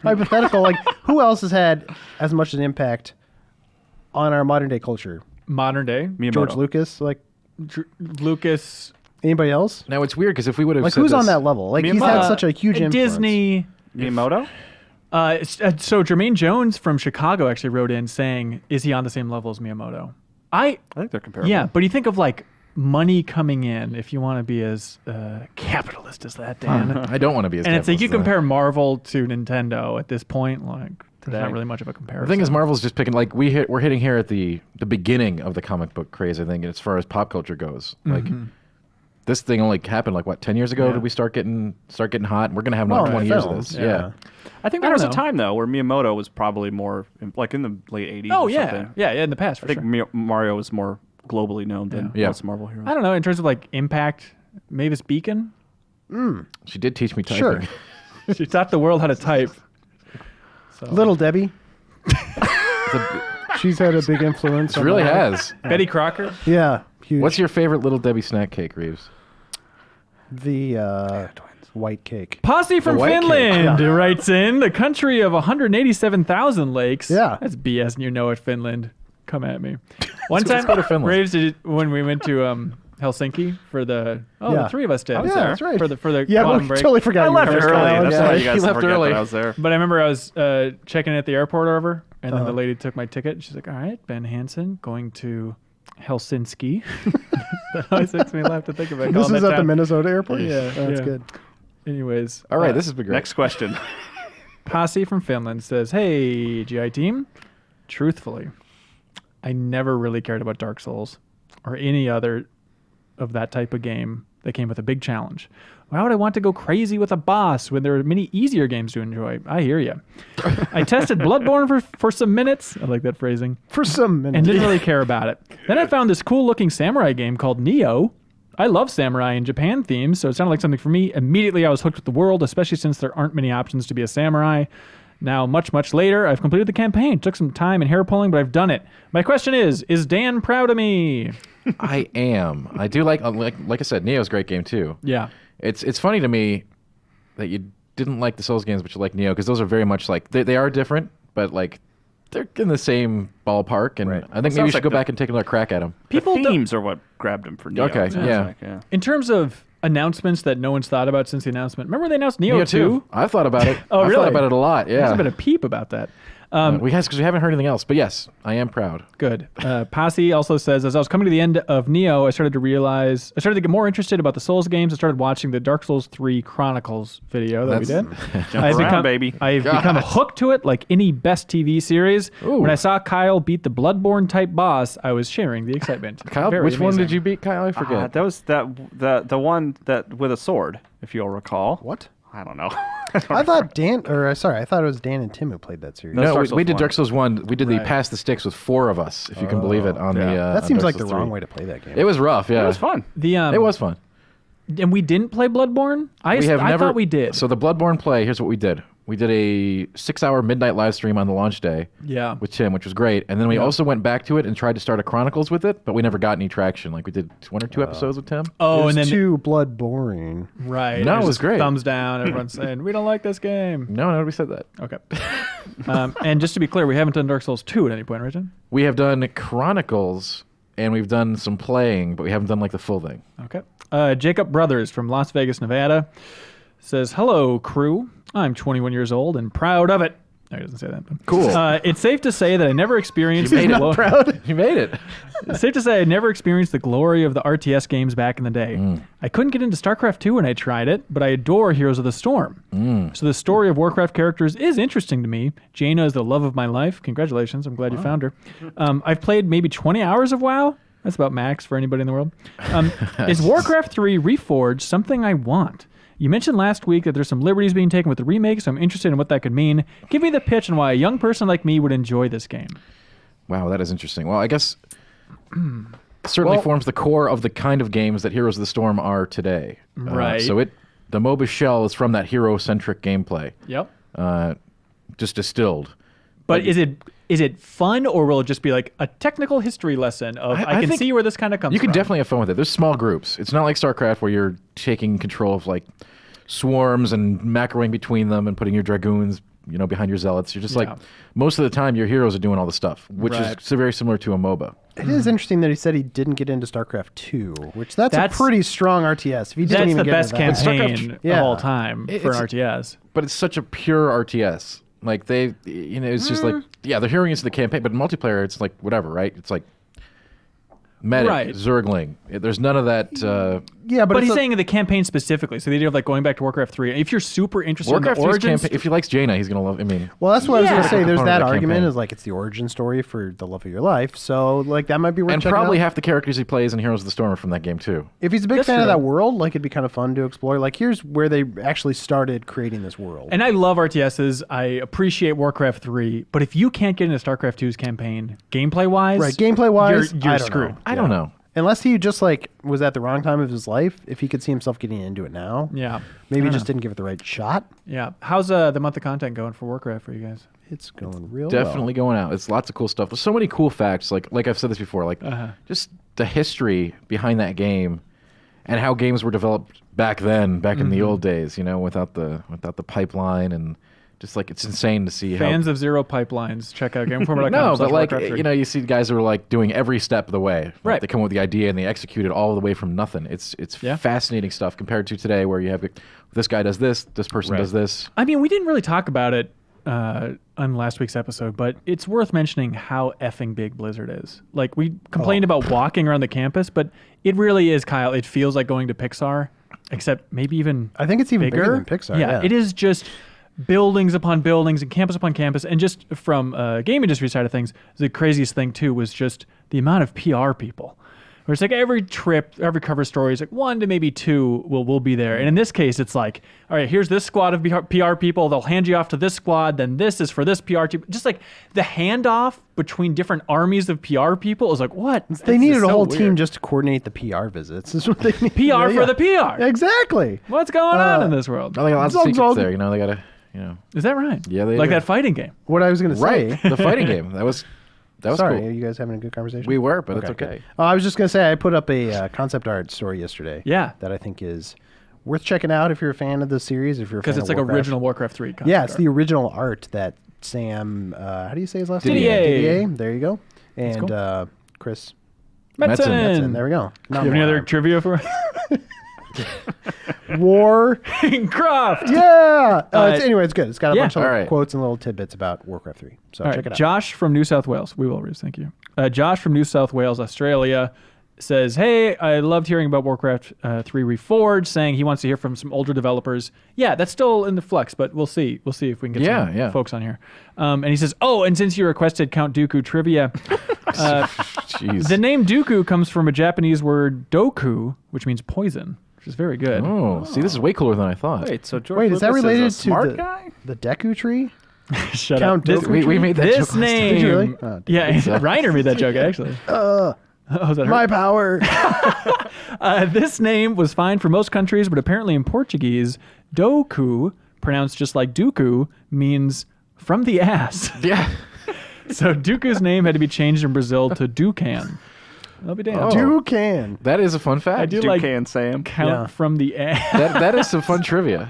hypothetical, like who else has had as much an impact on our modern day culture? Modern day. George Lucas, like Lucas. anybody else? Now it's weird because if we would have Like said who's on this- that level? Like he's had such a huge influence. Disney. Miyamoto? So Jermaine Jones from Chicago actually wrote in saying, "Is he on the same level as Miyamoto?" I think they're comparable. Yeah, but you think of like money coming in. If you want to be as capitalist as that, Dan. I don't want to be as And it's like you capitalist as that. compare Marvel to Nintendo at this point. Like there's not really much of a comparison. The thing is, Marvel's just picking like we're hitting here at the beginning of the comic book craze. I think as far as pop culture goes, like this thing only happened like what 10 years ago. Yeah. Did we start getting hot? And we're gonna have another 20 years of this. Yeah. I think I there don't was a know. time though where Miyamoto was probably more like in the late 80s. Oh or yeah, something. yeah, in the past for I think sure. Mario was more globally known than Yeah. most Marvel heroes. I don't know in terms of like impact. Mavis Beacon. She did teach me typing. Sure. She taught the world how to type. So. Little Debbie. She's had a big influence. She on really my life. has. Betty Crocker. Yeah, huge. What's your favorite Little Debbie snack cake, Reeves? The white cake? Posse from white cake. Finland writes in the country of 187,000 lakes. Yeah. That's BS, and you know it, Finland. Come at me. One time, let's go to Finland. Raves when we went to Helsinki for the Yeah. the three of us did. I was there. That's right. For the Yeah, quantum we break. totally forgot. I you were left there. early. Yeah, That's yeah. why you guys left forget early. that I was there. But I remember I was checking in at the airport or whatever, and then the lady took my ticket. She's like, "All right, Ben Hansen, going to Helsinki." That always makes me laugh to think about. This calling is that at the town. Minnesota airport. Yeah, that's yeah. good. Anyways, All right, this has been great. Next question. Posse from Finland says, "Hey, GI team, truthfully, I never really cared about Dark Souls or any other of that type of game that came with a big challenge. Why would I want to go crazy with a boss when there are many easier games to enjoy? I hear you. I tested Bloodborne for some minutes. I like that phrasing. For some minutes. And didn't really care about it. Then I found this cool-looking samurai game called Nioh. I love samurai and Japan themes, so it sounded like something for me. Immediately, I was hooked with the world, especially since there aren't many options to be a samurai. Now, much later, I've completed the campaign. Took some time and hair pulling, but I've done it. My question is Dan proud of me?" I am. I do like I said, Neo's a great game too. Yeah. It's funny to me that you didn't like the Souls games, but you like Neo because those are very much like they are different, but like they're in the same ballpark. And I think maybe you should go back and take another crack at them. The themes are what grabbed him for Neo. Okay, yeah. Like, yeah. In terms of announcements that no one's thought about since the announcement, remember they announced Neo 2? I've thought about it. Oh, I've really? thought about it a lot. There's Yeah. been a peep about that. Because we haven't heard anything else. But yes, I am proud. Good. Posse also says, as I was coming to the end of Neo, I started to get more interested about the Souls games. I started watching the Dark Souls 3 Chronicles video that we did. Jump around, baby. I've become hooked to it like any best TV series. Ooh. When I saw Kyle beat the Bloodborne type boss, I was sharing the excitement. Kyle, Very which one amazing. did you beat, Kyle? I forget. That was the one that with a sword, if you'll recall. What? I don't know. I thought I thought it was Dan and Tim who played that series. No, No, Dark we Souls did 1. Dark Souls 1. We did the Right. Pass the Sticks with 4 of us, if you can believe it, on the that on seems Dark like the Souls wrong 3. way to play that game. It was rough, yeah. It was fun. The It was fun. And we didn't play Bloodborne? I thought we did. So the Bloodborne play, here's what we did. We did a 6-hour midnight live stream on the launch day with Tim, which was great. And then we also went back to it and tried to start a Chronicles with it, but we never got any traction. Like we did 1 or 2 episodes with Tim. Oh, and then too blood boring. Right. No, it was great. Thumbs down. Everyone's saying, we don't like this game. No, nobody said that. Okay. And just to be clear, we haven't done Dark Souls 2 at any point, right, Tim? We have done Chronicles, and we've done some playing, but we haven't done like the full thing. Okay. Jacob Brothers from Las Vegas, Nevada says, hello, crew. I'm 21 years old and proud of it. No, he doesn't say that. But. Cool. It's safe to say that I never experienced You made it. proud. You made it. It's safe to say I never experienced the glory of the RTS games back in the day. I couldn't get into StarCraft 2 when I tried it, but I adore Heroes of the Storm. So the story of Warcraft characters is interesting to me. Jaina is the love of my life. Congratulations. I'm glad you found her. I've played maybe 20 hours of WoW. That's about max for anybody in the world. Is Warcraft 3 Reforged something I want? You mentioned last week that there's some liberties being taken with the remake, so I'm interested in what that could mean. Give me the pitch on why a young person like me would enjoy this game. Wow, that is interesting. Well, I guess it certainly forms the core of the kind of games that Heroes of the Storm are today. Right. So the MOBA shell is from that hero-centric gameplay. Yep. Just distilled. But is it fun, or will it just be like a technical history lesson of I can see where this kind of comes from? You can definitely have fun with it. There's small groups. It's not like StarCraft where you're taking control of like swarms and macroing between them and putting your dragoons, behind your zealots. You're just like most of the time your heroes are doing all the stuff, which is very similar to a MOBA. It is interesting that he said he didn't get into StarCraft 2, which that's a pretty strong RTS. If he didn't even the get best into that. campaign of all time for an RTS. But it's such a pure RTS. Like it's just like, they're hearing into the campaign, but in multiplayer, it's like whatever, right? It's like medic, Zergling. There's none of that. But he's saying the campaign specifically. So the idea of like going back to Warcraft 3. If you're super interested in the origins, if he likes Jaina, he's gonna love. Well, that's what I was gonna say. There's that argument is like it's the origin story for the love of your life. So like that might be worth checking probably out. half the characters he plays in Heroes of the Storm are from that game too. If he's a big fan of that world, like it'd be kind of fun to explore. Like here's where they actually started creating this world. And I love RTSs. I appreciate Warcraft 3. But if you can't get into StarCraft 2's campaign, gameplay wise, you're screwed. I don't know. Unless he just like was at the wrong time of his life, if he could see himself getting into it now, maybe he just didn't give it the right shot. Yeah. How's the month of content going for Warcraft for you guys? It's going real Definitely going out. It's lots of cool stuff. There's so many cool facts. Like I've said this before. Like just the history behind that game, and how games were developed back then, in the old days. Without the pipeline and. Just like it's insane to see fans of Zero Pipelines. Check out GameInformer.com. No, but like you see guys who are like doing every step of the way. Right. They come up with the idea and they execute it all the way from nothing. It's fascinating stuff compared to today, where you have this guy does this person does this. I mean, we didn't really talk about it on last week's episode, but it's worth mentioning how effing big Blizzard is. Like we complained about walking around the campus, but it really is, Kyle. It feels like going to Pixar, except maybe even I think it's even bigger than Pixar. Yeah, it is just buildings upon buildings and campus upon campus. And just from game industry side of things, the craziest thing too was just the amount of PR people. Where it's like every trip, every cover story is like 1 to maybe 2 will be there. And in this case, it's like, all right, here's this squad of PR people. They'll hand you off to this squad. Then this is for this PR team. Just like the handoff between different armies of PR people is like, what? They needed a whole team just to coordinate the PR visits. This is what they need. PR for the PR. Exactly. What's going on in this world? I think lots of secrets there. They gotta. Is that right? Yeah, they like do. that fighting game. What I was going to say. The fighting game. That was Sorry, cool. are you guys having a good conversation? We were, but it's okay. I was just going to say I put up a concept art story yesterday. Yeah. That I think is worth checking out if you're a fan of the series. If you're a fan of Warcraft. Because it's like original Warcraft 3 concept Yeah, it's the original art that Sam, how do you say his last name? Didier. There you go. And cool. Chris Metzen. There we go. Do you have any other trivia for Warcraft. Yeah. Anyway, it's good. It's got a bunch of quotes and little tidbits about Warcraft 3. So check it out. Josh from New South Wales. We will, Reeves. Thank you. Josh from New South Wales, Australia says, hey, I loved hearing about Warcraft 3 Reforged, saying he wants to hear from some older developers. Yeah, that's still in the flux, but we'll see. We'll see if we can get some folks on here. And he says, and since you requested Count Dooku trivia, the name Dooku comes from a Japanese word doku, which means poison, which is very good. Oh, see, this is way cooler than I thought. Wait, so George is that related is a smart to the Deku tree? Shut Count up. Dooku we made that this joke name. Did you really? Yeah, Reiner made that joke, actually. Oh, that My power. This name was fine for most countries, but apparently in Portuguese, Doku, pronounced just like Dooku, means from the ass. Yeah. So Dooku's name had to be changed in Brazil to Dukan. I'll be damned. Dukan. That is a fun fact. I do like Dukan Sam. count from the ass. That is some fun trivia.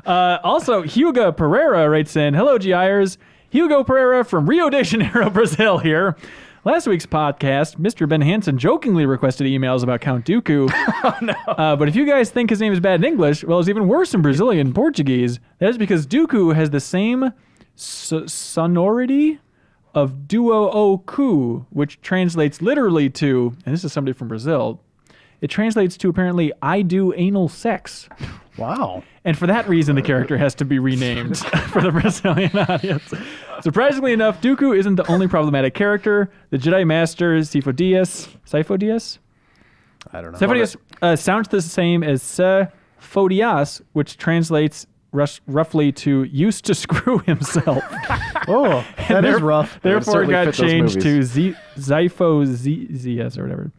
Also, Hugo Pereira writes in, hello, GIers. Hugo Pereira from Rio de Janeiro, Brazil here. Last week's podcast, Mr. Ben Hansen jokingly requested emails about Count Dooku. Oh, no. But if you guys think his name is bad in English, well, it's even worse in Brazilian and Portuguese. That is because Dooku has the same sonority of duo o ku, which translates literally to, and this is somebody from Brazil, it translates to apparently, I do anal sex. Wow. And for that reason, the character has to be renamed for the Brazilian audience. Surprisingly enough, Dooku isn't the only problematic character. The Jedi Master, Sifo-Dyas? I don't know. Sifo-Dyas sounds the same as Sifo-Dyas, which translates roughly to used to screw himself. Oh, that is rough. Therefore, it certainly got fit those changed to movies. Zypho-Zyas or whatever.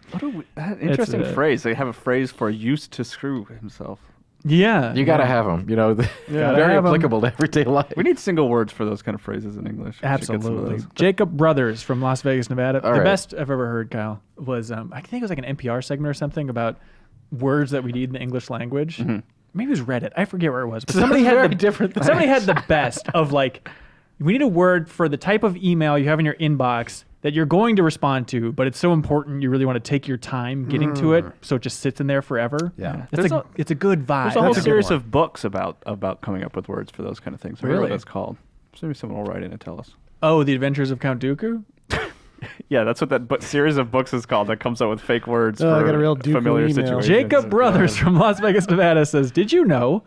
Interesting It's, phrase. They have a phrase for used to screw himself. Yeah. You got to have them. You know, very have 'em. applicable to everyday life. We need single words for those kind of phrases in English. We should get some of Absolutely. those. Jacob Brothers from Las Vegas, Nevada. All the right. best I've ever heard, Kyle, was I think it was like an NPR segment or something about words that we need in the English language. Mm-hmm. Maybe it was Reddit. I forget where it was. But somebody had the best of like, we need a word for the type of email you have in your inbox that you're going to respond to, but it's so important you really want to take your time getting to it, so it just sits in there forever. Yeah. It's a good vibe. There's a whole That's a good series one. of books about coming up with words for those kind of things. I forget Really? what that's called. Maybe someone will write in and tell us. Oh, The Adventures of Count Dooku? Yeah, that's what that series of books is called that comes up with fake words Oh, I for got a real Dooku familiar email. situations. Jacob Brothers from Las Vegas, Nevada says, did you know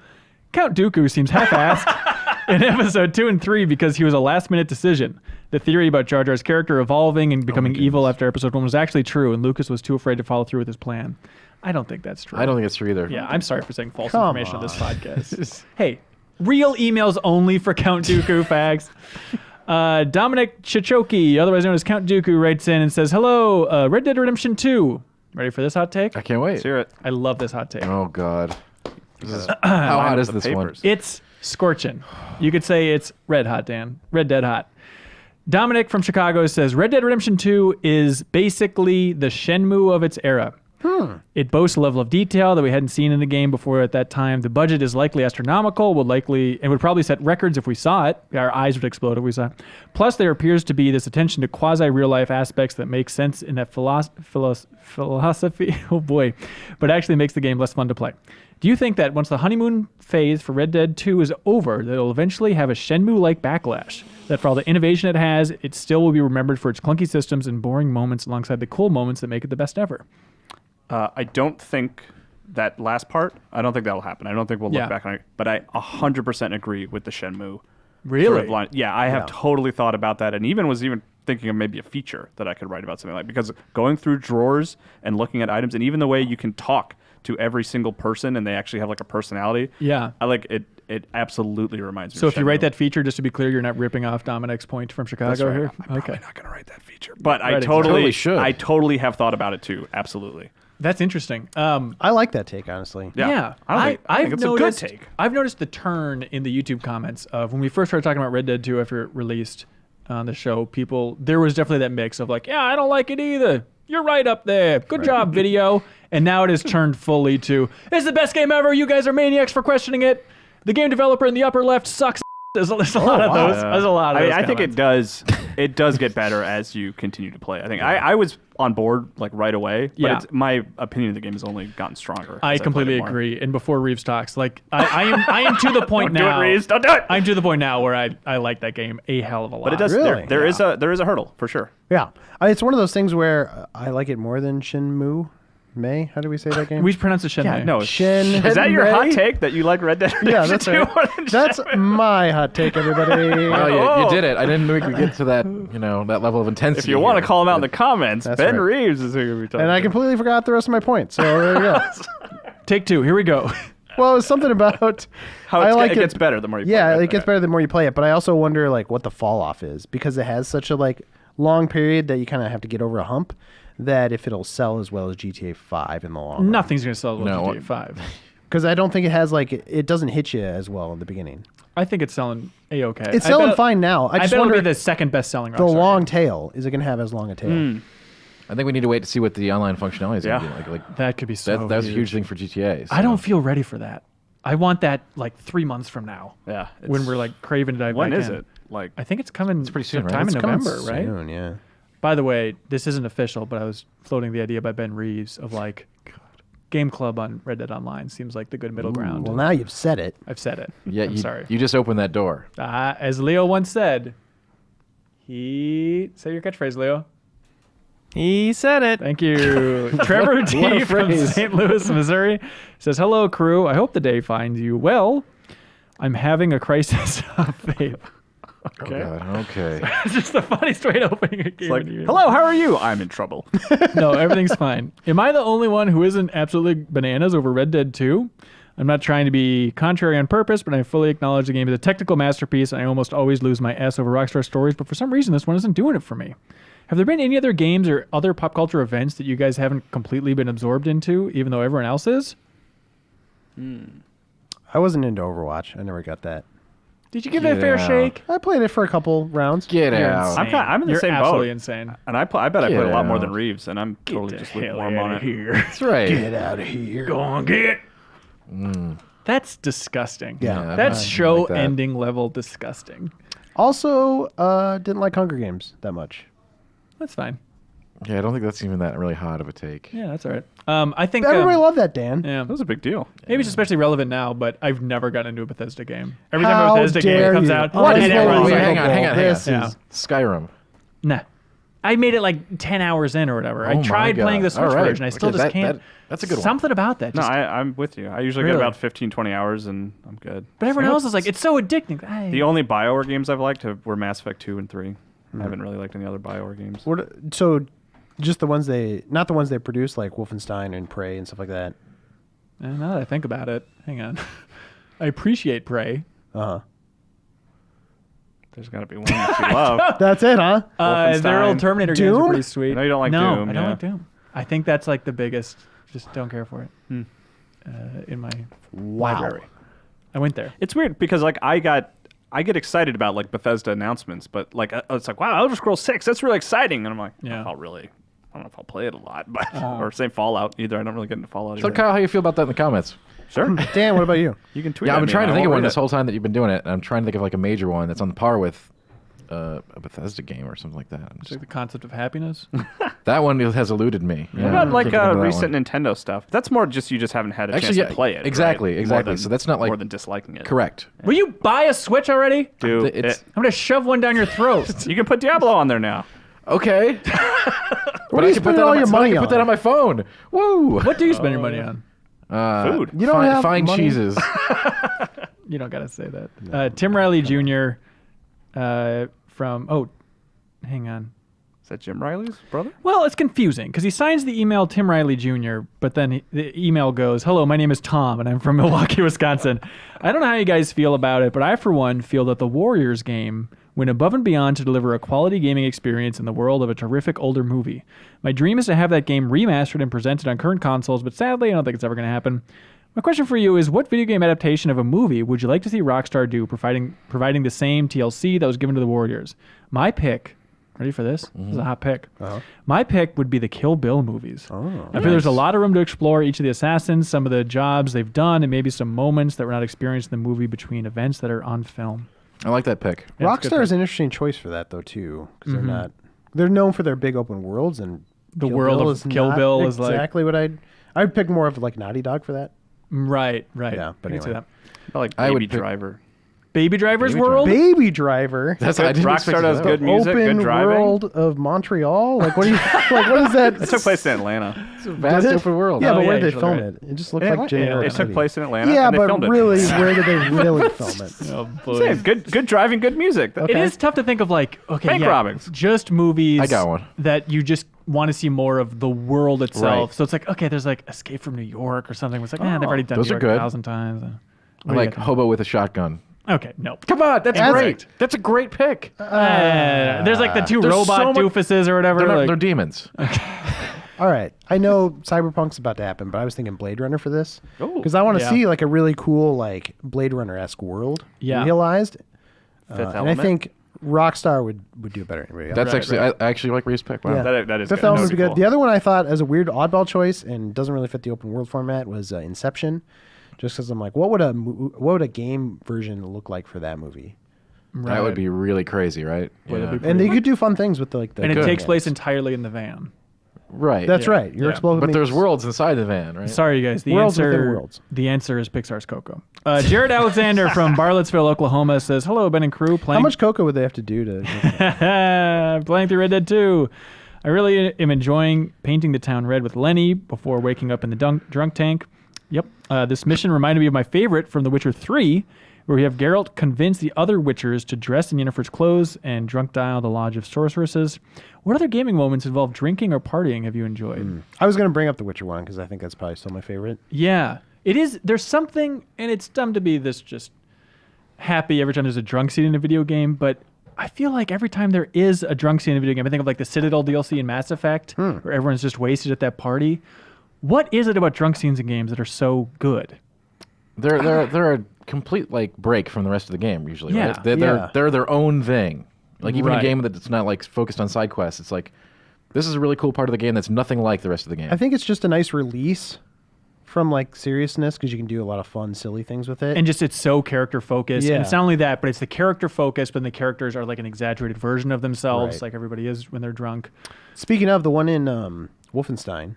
Count Dooku seems half-assed in episode 2 and 3 because he was a last-minute decision. The theory about Jar Jar's character evolving and becoming evil after episode 1 was actually true, and Lucas was too afraid to follow through with his plan. I don't think that's true. I don't think it's true either. Yeah, I'm sorry for saying false Come information on this podcast. Hey, real emails only for Count Dooku facts. Dominic Chichoki, otherwise known as Count Dooku, writes in and says, hello, Red Dead Redemption 2. Ready for this hot take? I can't wait. Let's hear it. I love this hot take. Oh, God. How hot is this one? It's scorching. You could say it's red hot, Dan. Red Dead hot. Dominic from Chicago says, Red Dead Redemption 2 is basically the Shenmue of its era. It boasts a level of detail that we hadn't seen in the game before at that time. The budget is likely astronomical, would probably set records if we saw it. Our eyes would explode if we saw it. Plus, there appears to be this attention to quasi-real-life aspects that make sense in that philosophy, oh boy, but actually makes the game less fun to play. Do you think that once the honeymoon phase for Red Dead 2 is over, that it'll eventually have a Shenmue-like backlash? That for all the innovation it has, it still will be remembered for its clunky systems and boring moments alongside the cool moments that make it the best ever? I don't think that last part, I don't think that'll happen. I don't think we'll look back on it. But I 100% agree with the Shenmue. Really? Sort of line. Yeah, I have totally thought about that, and even was thinking of maybe a feature that I could write about something like, because going through drawers and looking at items, and even the way you can talk to every single person and they actually have like a personality. Yeah. I like it. It absolutely reminds me So of if you write Shenmue. that feature, just to be clear, you're not ripping off Dominic's point from Chicago That's right. here? I'm probably not going to write that feature. But I Right, totally should. I totally have thought about it too. Absolutely. That's interesting. I like that take, honestly. Yeah. I've it's noticed, a good take. I've noticed the turn in the YouTube comments of when we first started talking about Red Dead 2 after it released on the show. There was definitely that mix of like, yeah, I don't like it either. You're right up there. Good job, video. And now it has turned fully to, it's the best game ever. You guys are maniacs for questioning it. The game developer in the upper left sucks. There's a lot of those. There's a lot of those. I think comments. it does get better as you continue to play. I think I was on board like right away, but Yeah. my opinion of the game has only gotten stronger. I as played completely it more. agree. And before Reeves talks, like I am to the point Don't now. do it, Reeves. Don't do it. I'm to the point now where I like that game a hell of a lot. But it does. Really? There is a hurdle for sure. Yeah. It's one of those things where I like it more than Shenmue. How do we say that game? We pronounce it Shenmue. Yeah, no. Shen. Is that your hot take that you like Red Dead Redemption Yeah, that's 2 right. more than That's my hot take, everybody. Oh, you did it. I didn't think we could get to that, that level of intensity. If you want to here. call him out in the comments, That's Ben right. Reeves is who you're talking And I to. completely forgot the rest of my point. So there you go. Take 2. Here we go. Well, it's something about How I it gets better the more you play Yeah, it. it gets better the more you play it. But I also wonder like what the fall off is because it has such a long period that you kind of have to get over a hump. that if it'll sell as well as GTA 5 in the long run. Nothing's going to sell as well as GTA 5. Because I don't think it has it doesn't hit you as well in the beginning. I think it's selling A-okay. It's selling fine now. I just bet wonder it'll be the second best selling. the long tail. Is it going to have as long a tail? I think we need to wait to see what the online functionality is going to be like. That could be so That's a huge thing for GTA. So. I don't feel ready for that. I want that 3 months from now. Yeah. When we're craving to dive when back is in. it? Like I think it's coming. It's pretty soon, right? sometime It's in Coming November, right? soon, yeah. By the way, this isn't official, but I was floating the idea by Ben Reeves of Game Club on Red Dead Online seems like the good middle ground. Well, now you've said it. I've said it. Yeah, I'm sorry. You just opened that door. As Leo once said, say your catchphrase, Leo. He said it. Thank you. Trevor T from St. Louis, Missouri says, "Hello, crew. I hope the day finds you well. I'm having a crisis of faith." Okay. Oh God, okay. It's just the funniest way to opening a game. hello, how are you? I'm in trouble. No, everything's fine. Am I the only one who isn't absolutely bananas over Red Dead 2? I'm not trying to be contrary on purpose, but I fully acknowledge the game is a technical masterpiece, and I almost always lose my S over Rockstar stories, but for some reason this one isn't doing it for me. Have there been any other games or other pop culture events that you guys haven't completely been absorbed into, even though everyone else is? I wasn't into Overwatch. I never got that. Did you give it a fair shake? I played it for a couple rounds. Get You're out. insane. I'm in the You're same boat. absolutely insane. And I bet I played a lot more out. than Reeves, and I'm totally just lukewarm on it. Here. That's right. Get out of here. Go on, get. That's disgusting. Yeah. That's I show like that. ending level disgusting. Also, didn't like Hunger Games that much. That's fine. Yeah, I don't think that's even that really hot of a take. Yeah, that's all right. I think Everybody loved that, Dan. yeah. That was a big deal. Maybe it's especially relevant now, but I've never gotten into a Bethesda game. Every time How a Bethesda game dare comes you. out, What and is everyone's wrong like, with hang on. This Yeah. is Skyrim. nah. I made it 10 hours in or whatever. Oh I my tried God. playing the Switch All right. version. I still Okay, just that- can't. that's a good one. Something about that. No, Just, I'm with you. I usually Really? get about 15, 20 hours, and I'm good. but everyone else is like, it's so addicting. The only BioWare games I've liked were Mass Effect 2 and 3. I haven't really liked any other BioWare games. so just the ones not the ones they produce like Wolfenstein and Prey and stuff like that. Now that I think about it, hang on. I appreciate Prey. There's got to be one that you love. That's it, huh? Their old Terminator games Doom? are pretty sweet. I know you don't like no, Doom, I don't yeah. like Doom. I think that's the biggest. Just don't care for it. In my library. I went there. It's weird because I get excited about Bethesda announcements, but it's like, wow, Elder Scrolls 6, that's really exciting, and I'm like, Yeah. I don't know if I'll play it a lot, but or same Fallout either. I don't really get into Fallout. So either. Kyle, how you feel about that in the comments? Sure. Dan, what about you? You can tweet. Yeah, at I've been me trying to and I think of won't one read this it. whole time that you've been doing it, and I'm trying to think of a major one that's on par with a Bethesda game or something like that. I'm It's just- the concept of happiness. that one has eluded me. What about I can't think of that recent one. Nintendo stuff? That's more just you just haven't had a Actually, chance yeah, to play it. exactly, right? exactly. More than- So that's not more than disliking it. Correct. Will you buy a Switch already? Dude, It's- I'm gonna shove one down your throat. you can put Diablo on there now. Okay. What are you spending all your money on? Put that on my phone. Woo. What do you spend your money on? Food. You don't have fine money? cheeses. You don't gotta say that. Tim Riley Jr. From hang on. Is that Jim Riley's brother? Well, it's confusing because he signs the email Tim Riley Jr., but then the email goes, "Hello, my name is Tom, and I'm from Milwaukee, Wisconsin." I don't know how you guys feel about it, but I, for one, feel that the Warriors game went above and beyond to deliver a quality gaming experience in the world of a terrific older movie. My dream is to have that game remastered and presented on current consoles, but sadly, I don't think it's ever going to happen. My question for you is, what video game adaptation of a movie would you like to see Rockstar do, providing the same TLC that was given to the Warriors? My pick... Ready for this? This is a hot pick. My pick would be the Kill Bill movies. I feel there's a lot of room to explore each of the assassins, some of the jobs they've done, and maybe some moments that were not experienced in the movie between events that are on film. I like that pick. Yeah, it's a good Rockstar is an interesting choice for that though too, because they're known for their big open worlds, and The world of Kill Bill is exactly what I'd pick more of Naughty Dog for that. Right. Yeah, but I can see anyway. that. I like I would Baby pick- Driver. Baby Driver's Baby World? Baby Driver. That's I didn't Rockstar expect does that. good music, Open good driving. world of Montreal. What do you what is that? It took place in Atlanta. It's a vast Did it? open world. Yeah, Oh, but yeah, where did they usually, film right. it? It just looked like generic. It took city. place in Atlanta. Yeah, and they but filmed really, it. where did they really film it? Oh, boy. Same. Good driving, good music. It is tough to think of Bank robbings. just movies I got one. that you just want to see more of the world itself. Right. So it's like, okay, there's Escape from New York or something. It's like, they've already done those New are York good. 1,000 times. I like Hobo with a Shotgun. Okay, no. Come on, that's As- great. That's a great pick. There's the two There's robot so much- doofuses or whatever. They're, not, like- they're demons. all right, I know Cyberpunk's about to happen, but I was thinking Blade Runner for this because I want to yeah. see like a really cool like Blade Runner-esque world realized. Fifth And I Element. think Rockstar would do better than anybody else. That's actually I actually like Reese's pick. Wow. Yeah. That is Fifth good. Element That would be good. cool. The other one I thought as a weird oddball choice and doesn't really fit the open world format was Inception. Just because I'm like, what would a game version look like for that movie? That would be really crazy, right? Yeah. And they could do fun things with the And it takes place entirely in the van. Right. That's right. You're exploding. But there's worlds inside the van, right? Sorry, you guys. The Worlds within answer. worlds. The answer is Pixar's Coco. Jared Alexander from Barlettsville, Oklahoma says, "Hello, Ben and crew. How Playing much cocoa would they have to do to? playing through Red Dead 2. I really am enjoying painting the town red with Lenny before waking up in the drunk tank. Yep. This mission reminded me of my favorite from The Witcher 3, where we have Geralt convince the other Witchers to dress in Yennefer's clothes and drunk dial the Lodge of Sorceresses. What other gaming moments involve drinking or partying have you enjoyed? I was going to bring up The Witcher 1 because I think that's probably still my favorite. Yeah. It is. There's something, and it's dumb to be this just happy every time there's a drunk scene in a video game, but I feel like every time there is a drunk scene in a video game, I think of like the Citadel DLC in Mass Effect, where everyone's just wasted at that party. What is it about drunk scenes in games that are so good? They're a complete like break from the rest of the game usually. Yeah. Right? They're their own thing. Like even Right. a game that's not like focused on side quests, it's like this is a really cool part of the game that's nothing like the rest of the game. I think it's just a nice release from like seriousness because you can do a lot of fun, silly things with it. And just it's so character focused. Yeah. And it's not only that, but it's the character focused, but the characters are like an exaggerated version of themselves, Right. like everybody is when they're drunk. Speaking of the one in Wolfenstein.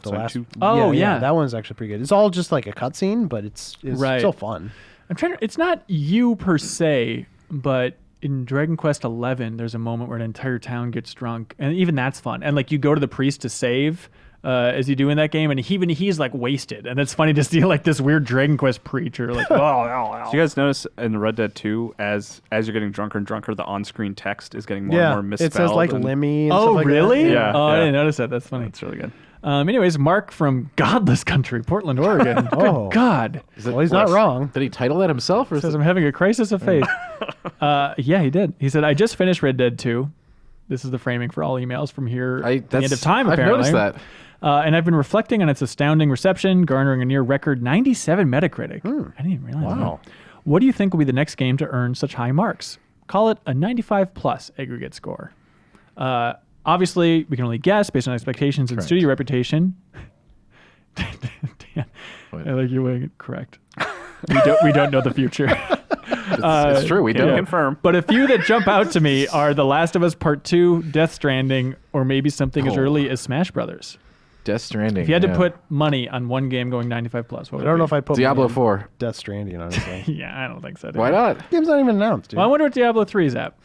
The last, Oh, yeah. that one's actually pretty good. It's all just like a cutscene, but it's Right. still fun. I'm trying to, it's not you per se, but in Dragon Quest 11, there's a moment where an entire town gets drunk, and even that's fun. And like you go to the priest to save, as you do in that game, and he's like wasted, and it's funny to see like this weird Dragon Quest preacher like, Do you guys notice in Red Dead 2, as you're getting drunker and drunker, the on-screen text is getting more and more misspelled? It says like and- Lemmy. And oh stuff like really? That. Yeah, I yeah. didn't notice that. That's funny. It's really good. Anyways, Mark from Godless Country, Portland, Oregon. Oh. Good God. Well, he's not wrong. Did he title that himself? Or Says I'm having a crisis of faith. Yeah, he did. He said, I just finished Red Dead 2. This is the framing for all emails from here at the end of time, apparently. I've noticed that. And I've been reflecting on its astounding reception, garnering a near record 97 Metacritic. I didn't even realize that. What do you think will be the next game to earn such high marks? Call it a 95 plus aggregate score. Obviously, we can only guess based on expectations and studio reputation. Dan, I like you weighing it correct. We don't know the future. It's true. We don't confirm. But a few that jump out to me are The Last of Us Part 2, Death Stranding, or maybe something as early as Smash Brothers. Death Stranding. If you had to put money on one game going 95 plus, what would I don't know it if I'd put Diablo money on 4. Death Stranding, honestly. be? Yeah, I don't think so. dude. Why not? The game's not even announced, dude. Well, I wonder what Diablo 3 is at.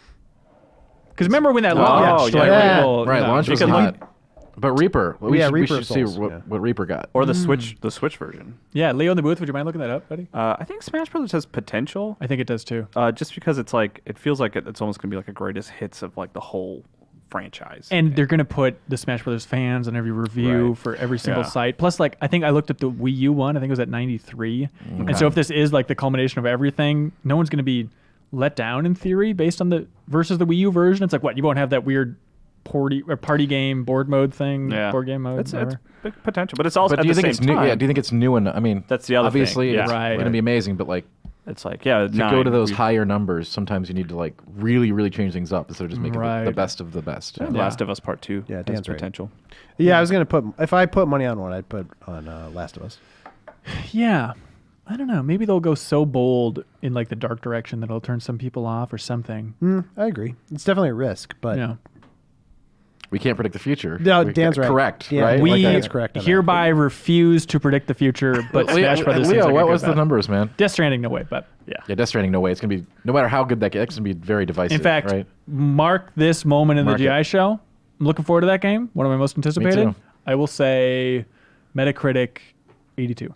Because remember when that launched? yeah, like, yeah. people- Right, launch was could look- hot. But Reaper. We Yeah, should, Reaper we should see Souls, what, yeah. what Reaper got. Or the Switch version. Yeah, Leo in the booth. Would you mind looking that up, buddy? I think Smash Brothers has potential. I think it does too. Just because it's like it feels like it's almost gonna be like a greatest hits of like the whole franchise. And they're going to put the Smash Brothers fans on every review Right. for every single Yeah. site. Plus, like, I think I looked up the Wii U one. I think it was at 93. And so if this is like the culmination of everything, no one's going to be let down in theory based on the versus the Wii U version. It's like, what? You won't have that weird party game board mode thing, board game mode. It's whatever. big potential, but it's also But at do you the think same it's new? time. Yeah. Do you think it's new? And I mean, That's the other thing, obviously yeah. it's Right. going to be amazing. But like It's like to go to those higher numbers, sometimes you need to like really, really change things up instead of just making Right. the best of the best. The Last of Us Part 2 Yeah, has Dan's right. potential. Yeah, I was gonna put if I put money on one, I'd put on Last of Us. Yeah. I don't know. Maybe they'll go so bold in like the dark direction that it'll turn some people off or something. I agree. It's definitely a risk, but Yeah. We can't predict the future. No, We- Dan's right. Correct. Yeah, right? We Like, Dan's correct on that. hereby refuse to predict the future, but Smash Brothers seems Leo, like a what good was the bet. numbers, man? Death Stranding, no way, but yeah. Yeah, Death Stranding, no way. It's gonna be no matter how good that gets, it's gonna be very divisive. In fact, right? mark this moment in Mark the GI it. show. I'm looking forward to that game. One of my most anticipated. too. I will say Metacritic 82.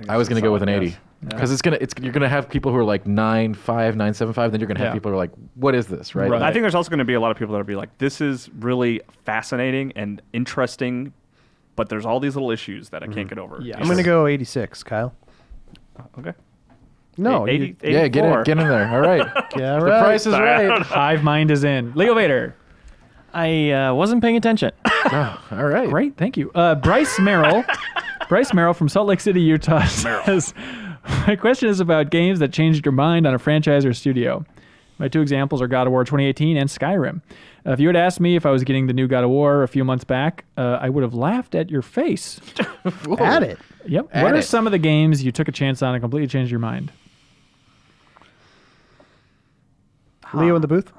I was gonna go with an 80 guess. because you're gonna have people who are like 9.5, 9.75. Then you're gonna have Yeah. people who are like, what is this, right? Right. I think there's also going to be a lot of people that'll be like, this is really fascinating and interesting, but there's all these little issues that I can't get over. Yeah. I'm gonna go 86, Kyle. Okay. No, 80, Yeah, get 84. in there. All right. yeah, The right. price is right. Hive mind is in. Leo Vader. I wasn't paying attention. All right. Great, thank you. Bryce Merrill from Salt Lake City, Utah says, my question is about games that changed your mind on a franchise or studio. My 2 examples are God of War 2018 and Skyrim. If you had asked me if I was getting the new God of War a few months back, I would have laughed at your face. At it. Yep. What are some of the games you took a chance on and completely changed your mind? Leo in the booth.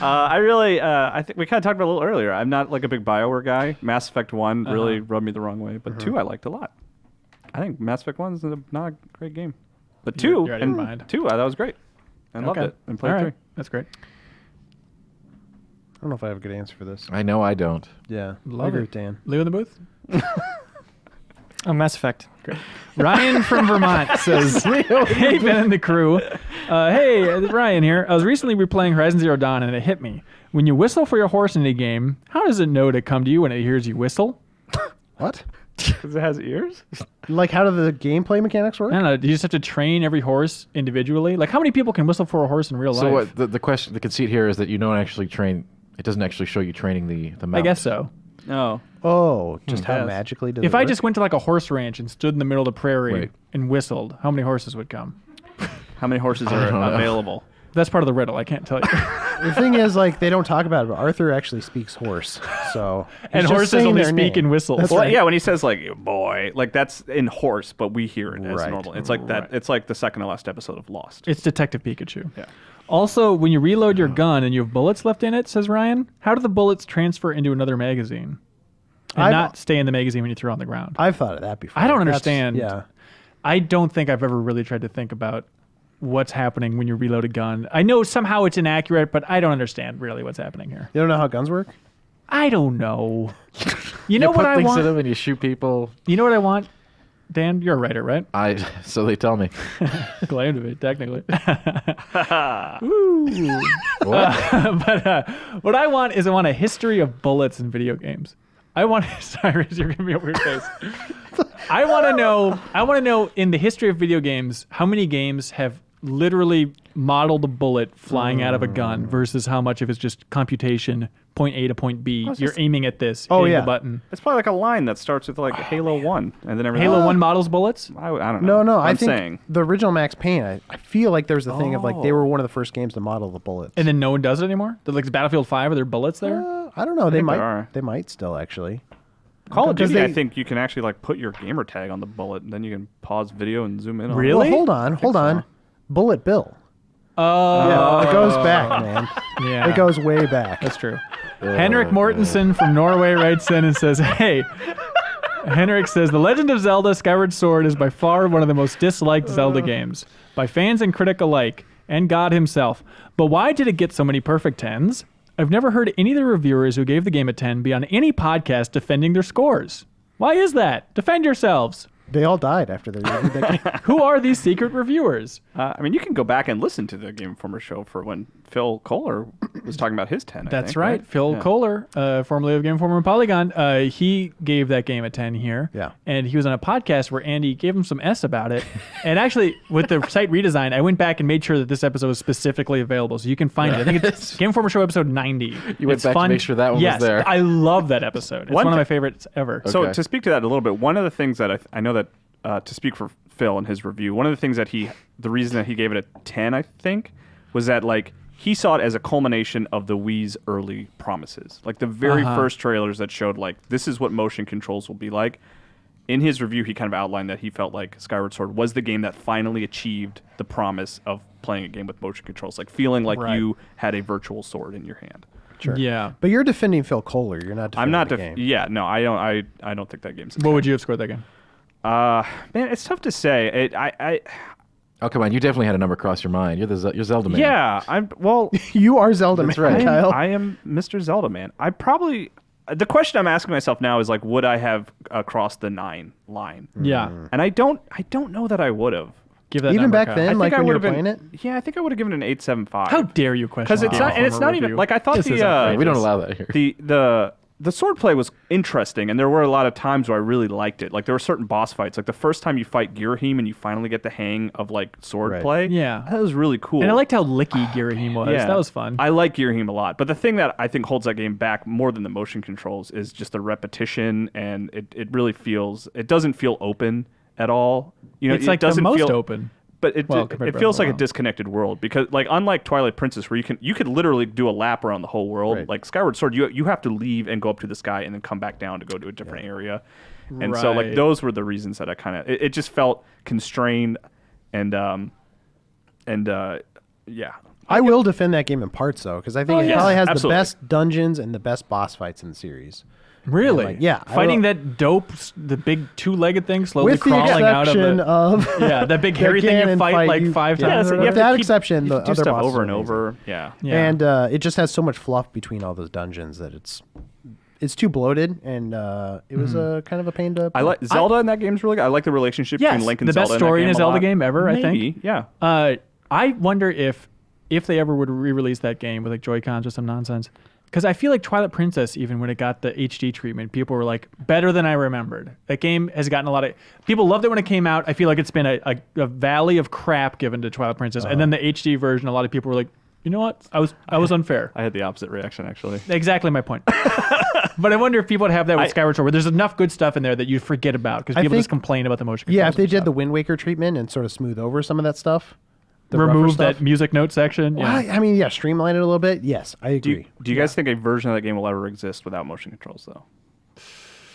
I think we kind of talked about it a little earlier. I'm not like a big BioWare guy. Mass Effect 1 really rubbed me the wrong way, but 2 I liked a lot. I think Mass Effect 1 is not a great game. But 2, you're out of your mind. 2, that was great. And loved it. And played All 3. right. That's great. I don't know if I have a good answer for this. I know I don't. Yeah, I Love agree it. with Dan. Leo in the booth? Oh, Mass Effect. Great. Ryan from Vermont says, hey, Ben and the crew. Hey, Ryan here. I was recently replaying Horizon Zero Dawn, and it hit me. When you whistle for your horse in a game, how does it know to come to you when it hears you whistle? What? Because it has ears? Like, how do the gameplay mechanics work? I don't know. Do you just have to train every horse individually? Like, how many people can whistle for a horse in real life? So what the question, the conceit here is that you don't actually train. It doesn't actually show you training the mount. I guess so. No. Oh, just how Yes. magically does If it I work? just went to like a horse ranch and stood in the middle of the prairie Wait. and whistled, how many horses would come? How many horses I are don't know. available? That's part of the riddle. I can't tell you. The thing is, like, they don't talk about it, but Arthur actually speaks horse. So And he's just horses saying only their speak name. in whistles. That's Well, right. yeah, when he says like boy, like that's in horse, but we hear it as Right. normal. It's like that. It's like the second to last episode of Lost. It's Detective Pikachu. Yeah. Also, when you reload your gun and you have bullets left in it, says Ryan, how do the bullets transfer into another magazine and not stay in the magazine when you throw it on the ground? I've thought of that before. I don't That's- understand. Yeah. I don't think I've ever really tried to think about what's happening when you reload a gun. I know somehow it's inaccurate, but I don't understand really what's happening here. You don't know how guns work? I don't know. You know You what put I things in want? them and you shoot people. You know what I want? Dan, you're a writer, right? So they tell me. Claim to be, technically. What? But what I want is I want a history of bullets in video games. I want Cyrus, you're giving me a weird face. I want to know in the history of video games how many games have literally modeled a bullet flying out of a gun versus how much of it's just computation, point A to point B. You're aiming at this, hitting the button. It's probably like a line that starts with like Halo 1 and then everything. Halo 1 models bullets? I don't know. No, I I'm think saying. the original Max Payne, I feel like there's a thing of like they were one of the first games to model the bullets. And then no one does it anymore? Like Battlefield 5, are there bullets there? I don't know. They think might. there are. They might still actually. Call of Because Duty, I they- think you can actually like put your gamer tag on the bullet and then you can pause video and zoom in on Really? Well, hold on. Bullet Bill. Oh. Yeah, it goes back, man. Yeah. It goes way back. That's true. Henrik Mortensen from Norway writes in and says, hey, Henrik says, The Legend of Zelda Skyward Sword is by far one of the most disliked Zelda games, by fans and critic alike, and God himself. But why did it get so many perfect 10s? I've never heard any of the reviewers who gave the game a 10 be on any podcast defending their scores. Why is that? Defend yourselves. They all died after they reviewed that game. Who are these secret reviewers? I mean, you can go back and listen to the Game Informer show for when Phil Kohler was talking about his 10. That's I think, right. Phil Yeah. Kohler, formerly of Game Informer and Polygon, he gave that game a 10 here. Yeah. And he was on a podcast where Andy gave him some S about it. And actually, with the site redesign, I went back and made sure that this episode was specifically available, so you can find it. I think it's Game Informer show episode 90. You went back to make sure that one was yes, there. I love that episode. It's one of my favorites ever. So to speak to that a little bit, one of the things that I know that to speak for Phil in his review, one of the things that the reason that he gave it a 10, I think, was that like he saw it as a culmination of the Wii's early promises, like the very first trailers that showed like this is what motion controls will be like. In his review, he kind of outlined that he felt like Skyward Sword was the game that finally achieved the promise of playing a game with motion controls, like feeling like you had a virtual sword in your hand. Sure. Yeah. But you're defending Phil Kohler. You're not defending I'm not. the game. Yeah, no, I don't. I don't think that game's. What would you have scored that game? Man, it's tough to say. Oh, come on. You definitely had a number cross your mind. You're Zelda man. Yeah, I'm. Well, You are Zelda That's man, right. Kyle. I am Mr. Zelda man. I probably. The question I'm asking myself now is like, would I have crossed the 9 line? Yeah. And I don't know that I would have. Give that Even number, back Kyle. then, I think like I when you would were have playing been. it. Yeah, I think I would have given it an 8.75. How dare you question Because it's Game not, and it's Informer not even review. like I thought This is the outrageous. We don't allow that here. the the swordplay was interesting, and there were a lot of times where I really liked it. Like there were certain boss fights, like the first time you fight Girahim and you finally get the hang of like swordplay. Yeah, that was really cool. And I liked how licky Girahim was. Yeah. That was fun. I like Girahim a lot, but the thing that I think holds that game back more than the motion controls is just the repetition, and it really feels it doesn't feel open at all. You know, it's like doesn't the most feel open. But it feels like a disconnected world because, like, unlike Twilight Princess, where you could literally do a lap around the whole world. Right. Like Skyward Sword, you have to leave and go up to the sky and then come back down to go to a different area. And so, like, those were the reasons that I kind of it just felt constrained and yeah. I will defend that game in parts though, because I think it probably has absolutely. the best dungeons and the best boss fights in the series. Really? Like, yeah, Fighting that dope, the big two-legged thing slowly with the crawling out of exception the... of yeah, that big hairy thing you fight like 5 times. so or you with have whatever. to that keep- exception, you the have to do other stuff bosses over are and amazing. over. Yeah. And it just has so much fluff between all those dungeons that it's too bloated, and it was a kind of a pain to. I like Zelda in that game's really good. I like the relationship Yes, between Link and the Zelda. best story in a that Zelda lot. game ever, I think. Maybe, yeah. I wonder if they ever would re-release that game with like Joy-Cons or some nonsense. Because I feel like Twilight Princess, even when it got the HD treatment, people were like, better than I remembered. That game has gotten a lot of... People loved it when it came out. I feel like it's been a valley of crap given to Twilight Princess. And then the HD version, a lot of people were like, you know what? I was unfair. I had the opposite reaction, actually. Exactly my point. But I wonder if people would have that with Skyward Sword, where there's enough good stuff in there that you forget about, because people just complain about the motion controls. Yeah, if they and did stuff. the Wind Waker treatment and sort of smooth over some of that stuff. Remove that music note section. Well, Yeah. I mean, yeah, streamline it a little bit. Yes, I agree. Do you guys think a version of that game will ever exist without motion controls, though?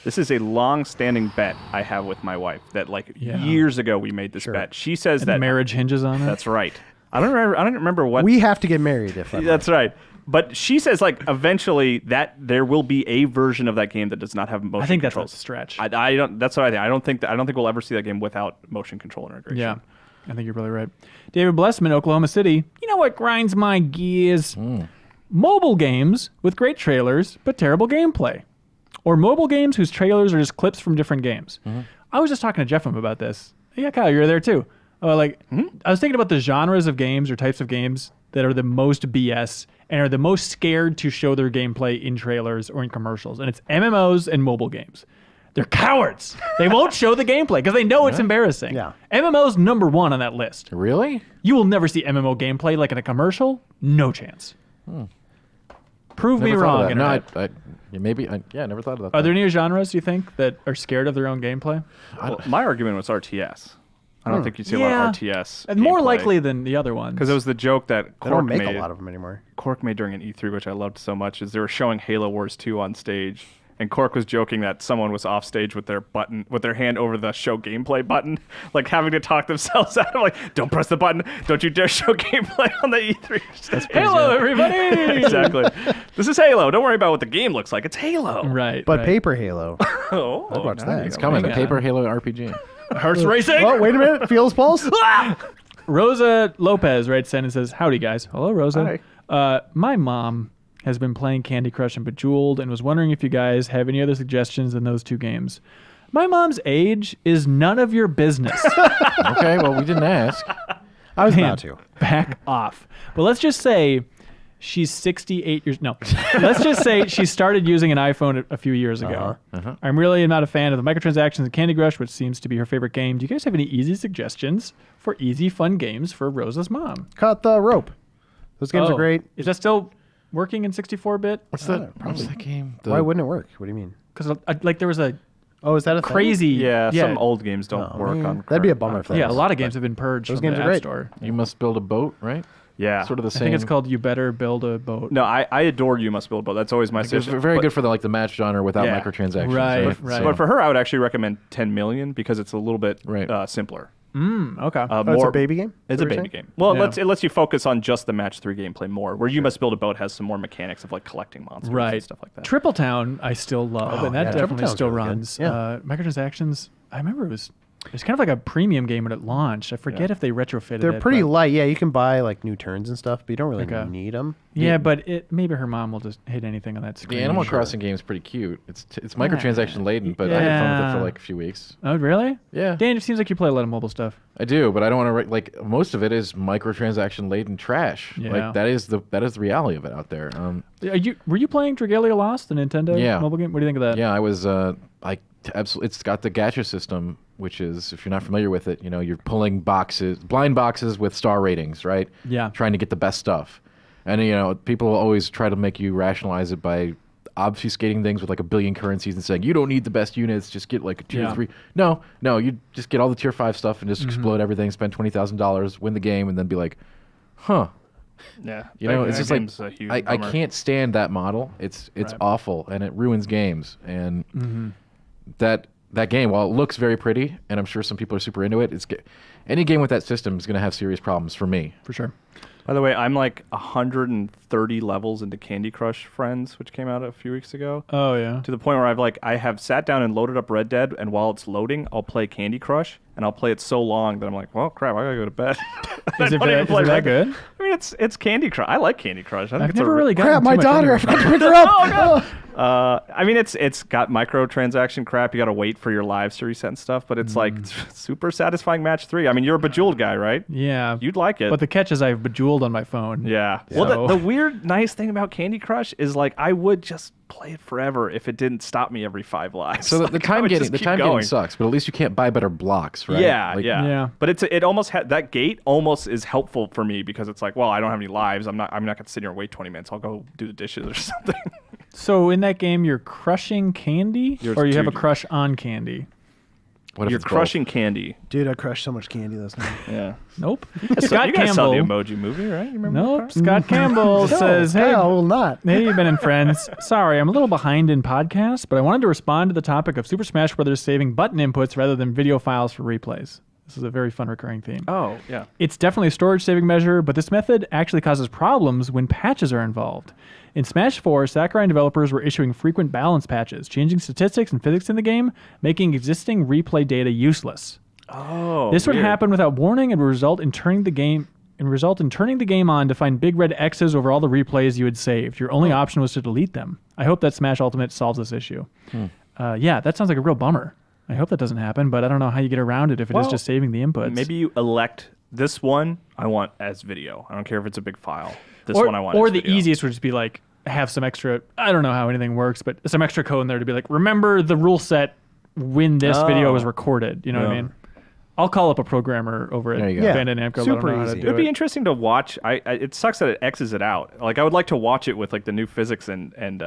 This is a long-standing bet I have with my wife that, like, years ago we made this bet. She says And that marriage hinges on it. That's right. I don't remember what. We have to get married if I'm That's right. But she says, like, eventually that there will be a version of that game that does not have motion. I think controls. that's a stretch. I don't. That's what I think. I don't think we'll ever see that game without motion control integration. Yeah, I think you're probably right. David Blessman, Oklahoma City. You know what grinds my gears? Mobile games with great trailers but terrible gameplay. Or mobile games whose trailers are just clips from different games. I was just talking to Jeff about this. Yeah, Kyle, you're there too. I was thinking about the genres of games or types of games that are the most BS and are the most scared to show their gameplay in trailers or in commercials. And it's MMOs and mobile games. They're cowards. They won't show the gameplay because they know it's embarrassing. Yeah. MMO's number one on that list. Really? You will never see MMO gameplay like in a commercial. No chance. Prove me Never thought of wrong. that. No, Internet. I never thought of that. Are there any genres you think that are scared of their own gameplay? Well, my argument was RTS. I don't think you'd see a lot of RTS. And more gameplay. likely than the other ones. Because it was the joke that They Cork don't make made. a lot of them anymore. Cork made during an E3, which I loved so much, is they were showing Halo Wars 2 on stage, and Cork was joking that someone was off stage with their hand over the show gameplay button, like having to talk themselves out of like, don't press the button, don't you dare show gameplay on the E3. That's Halo, everybody! Exactly. This is Halo. Don't worry about what the game looks like. It's Halo. Right. But right. Paper Halo. Oh, I'd watch that. It's coming. The Yeah. Paper Halo RPG. Hearse racing. Oh, wait a minute. Feels Pulse? Rosa Lopez writes in and says, "Howdy guys." Hello, Rosa. My mom has been playing Candy Crush and Bejeweled and was wondering if you guys have any other suggestions than those two games. My mom's age is none of your business. Okay, well, we didn't ask. I was Man, about to. back off. But let's just say she's 68 years... No. Let's just say she started using an iPhone a few years ago. I'm really not a fan of the microtransactions and Candy Crush, which seems to be her favorite game. Do you guys have any easy suggestions for easy, fun games for Rosa's mom? Cut the rope. Those games are great. Is that still working in 64-bit? What's that game? Why wouldn't it work? What do you mean? Because like there was a Oh, is that a thing? crazy... Yeah, some old games don't work on. That'd be a current bummer if that Yeah, a was- lot of games have been purged those from games the are App great. Store. You Must Build a Boat, right? Yeah. Sort of the I same. think it's called You Better Build a Boat. No, I adore You Must Build a Boat. That's always my It's suggestion. very But- good for the match genre without Yeah. microtransactions. Right, So- right. But for her, I would actually recommend 10 Million because it's a little bit simpler. Okay. It's a baby game? It's Is a that what you're baby game. Well, Yeah. it lets you focus on just the match 3 gameplay more. Where You Must Build a Boat has some more mechanics of like collecting monsters and Right. stuff like that. Triple Town, I still love, and that yeah, definitely Triple Town's still really good. runs. Yeah. Microtransactions, I remember it was It's kind of like a premium game when it launched. I forget if they retrofitted it. They're pretty but- light. Yeah, you can buy like new turns and stuff, but you don't really Okay. need them. Yeah, but maybe her mom will just hit anything on that screen. The Animal Crossing game is pretty cute. It's microtransaction laden, but I had fun with it for like a few weeks. Oh, really? Yeah. Dan, it seems like you play a lot of mobile stuff. I do, but I don't want to like most of it is microtransaction laden trash. Yeah. Like that is the reality of it out there. Were you playing Dragalia Lost, the Nintendo mobile game? What do you think of that? Yeah, I was absolutely. It's got the gacha system, which is, if you're not familiar with it, you're pulling blind boxes with star ratings, right? Yeah. Trying to get the best stuff. And, people will always try to make you rationalize it by obfuscating things with like a billion currencies and saying, you don't need the best units, just get like a tier 3. No, you just get all the tier 5 stuff and just explode everything, spend $20,000, win the game, and then be like, huh. Yeah. It's just like, I can't stand that model. It's awful, and it ruins games. And that game, while it looks very pretty, and I'm sure some people are super into it, any game with that system is going to have serious problems for me. For sure. By the way, I'm like 130 levels into Candy Crush Friends, which came out a few weeks ago. Oh, yeah. To the point where I have sat down and loaded up Red Dead, and while it's loading, I'll play Candy Crush, and I'll play it so long that I'm like, well, crap, I gotta go to bed. Is it that good? I mean, it's Candy Crush. I like Candy Crush. I've never really gotten Crap, my too much daughter! I into it. forgot to pick her up. I mean, it's got microtransaction crap. You got to wait for your lives to reset and stuff, but it's like super satisfying match 3. I mean, you're a Bejeweled guy, right? Yeah. You'd like it. But the catch is I've Bejeweled on my phone. Yeah. So- Well, the weird, nice thing about Candy Crush is like I would just play it forever if it didn't stop me every 5 lives. So the Like, I time would getting just keep going. getting sucks, but at least you can't buy better blocks, right? Yeah, Like, yeah. But it almost that gate almost is helpful for me because it's like, well, I don't have any lives. I'm not gonna sit here and wait 20 minutes. I'll go do the dishes or something. So in that game, you're crushing candy, or you have a crush on candy? What if You're it's crushing candy. Dude, I crushed so much candy last night. Yeah. Nope. You Scott guys saw the Campbell. Emoji Movie, right? You remember Nope. that? Scott Campbell says, "Hey, I will not. Hey, Ben and friends. Sorry, I'm a little behind in podcasts, but I wanted to respond to the topic of Super Smash Bros. Saving button inputs rather than video files for replays. This is a very fun recurring theme. Oh, yeah. It's definitely a storage saving measure, but this method actually causes problems when patches are involved. In Smash 4, Sakurai and developers were issuing frequent balance patches, changing statistics and physics in the game, making existing replay data useless. Oh, This would weird. happen without warning and would result in turning the game on to find big red X's over all the replays you had saved. Your only option was to delete them. I hope that Smash Ultimate solves this issue. Yeah, that sounds like a real bummer. I hope that doesn't happen, but I don't know how you get around it if it is just saving the inputs. Maybe you elect this one I want as video. I don't care if it's a big file. This or, one I want or as the video. easiest would just be like have some extra, I don't know how anything works, but some extra code in there to be like, remember the rule set when this video was recorded. You know what I mean? I'll call up a programmer over at There you go. Bandai Namco. Super let them know how to easy. do It'd be it. interesting to watch. It sucks that it X's it out. Like I would like to watch it with like the new physics and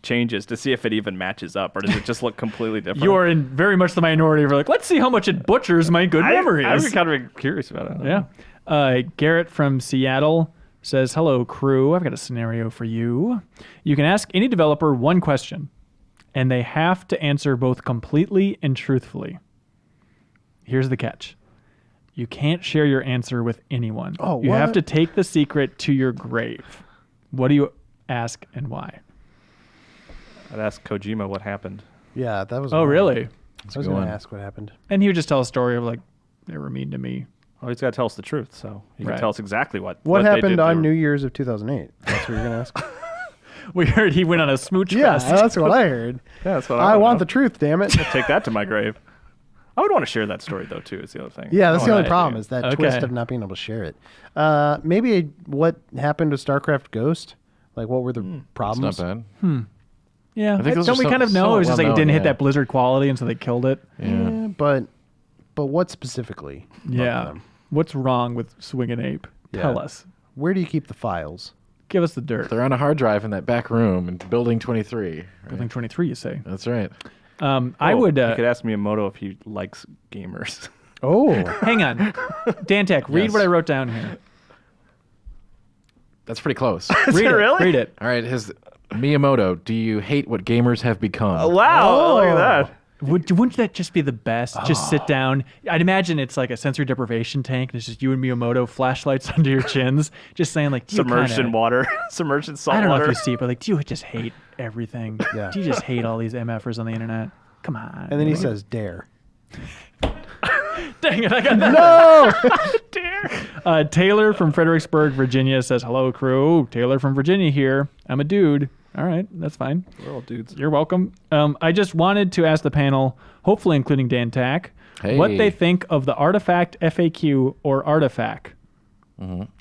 changes to see if it even matches up, or does it just look completely different? You are in very much the minority. We're like, let's see how much it butchers my good memories. I'd be kind of curious about it. Yeah. Garrett from Seattle says, hello, crew. I've got a scenario for you. You can ask any developer one question, and they have to answer both completely and truthfully. Here's the catch. You can't share your answer with anyone. Oh, you what? have to take the secret to your grave. What do you ask and why? I'd ask Kojima what happened. Yeah, that was. Oh, really? I was going to ask what happened. And he would just tell a story of like, they were mean to me. Oh, he's got to tell us the truth, so he can Right. tell us exactly what What they happened did on to- New Year's of 2008? That's what you're going to ask. We heard he went on a smooch Yeah, fest. that's what I heard. Yeah, that's what I wanna want know. the truth, damn it. Take that to my grave. I would want to share that story though too. Is the other thing. Yeah, that's the only right. problem is that twist Okay. of not being able to share it. Maybe what happened to StarCraft Ghost? Like, what were the It's problems? not bad. Yeah, I think those don't are we kind of know? somewhat It was just like it well-known, didn't hit yeah. that Blizzard quality, and so they killed it. Yeah, but what specifically? about Yeah. them? What's wrong with Swingin' Ape? Tell us. Where do you keep the files? Give us the dirt. They're on a hard drive in that back room in Building 23. Right? Building 23, you say? That's right. I would. You could ask Miyamoto if he likes gamers. Oh, Hang on. Dantec, read Yes. what I wrote down here. That's pretty close. Read it. really? Read it. All right, Miyamoto, do you hate what gamers have become? Wow! Look at that. Wouldn't that just be the best? Just sit down. I'd imagine it's like a sensory deprivation tank, and it's just you and Miyamoto, flashlights under your chins, just saying like, do you Submerged kinda- in water, submerged in salt I don't know water. if you see it, but like, do you just hate everything? Yeah. Do you just hate all these MFers on the internet? Come on. and then he says, "Dare." Dang it, I got that. No. Taylor from Fredericksburg, Virginia says, hello, crew. Taylor from Virginia here. I'm a dude. All right, that's fine. We're all dudes. You're welcome. I just wanted to ask the panel, hopefully including Dan Tack, Hey. what they think of the Artifact FAQ or Artifact.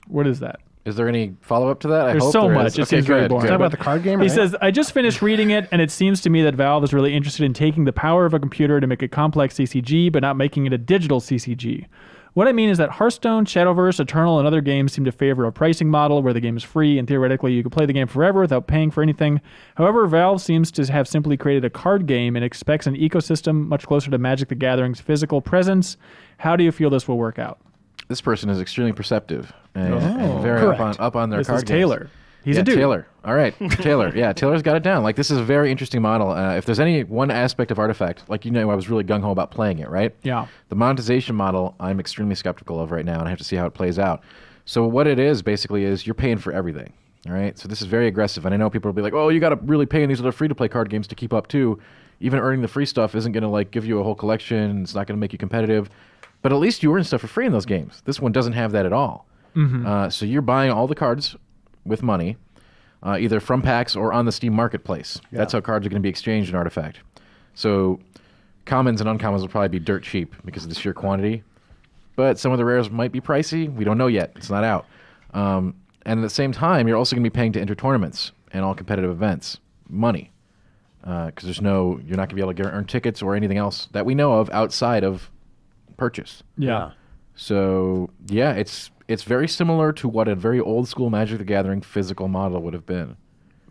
What is that? Is there any follow-up to that? There's I hope so there much. is. It seems very boring. Talk about the card game, He right? says, I just finished reading it, and it seems to me that Valve is really interested in taking the power of a computer to make a complex CCG, but not making it a digital CCG. What I mean is that Hearthstone, Shadowverse, Eternal, and other games seem to favor a pricing model where the game is free, and theoretically you can play the game forever without paying for anything. However, Valve seems to have simply created a card game and expects an ecosystem much closer to Magic the Gathering's physical presence. How do you feel this will work out? This person is extremely perceptive and very up on their This card is games. Taylor. He's a dude. Taylor. All right, Taylor. Yeah, Taylor's got it down. Like, this is a very interesting model. If there's any one aspect of Artifact, like, I was really gung-ho about playing it, right? Yeah. The monetization model, I'm extremely skeptical of right now, and I have to see how it plays out. So what it is, basically, is you're paying for everything, all right? So this is very aggressive, and I know people will be like, oh, you got to really pay in these other free-to-play card games to keep up, too. Even earning the free stuff isn't going to, like, give you a whole collection. It's not going to make you competitive. But at least you earn stuff for free in those games. This one doesn't have that at all. So you're buying all the cards with money, either from packs or on the Steam Marketplace. Yeah. That's how cards are going to be exchanged in Artifact. So commons and uncommons will probably be dirt cheap because of the sheer quantity. But some of the rares might be pricey. We don't know yet. It's not out. And at the same time, you're also going to be paying to enter tournaments and all competitive events. Money. Because you're not going to be able to earn tickets or anything else that we know of outside of purchase. Yeah. So yeah, it's very similar to what a very old school Magic the Gathering physical model would have been.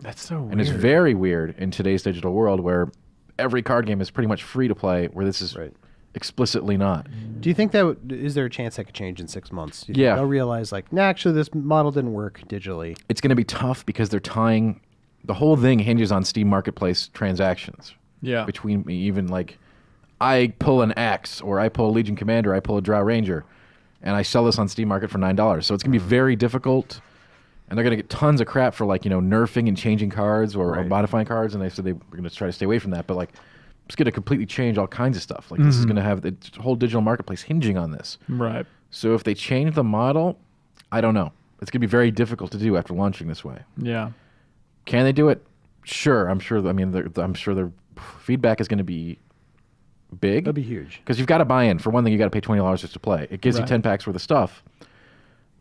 That's so weird. And it's very weird in today's digital world where every card game is pretty much free to play, where this is explicitly not. Do you think that is there a chance that could change in 6 months? Do you Yeah. think they'll realize like, nah, actually this model didn't work digitally. It's going to be tough because they're tying the whole thing hinges on Steam Marketplace transactions. Yeah. Between even like I pull an Axe or I pull a Legion Commander, I pull a Drow Ranger, and I sell this on Steam Market for $9. So it's going to be very difficult, and they're going to get tons of crap for like, nerfing and changing cards or modifying cards, and they said they were going to try to stay away from that. But like, it's going to completely change all kinds of stuff. Like this is going to have the whole digital marketplace hinging on this. Right. So if they change the model, I don't know. It's going to be very difficult to do after launching this way. Yeah. Can they do it? Sure. I'm sure. I mean, I'm sure their feedback is going to be big. That'd be huge. Because you've got to buy in. For one thing, you got to pay $20 just to play. It gives you Right. 10 packs worth of stuff,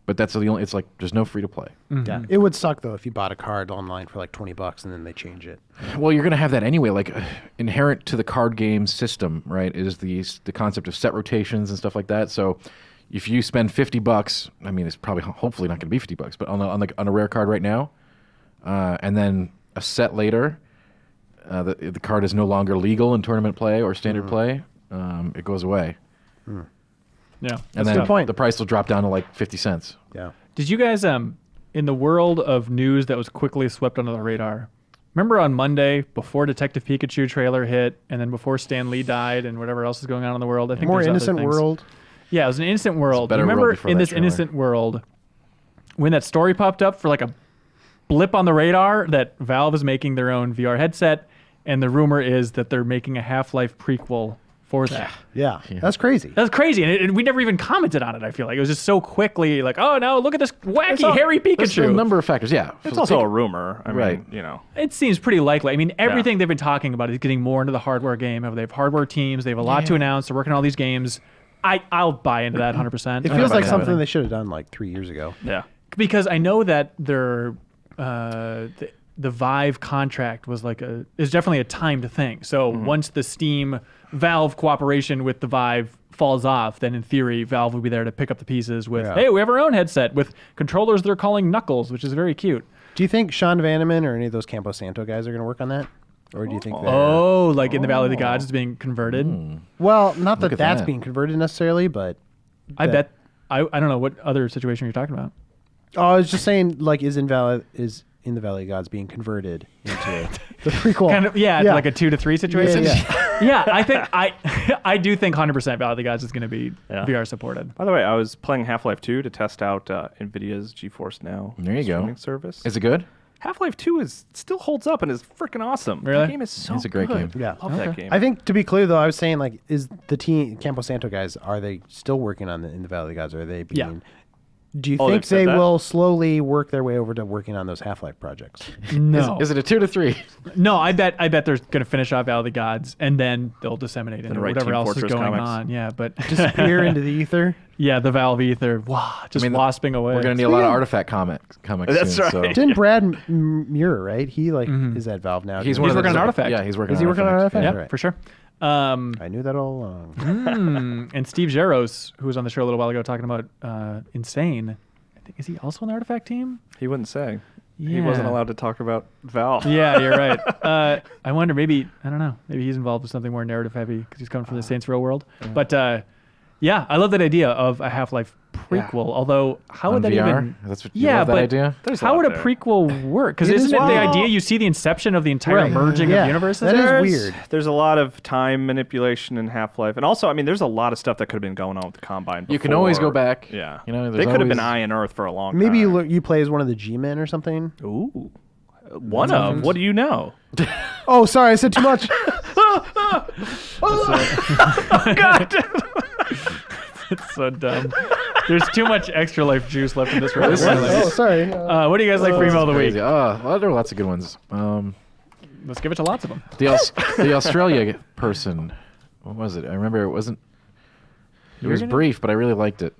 but that's the only. It's like there's no free to play. Yeah. It would suck though if you bought a card online for like $20 and then they change it. Well, you're going to have that anyway. Like inherent to the card game system, right, is the concept of set rotations and stuff like that. So if you spend $50, I mean, it's probably hopefully not going to be $50, but on a rare card right now, and then a set later. The card is no longer legal in tournament play or standard play. It goes away. Yeah. And then the price will drop down to like 50 cents. Yeah. Did you guys, in the world of news that was quickly swept under the radar, remember on Monday, before Detective Pikachu trailer hit, and then before Stan Lee died and whatever else is going on in the world? I think More there's other innocent things. world. Yeah, it was an innocent world. better world Remember before in that this trailer. innocent world, when that story popped up for like a blip on the radar that Valve is making their own VR headset, and the rumor is that they're making a Half-Life prequel for that. Yeah. That's crazy. That's crazy, and we never even commented on it. I feel like it was just so quickly like, oh no, look at this wacky hairy There's a Pikachu. number of factors. Yeah. It's also a rumor. I mean, Right. It seems pretty likely. I mean, everything they've been talking about is getting more into the hardware game. They have hardware teams. They have a lot to announce. They're working on all these games. I'll buy into that 100%. It feels like something they should have done like 3 years ago. Yeah. Because I know that their the Vive contract was is definitely a timed thing. So once the Steam Valve cooperation with the Vive falls off, then in theory Valve will be there to pick up the pieces with, hey, we have our own headset with controllers they're calling Knuckles, which is very cute. Do you think Sean Vanneman or any of those Campo Santo guys are going to work on that? Or do you think they're... like in the Valley of the Gods is being converted? Well, not Look that at that's that. being converted necessarily, but... I bet... I don't know what other situation you're talking about. Oh, I was just saying, like, is in the Valley of Gods being converted into the prequel? Kind of, like a 2 to 3 situation. Yeah. I think I do think 100% Valley of the Gods is going to be VR supported. By the way, I was playing Half-Life 2 to test out NVIDIA's GeForce Now There you go. streaming service. Is it good? Half-Life 2 still holds up and is freaking awesome. Really? That game is so It's a great good. game. Yeah. Love that game. I think to be clear though, I was saying like, is the team Campo Santo guys, are they still working on in the Valley of the Gods? Or are they being? Do you Oh, think they've said they that? will slowly work their way over to working on those Half-Life projects? No. Is it a 2 to 3? No, I bet they're going to finish off Valley of the Gods, and then they'll disseminate into write whatever Team else Fortress is going comics. on. Yeah, but Disappear into the ether? yeah, the Valve ether, just wasping away. We're going to need a lot of Artifact comics That's soon. right. So. Didn't Brad Muir, right? He is at Valve now. He's too. one of working those- on Artifact. Yeah, he's working Is on he working on Artifact? Yeah, Right. for sure. I knew that all along. And Steve Jaros, who was on the show a little while ago talking about Insane, I think, is he also on the Artifact team? He wouldn't say. He Yeah. wasn't allowed to talk about Valve. Yeah, you're right. I wonder, maybe, I don't know, maybe he's involved with something more narrative heavy because he's coming from the Saints Row world. But yeah, I love that idea of a Half-Life prequel. Although, how would On that VR? even? That's what you Yeah, love that but idea? There's a how lot would a there. prequel work? Because It isn't is it the wild. idea you see the inception of the entire Right. merging Yeah. of universes? That is There's- weird. There's a lot of time manipulation in Half-Life, and also, I mean, there's a lot of stuff that could have been going on with the Combine. You can always before. go back. Yeah, You know, they there's could have been always- Eye and Earth for a long Maybe time. you play as one of the G-men or something. Ooh, one of. What do you know? Oh, sorry, I said too much. It's so dumb. There's too much Extra Life juice left in this room. Oh, sorry. What do you guys like for email of the week? Crazy. Well, there are lots of good ones. Let's give it to lots of them. The Australia person. What was it? I remember it wasn't. It was brief, but I really liked it.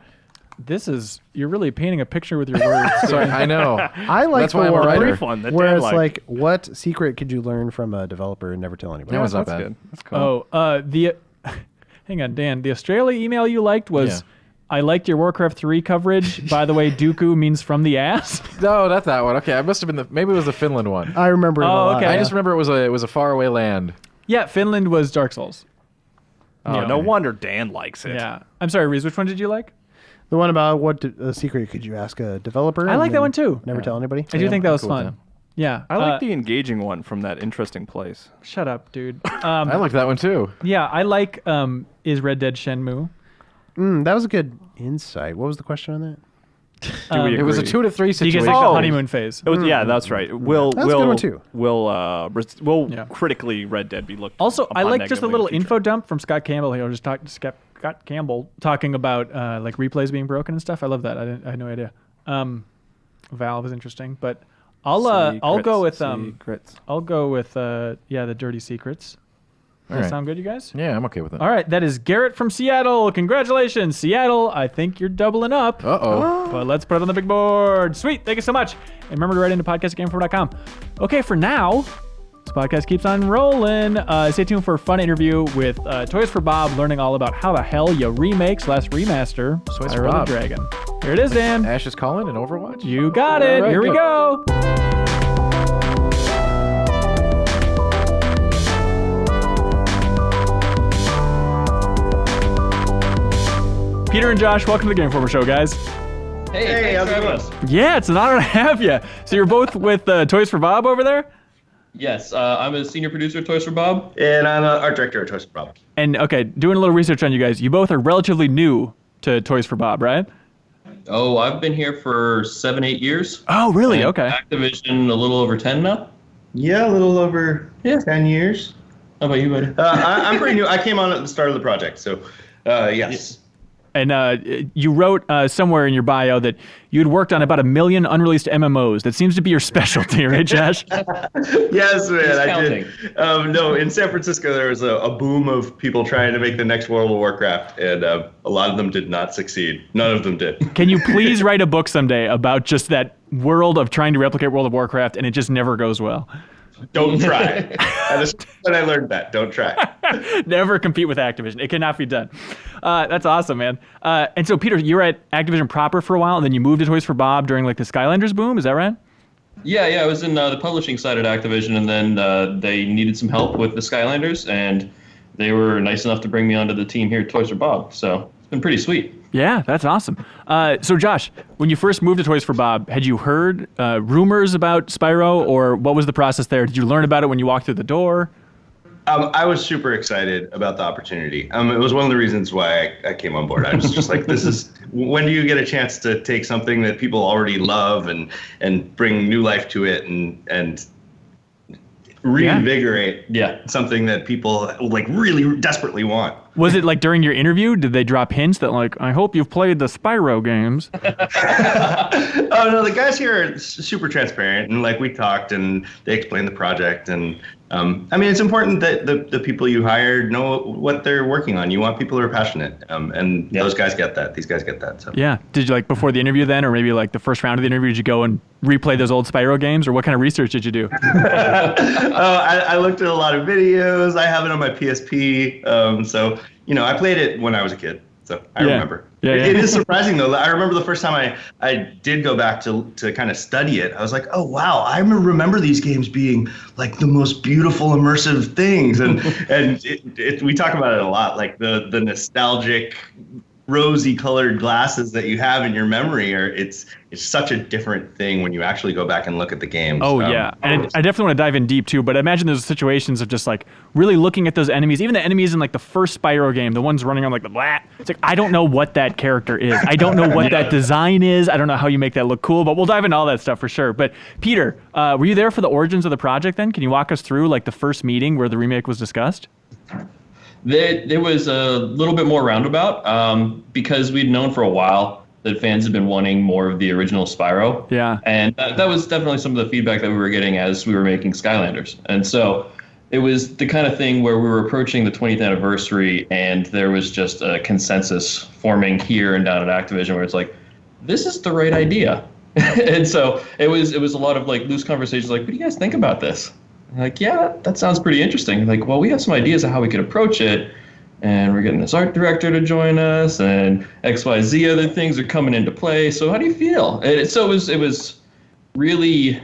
You're really painting a picture with your words. Sorry, I know. I like That's the why I'm a one writer. Brief one that where Dan it's liked. like, what secret could you learn from a developer and never tell anybody? That one's not That's bad. good. That's cool. Hang on, Dan. The Australia email you liked was, Yeah. I liked your Warcraft 3 coverage. By the way, Dooku means from the ass. No, not that one. Okay, I must have been maybe it was the Finland one. I remember it a lot. okay. I just remember it was a faraway land. Yeah, Finland was Dark Souls. Oh, no wonder Dan likes it. Yeah. I'm sorry, Reese, which one did you like? The one about what secret could you ask a developer? I and like that then one too. Never tell anybody. I do think that was cool with fun. Yeah. I like the engaging one from that interesting place. Shut up, dude. I liked that one too. Yeah, I like is Red Dead Shenmue. That was a good insight. What was the question on that? Do we It was a agree? 2 to 3 Do you situation. guys like the honeymoon phase? It was, yeah, that's right. Will That's a good one, too. will Yeah. critically Red Dead be looked Also, I upon like just a negatively little in the future? info dump from Scott Campbell here. Scott Campbell talking about like replays being broken and stuff. I love that. I had no idea. Valve is interesting, but I'll go with Secrets. I'll go with the dirty secrets. Does that right. sound good, you guys? Yeah, I'm okay with it. All right, that is Garrett from Seattle. Congratulations, Seattle. I think you're doubling up. Uh-oh. But let's put it on the big board. Sweet. Thank you so much. And remember to write into podcast@gameinfo.com. Okay, for now, this podcast keeps on rolling. Stay tuned for a fun interview with Toys for Bob, learning all about how the hell you remake/remaster Toys for Spyro the Bob. Dragon. Here it is, Dan. Ash is calling in Overwatch. You got it. All right, Here we good. go. Peter and Josh, welcome to the Game Informer Show, guys. Hey, how's it going? Yeah, it's an honor to have you. So you're both with Toys for Bob over there? Yes, I'm a senior producer at Toys for Bob. And I'm an art director at Toys for Bob. And okay, doing a little research on you guys, you both are relatively new to Toys for Bob, right? Oh, I've been here for 7-8 years. Oh, really? And Okay. Activision a little over 10 now. Yeah, a little over 10 years. How about you, buddy? I'm pretty new. I came on at the start of the project, so yes. And you wrote somewhere in your bio that you'd worked on about 1 million unreleased MMOs. That seems to be your specialty, right, Josh? Yes, man, Who's I counting? did. No, in San Francisco, there was a boom of people trying to make the next World of Warcraft, and a lot of them did not succeed. None of them did. Can you please write a book someday about just that world of trying to replicate World of Warcraft and it just never goes well? Don't try. That's when I learned that. Don't try. Never compete with Activision. It cannot be done. That's awesome, man. And so, Peter, you were at Activision proper for a while, and then you moved to Toys for Bob during like the Skylanders boom. Is that right? Yeah, I was in the publishing side at Activision, and then they needed some help with the Skylanders, and they were nice enough to bring me onto the team here at Toys for Bob. So it's been pretty sweet. Yeah, that's awesome. So, Josh, when you first moved to Toys for Bob, had you heard rumors about Spyro, or what was the process there? Did you learn about it when you walked through the door? I was super excited about the opportunity. It was one of the reasons why I came on board. I was just like, this is, when do you get a chance to take something that people already love and bring new life to it and reinvigorate something that people like really desperately want. Was it like during your interview, did they drop hints that like, I hope you've played the Spyro games? Oh no, the guys here are super transparent, and like we talked and they explained the project, and I mean, it's important that the people you hired know what they're working on. You want people who are passionate, and those guys get that. These guys get that. So. Yeah. Did you like before the interview then, or maybe like the first round of the interview, did you go and replay those old Spyro games, or what kind of research did you do? I looked at a lot of videos. I have it on my PSP. So, you know, I played it when I was a kid. So I remember. Yeah, It is surprising though. I remember the first time I did go back to kind of study it. I was like, oh wow, I remember these games being like the most beautiful immersive things, and we talk about it a lot, like the nostalgic rosy colored glasses that you have in your memory it's such a different thing when you actually go back and look at the games. Oh yeah, and I definitely want to dive in deep too, but I imagine there's situations of just like really looking at those enemies, even the enemies in like the first Spyro game, the ones running on like the blah. It's like, I don't know what that character is. I don't know what that design is. I don't know how you make that look cool, but we'll dive into all that stuff for sure. But Peter, were you there for the origins of the project then? Can you walk us through like the first meeting where the remake was discussed? There was a little bit more roundabout because we'd known for a while that fans had been wanting more of the original Spyro. Yeah. And that was definitely some of the feedback that we were getting as we were making Skylanders. And so it was the kind of thing where we were approaching the 20th anniversary and there was just a consensus forming here and down at Activision where it's like, this is the right idea. And so it was a lot of like loose conversations like, what do you guys think about this? Like, yeah, that sounds pretty interesting. Like, well, we have some ideas of how we could approach it, and we're getting this art director to join us, and XYZ other things are coming into play. So how do you feel? And so it was really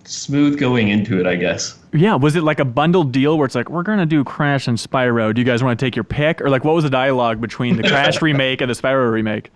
smooth going into it, I guess. Yeah, was it like a bundled deal where it's like, we're going to do Crash and Spyro. Do you guys want to take your pick? Or like, what was the dialogue between the Crash remake and the Spyro remake?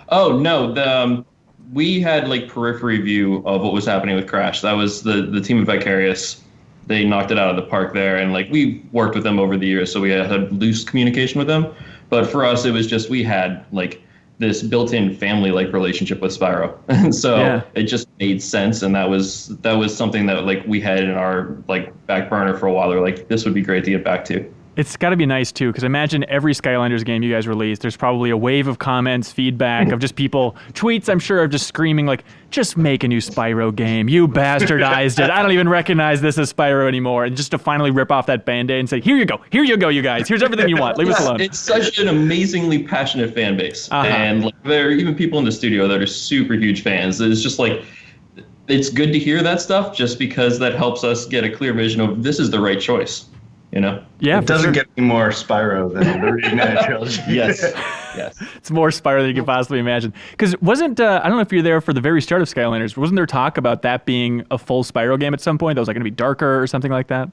Oh, no, we had like periphery view of what was happening with Crash. That was the team of Vicarious. They knocked it out of the park there, and like we worked with them over the years, so we had loose communication with them. But for us, it was just we had like this built-in family-like relationship with Spyro, and so it just made sense. And that was something that like we had in our like back burner for a while. They're like, this would be great to get back to. It's got to be nice, too, because imagine every Skylanders game you guys release, there's probably a wave of comments, feedback, of just people, tweets, I'm sure, of just screaming, like, just make a new Spyro game. You bastardized it. I don't even recognize this as Spyro anymore. And just to finally rip off that Band-Aid and say, here you go, you guys. Here's everything you want. Leave us alone. It's such an amazingly passionate fan base. And like, there are even people in the studio that are super huge fans. It's just like, it's good to hear that stuff just because that helps us get a clear vision of this is the right choice. You know? Yeah, it doesn't get any more Spyro than the Reignited Trilogy. Yes. It's more Spyro than you can possibly imagine. Because wasn't, I don't know if you're there for the very start of Skylanders, wasn't there talk about that being a full Spyro game at some point that was like going to be darker or something like that?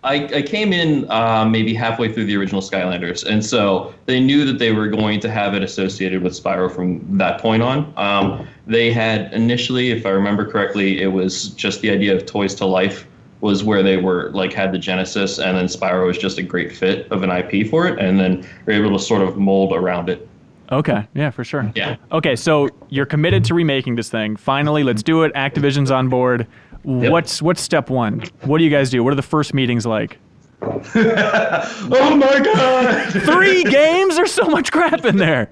I came in maybe halfway through the original Skylanders, and so they knew that they were going to have it associated with Spyro from that point on. They had initially, if I remember correctly, it was just the idea of Toys to Life was where they were like had the genesis, and then Spyro was just a great fit of an IP for it, and then we're able to sort of mold around it. Okay, yeah, for sure. Yeah. Okay, so you're committed to remaking this thing. Finally, let's do it. Activision's on board. Yep. What's step one? What do you guys do? What are the first meetings like? Oh my God! 3 games? There's so much crap in there.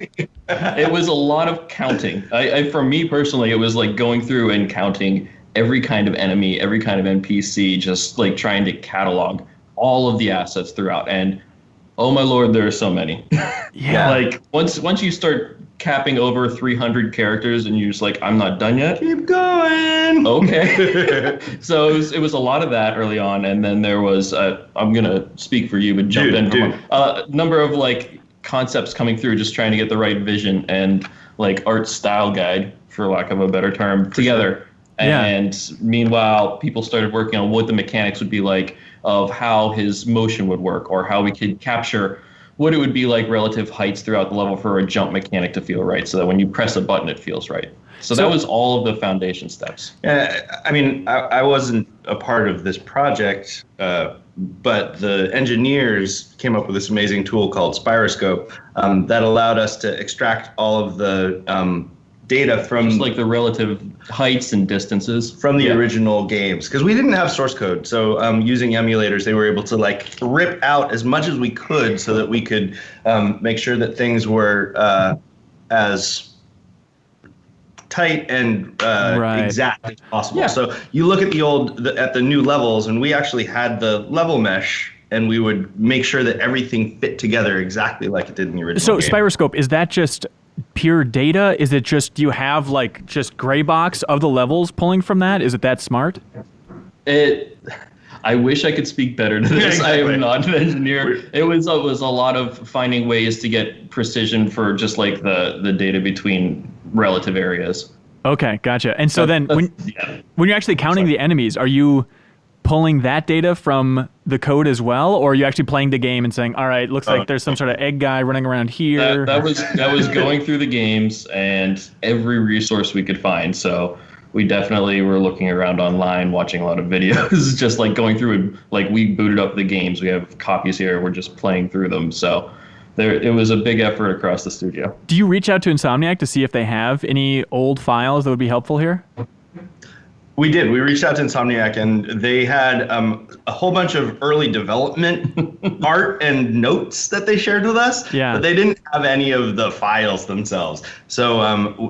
It was a lot of counting. For me personally, it was like going through and counting every kind of enemy, every kind of NPC, just like trying to catalog all of the assets throughout. And oh my Lord, there are so many. Yeah. Like once you start capping over 300 characters and you're just like, I'm not done yet. Keep going. Okay. So it was a lot of that early on. And then there was, I'm going to speak for you, but jump in from a number of like concepts coming through, just trying to get the right vision and like art style guide, for lack of a better term, together. Sure. And meanwhile, people started working on what the mechanics would be like of how his motion would work or how we could capture what it would be like relative heights throughout the level for a jump mechanic to feel right, so that when you press a button, it feels right. So that was all of the foundation steps. I mean, I wasn't a part of this project, but the engineers came up with this amazing tool called Spyroscope that allowed us to extract all of the data from just like the relative heights and distances from the original games, because we didn't have source code. So using emulators, they were able to like rip out as much as we could so that we could make sure that things were as tight and exact as possible. Yeah. So you look at at the new levels, and we actually had the level mesh, and we would make sure that everything fit together exactly like it did in the original So game. Spyroscope, is that just pure data? Is it just, do you have like just gray box of the levels pulling from that? Is it that smart? I wish I could speak better to this. Exactly. I am not an engineer. It was a lot of finding ways to get precision for just like the data between relative areas. Okay, gotcha. And so then when you're actually counting the enemies, are you pulling that data from the code as well, or are you actually playing the game and saying, all right, looks like there's some sort of egg guy running around here? That was going through the games and every resource we could find. So we definitely were looking around online, watching a lot of videos, just like going through and like we booted up the games. We have copies here. We're just playing through them. So it was a big effort across the studio. Do you reach out to Insomniac to see if they have any old files that would be helpful here? We did. We reached out to Insomniac, and they had a whole bunch of early development art and notes that they shared with us. Yeah. But they didn't have any of the files themselves. So,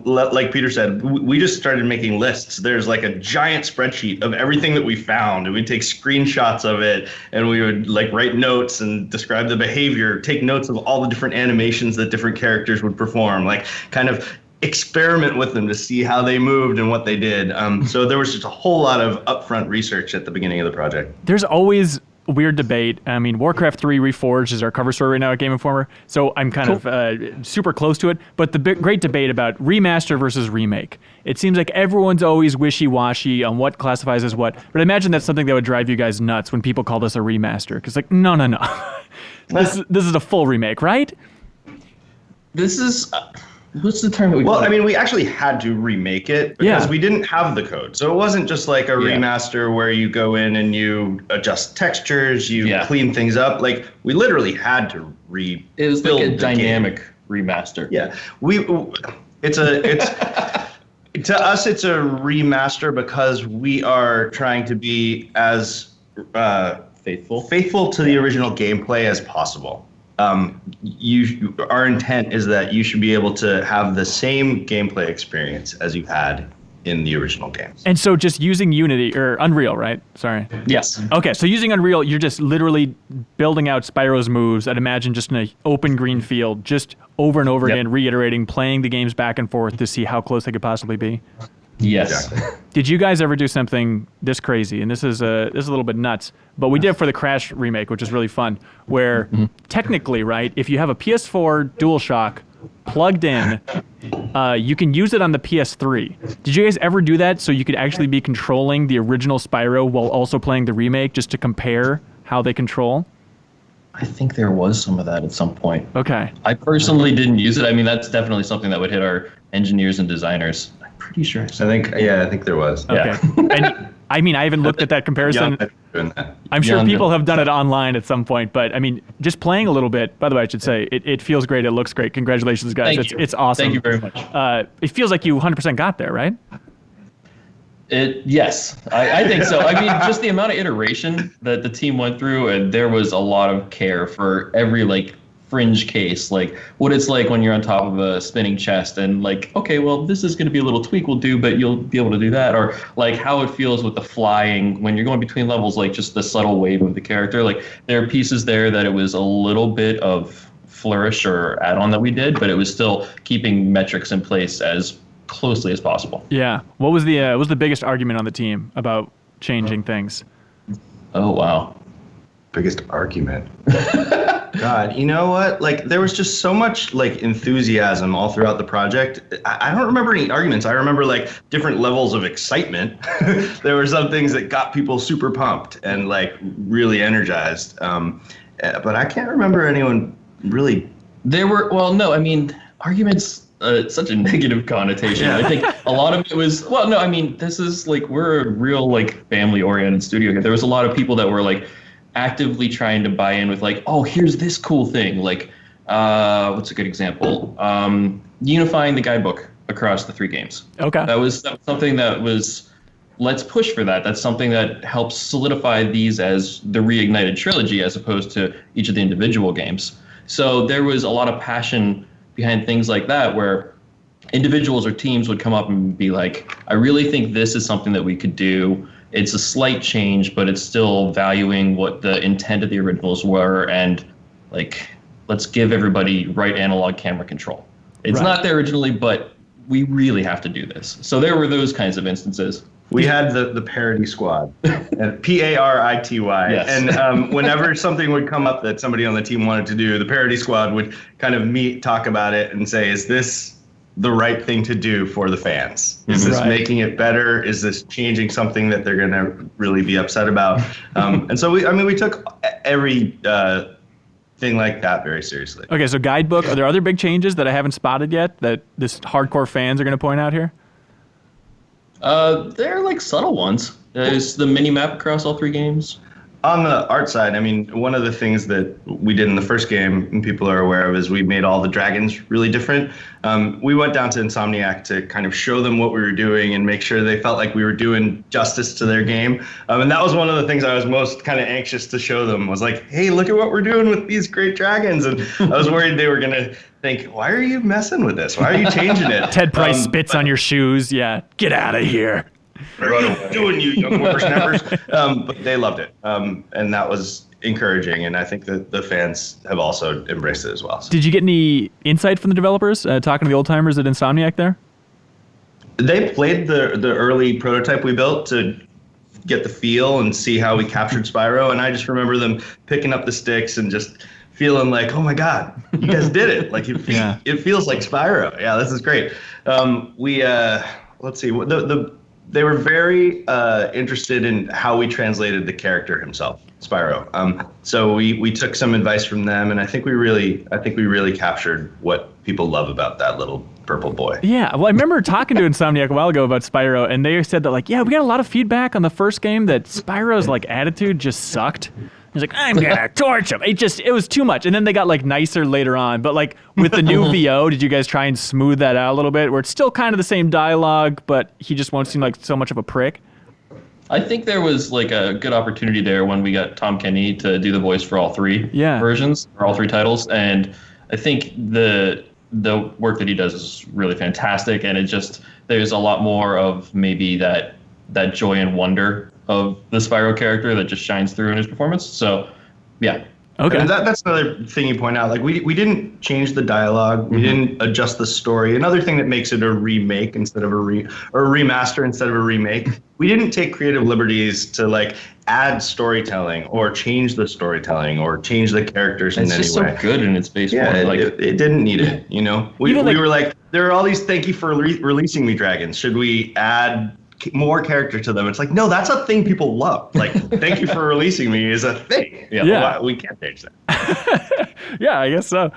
like Peter said, we just started making lists. There's like a giant spreadsheet of everything that we found, and we'd take screenshots of it, and we would like write notes and describe the behavior, take notes of all the different animations that different characters would perform, like kind of experiment with them to see how they moved and what they did. So there was just a whole lot of upfront research at the beginning of the project. There's always a weird debate. I mean, Warcraft 3 Reforged is our cover story right now at Game Informer, so I'm kind of super close to it. But the great debate about remaster versus remake. It seems like everyone's always wishy-washy on what classifies as what, but I imagine that's something that would drive you guys nuts when people call this a remaster, because like, no. This is a full remake, right? This is... what's the term that we Well, I mean, we actually had to remake it because we didn't have the code. So it wasn't just like a remaster where you go in and you adjust textures, you clean things up. Like, we literally had to rebuild it was like a dynamic game. remaster. Yeah. It's to us, it's a remaster because we are trying to be as faithful to the original gameplay as possible. Our intent is that you should be able to have the same gameplay experience as you had in the original games. And so just using Unity, or Unreal, right? Sorry. Yes. Okay, so using Unreal, you're just literally building out Spyro's moves, I'd imagine just in an open green field, just over and over again, reiterating, playing the games back and forth to see how close they could possibly be. Yes. Exactly. Did you guys ever do something this crazy? And this is a little bit nuts, but we did it for the Crash remake, which is really fun, where technically, right, if you have a PS4 DualShock plugged in, you can use it on the PS3. Did you guys ever do that so you could actually be controlling the original Spyro while also playing the remake, just to compare how they control? I think there was some of that at some point. Okay. I personally didn't use it. I mean, that's definitely something that would hit our engineers and designers. I'm pretty sure. I think there was. Okay. And I mean, I haven't looked at that comparison. I'm sure people have done it online at some point, but I mean, just playing a little bit, by the way, I should say, it feels great. It looks great. Congratulations, guys. It's awesome. Thank you very much. It feels like you 100% got there, right? Yes, I think so. I mean, just the amount of iteration that the team went through, and there was a lot of care for every like fringe case, like what it's like when you're on top of a spinning chest and like, okay, well, this is going to be a little tweak we'll do, but you'll be able to do that. Or like how it feels with the flying when you're going between levels, like just the subtle wave of the character. Like there are pieces there that it was a little bit of flourish or add-on that we did, but it was still keeping metrics in place as closely as possible. Yeah. What was the biggest argument on the team about changing things? Oh, wow. Biggest argument. God, you know what? Like, there was just so much like enthusiasm all throughout the project. I don't remember any arguments. I remember like different levels of excitement. There were some things that got people super pumped and like really energized. But I can't remember anyone really. There were, well, no, I mean, arguments, such a negative connotation. I think a lot of it was, well, no, I mean, this is like, we're a real like family-oriented studio here. There was a lot of people that were like actively trying to buy in with like, oh, here's this cool thing. Like, what's a good example? Unifying the guidebook across the 3 games. Okay. That was something that was, let's push for that. That's something that helps solidify these as the Reignited Trilogy as opposed to each of the individual games. So there was a lot of passion behind things like that where individuals or teams would come up and be like, I really think this is something that we could do. It's a slight change, but it's still valuing what the intent of the originals were, and like, let's give everybody right analog camera control. It's not there originally, but we really have to do this. So there were those kinds of instances. We had the parody squad, Parity, yes. And whenever something would come up that somebody on the team wanted to do, the parody squad would kind of meet, talk about it, and say, is this the right thing to do for the fans? Is this making it better? Is this changing something that they're going to really be upset about? And so we took every thing like that very seriously. Okay, so guidebook, are there other big changes that I haven't spotted yet that this hardcore fans are going to point out here? They're like subtle ones. There's the mini map across all 3 games. On the art side, I mean, one of the things that we did in the first game, and people are aware of, is we made all the dragons really different. We went down to Insomniac to kind of show them what we were doing and make sure they felt like we were doing justice to their game. And that was one of the things I was most kind of anxious to show them, was like, hey, look at what we're doing with these great dragons. And I was worried they were going to think, why are you messing with this? Why are you changing it? Ted Price spits on your shoes. Yeah, get out of here. What are you doing, you young whippersnappers? But they loved it, and that was encouraging, and I think that the fans have also embraced it as well. So. Did you get any insight from the developers, talking to the old timers at Insomniac there? They played the early prototype we built to get the feel and see how we captured Spyro, and I just remember them picking up the sticks and just feeling like, oh my God, you guys did it. Like, it feels like Spyro. Yeah, this is great. Let's see, they were very interested in how we translated the character himself, Spyro. So we took some advice from them, and I think we really captured what people love about that little purple boy. Yeah, well, I remember talking to Insomniac a while ago about Spyro, and they said that, like, yeah, we got a lot of feedback on the first game that Spyro's like attitude just sucked. He's like, I'm gonna torch him. It was too much. And then they got like nicer later on. But like with the new VO, did you guys try and smooth that out a little bit, where it's still kind of the same dialogue, but he just won't seem like so much of a prick? I think there was like a good opportunity there when we got Tom Kenny to do the voice for all 3 versions, or all 3 titles. And I think the work that he does is really fantastic. And there's a lot more of maybe that joy and wonder of the Spyro character that just shines through in his performance. So, yeah. Okay. And that's another thing you point out. Like, we didn't change the dialogue. We didn't adjust the story. Another thing that makes it a remake instead of or a remaster instead of a remake. We didn't take creative liberties to like add storytelling or change the storytelling or change the characters in any way. It's just so good in its base form. Like, it didn't need it. You know, we were like, there are all these thank you for releasing me dragons. Should we add more character to them? It's like, no, that's a thing people love. Like, thank you for releasing me is a thing. Well, we can't change that. Yeah, I guess so.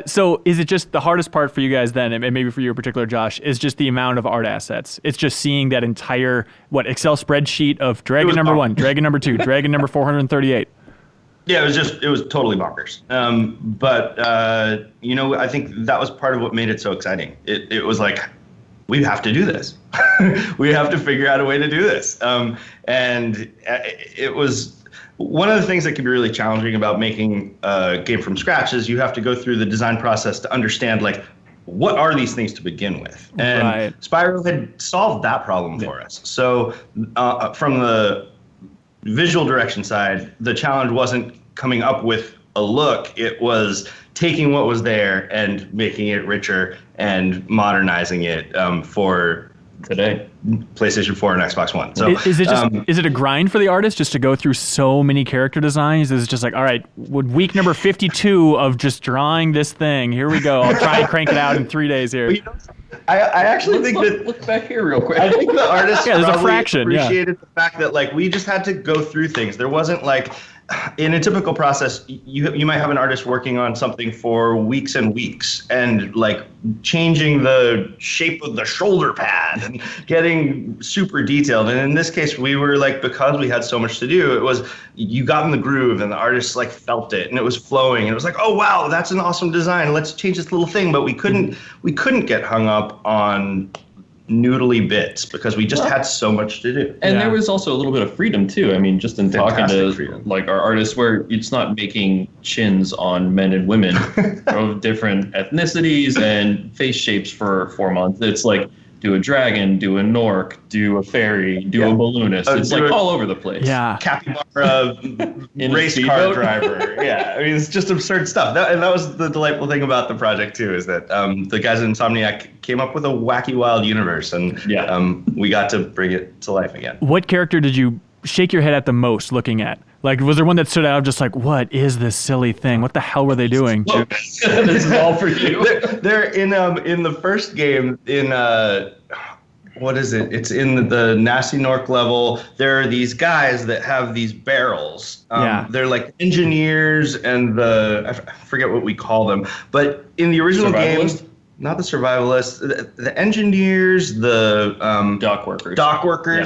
So is it just the hardest part for you guys then, and maybe for you in particular, Josh, is just the amount of art assets? It's just seeing that entire Excel spreadsheet of dragon number 1, dragon number 2, dragon number 438. Yeah, it was totally bonkers. But I think that was part of what made it so exciting. It was like, we have to do this. We have to figure out a way to do this. And it was one of the things that can be really challenging about making a game from scratch is you have to go through the design process to understand, like, what are these things to begin with? And Spyro had solved that problem for us. So from the visual direction side, the challenge wasn't coming up with a look. It was taking what was there and making it richer and modernizing it for today, PlayStation 4 and Xbox One. So is it a grind for the artist just to go through so many character designs? Is it just like, all right, week number 52 of just drawing this thing, here we go. I'll try and crank it out in 3 days here. I actually look back here real quick. I think the artists there's a fraction, appreciated the fact that, like, we just had to go through things. There wasn't like, in a typical process, you might have an artist working on something for weeks and weeks, and like changing the shape of the shoulder pad and getting super detailed. And in this case, we were like, because we had so much to do, it was you got in the groove, and the artist like felt it, and it was flowing, and it was like, oh wow, that's an awesome design. Let's change this little thing. But we couldn't get hung up on noodly bits because we just had so much to do. And there was also a little bit of freedom too. I mean, just in talking to freedom. Like our artists, where it's not making chins on men and women of different ethnicities and face shapes for 4 months. It's like, do a dragon, do a Nork, do a fairy, do a balloonist. It's like all over the place. Yeah. Capybara race car driver. Yeah, I mean, it's just absurd stuff. And that was the delightful thing about the project too, is that the guys at Insomniac came up with a wacky, wild universe, and we got to bring it to life again. What character did you shake your head at the most looking at? Like, was there one that stood out just like, what is this silly thing? What the hell were they doing? This is all for you. They're in the first game in what is it? It's in the Nasty Nork level. There are these guys that have these barrels. They're like engineers and I forget what we call them. But in the original game, not the survivalists, the engineers, the dock workers.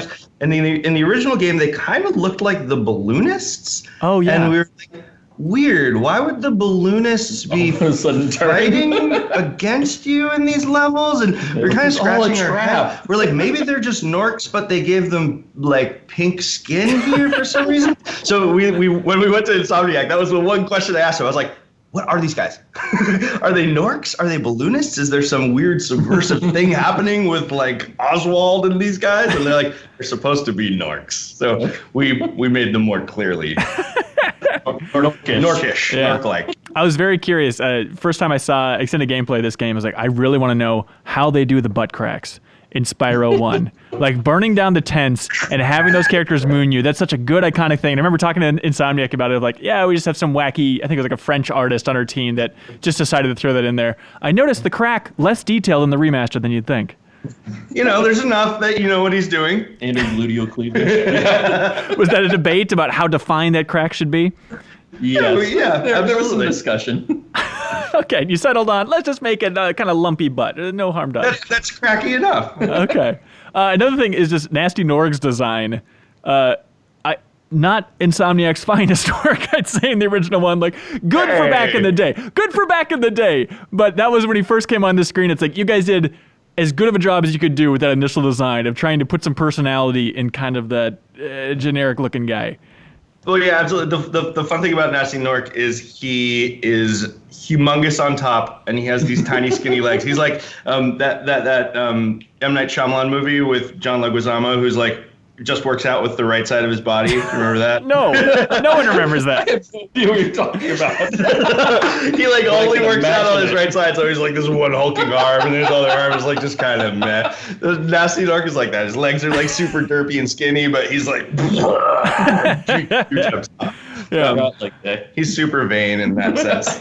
Yeah. And in the original game, they kind of looked like the balloonists. Oh yeah. And we were like, weird. Why would the balloonists be fighting against you in these levels? And we're kind of scratching our head. We're like, maybe they're just Norks, but they gave them like pink skin here for some reason. So we when we went to Insomniac, that was the one question I asked them. I was like, what are these guys? Are they Norks? Are they balloonists? Is there some weird subversive thing happening with like Oswald and these guys? And they're like, they're supposed to be Norks. So we made them more clearly Norkish, Nork-like. I was very curious. First time I saw extended gameplay of this game, I was like, I really want to know how they do the butt cracks in Spyro 1. Like burning down the tents and having those characters moon you. That's such a good iconic thing. And I remember talking to Insomniac about it, like, yeah, we just have some wacky, I think it was like a French artist on our team that just decided to throw that in there. I noticed the crack less detailed in the remaster than you'd think. You know, there's enough that you know what he's doing. Intergluteal cleavage. Was that a debate about how defined that crack should be? Yes. There was some discussion. Okay, you settled on, let's just make it kind of lumpy butt. No harm done. That's cracky enough. Okay. Another thing is just Nasty Norg's design. Not Insomniac's finest work, I'd say, in the original one. Like, good for back in the day. Good for back in the day. But that was when he first came on the screen. It's like, you guys did as good of a job as you could do with that initial design of trying to put some personality in kind of that generic-looking guy. Well, yeah, absolutely. The fun thing about Nasty Nork is he is humongous on top, and he has these tiny, skinny legs. He's like that M. Night Shyamalan movie with John Leguizamo, who's like just works out with the right side of his body. You remember that? No one remembers that. I have no idea what you're talking about. He like only works out on his right side, so he's like this one hulking arm, and his other arm is like just kind of meh. The Nasty Nork is like that. His legs are like super derpy and skinny, but he's like he's super vain in that sense.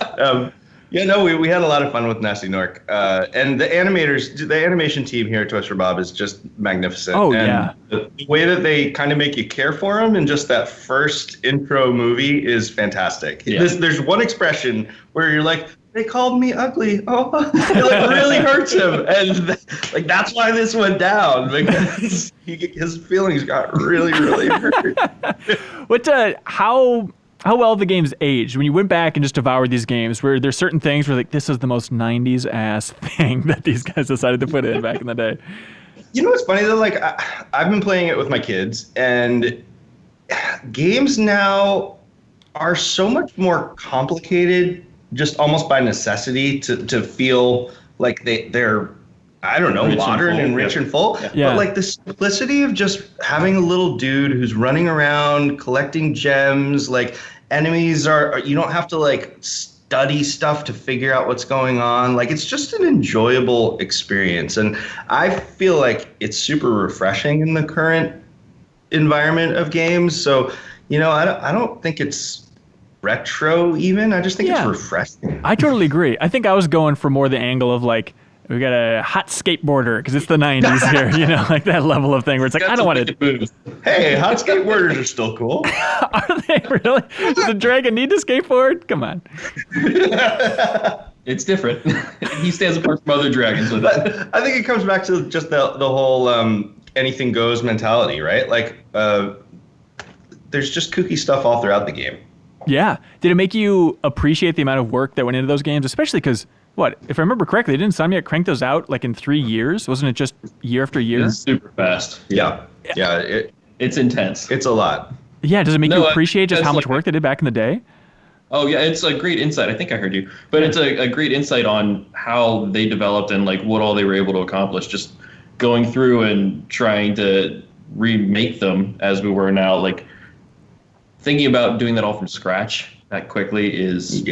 We had a lot of fun with Nasty Nork. And the animation team here at Toys for Bob is just magnificent. Oh, and yeah. The way that they kind of make you care for him in just that first intro movie is fantastic. Yeah. There's one expression where you're like, they called me ugly. Oh, it like really hurts him. And like that's why this went down, because his feelings got really, really hurt. How well the games aged? When you went back and just devoured these games, were there certain things where like this is the most 90s ass thing that these guys decided to put in back in the day? You know what's funny though? Like I've been playing it with my kids, and games now are so much more complicated, just almost by necessity to feel like they're I don't know, modern and rich and full. Yeah. But like the simplicity of just having a little dude who's running around collecting gems, like enemies you don't have to like study stuff to figure out what's going on. Like it's just an enjoyable experience. And I feel like it's super refreshing in the current environment of games. So, you know, I don't think it's retro even. I just think it's refreshing. I totally agree. I think I was going for more the angle of like, We got a hot skateboarder because it's the 90s here, you know, like that level of thing where it's like, I don't want to. Hey, hot skateboarders are still cool. Are they really? Does a dragon need to skateboard? Come on. It's different. He stands apart from other dragons with it. I think it comes back to just the whole anything goes mentality, right? Like, there's just kooky stuff all throughout the game. Yeah. Did it make you appreciate the amount of work that went into those games, especially because, if I remember correctly, didn't Insomniac crank those out like in 3 years? Wasn't it just year after year? It's super fast. Yeah. It's intense. It's a lot. Yeah. Does it make you appreciate just how much work they did back in the day? Oh, yeah. It's a great insight. I think I heard you. But it's a great insight on how they developed and like what all they were able to accomplish. Just going through and trying to remake them as we were now. Like thinking about doing that all from scratch that quickly is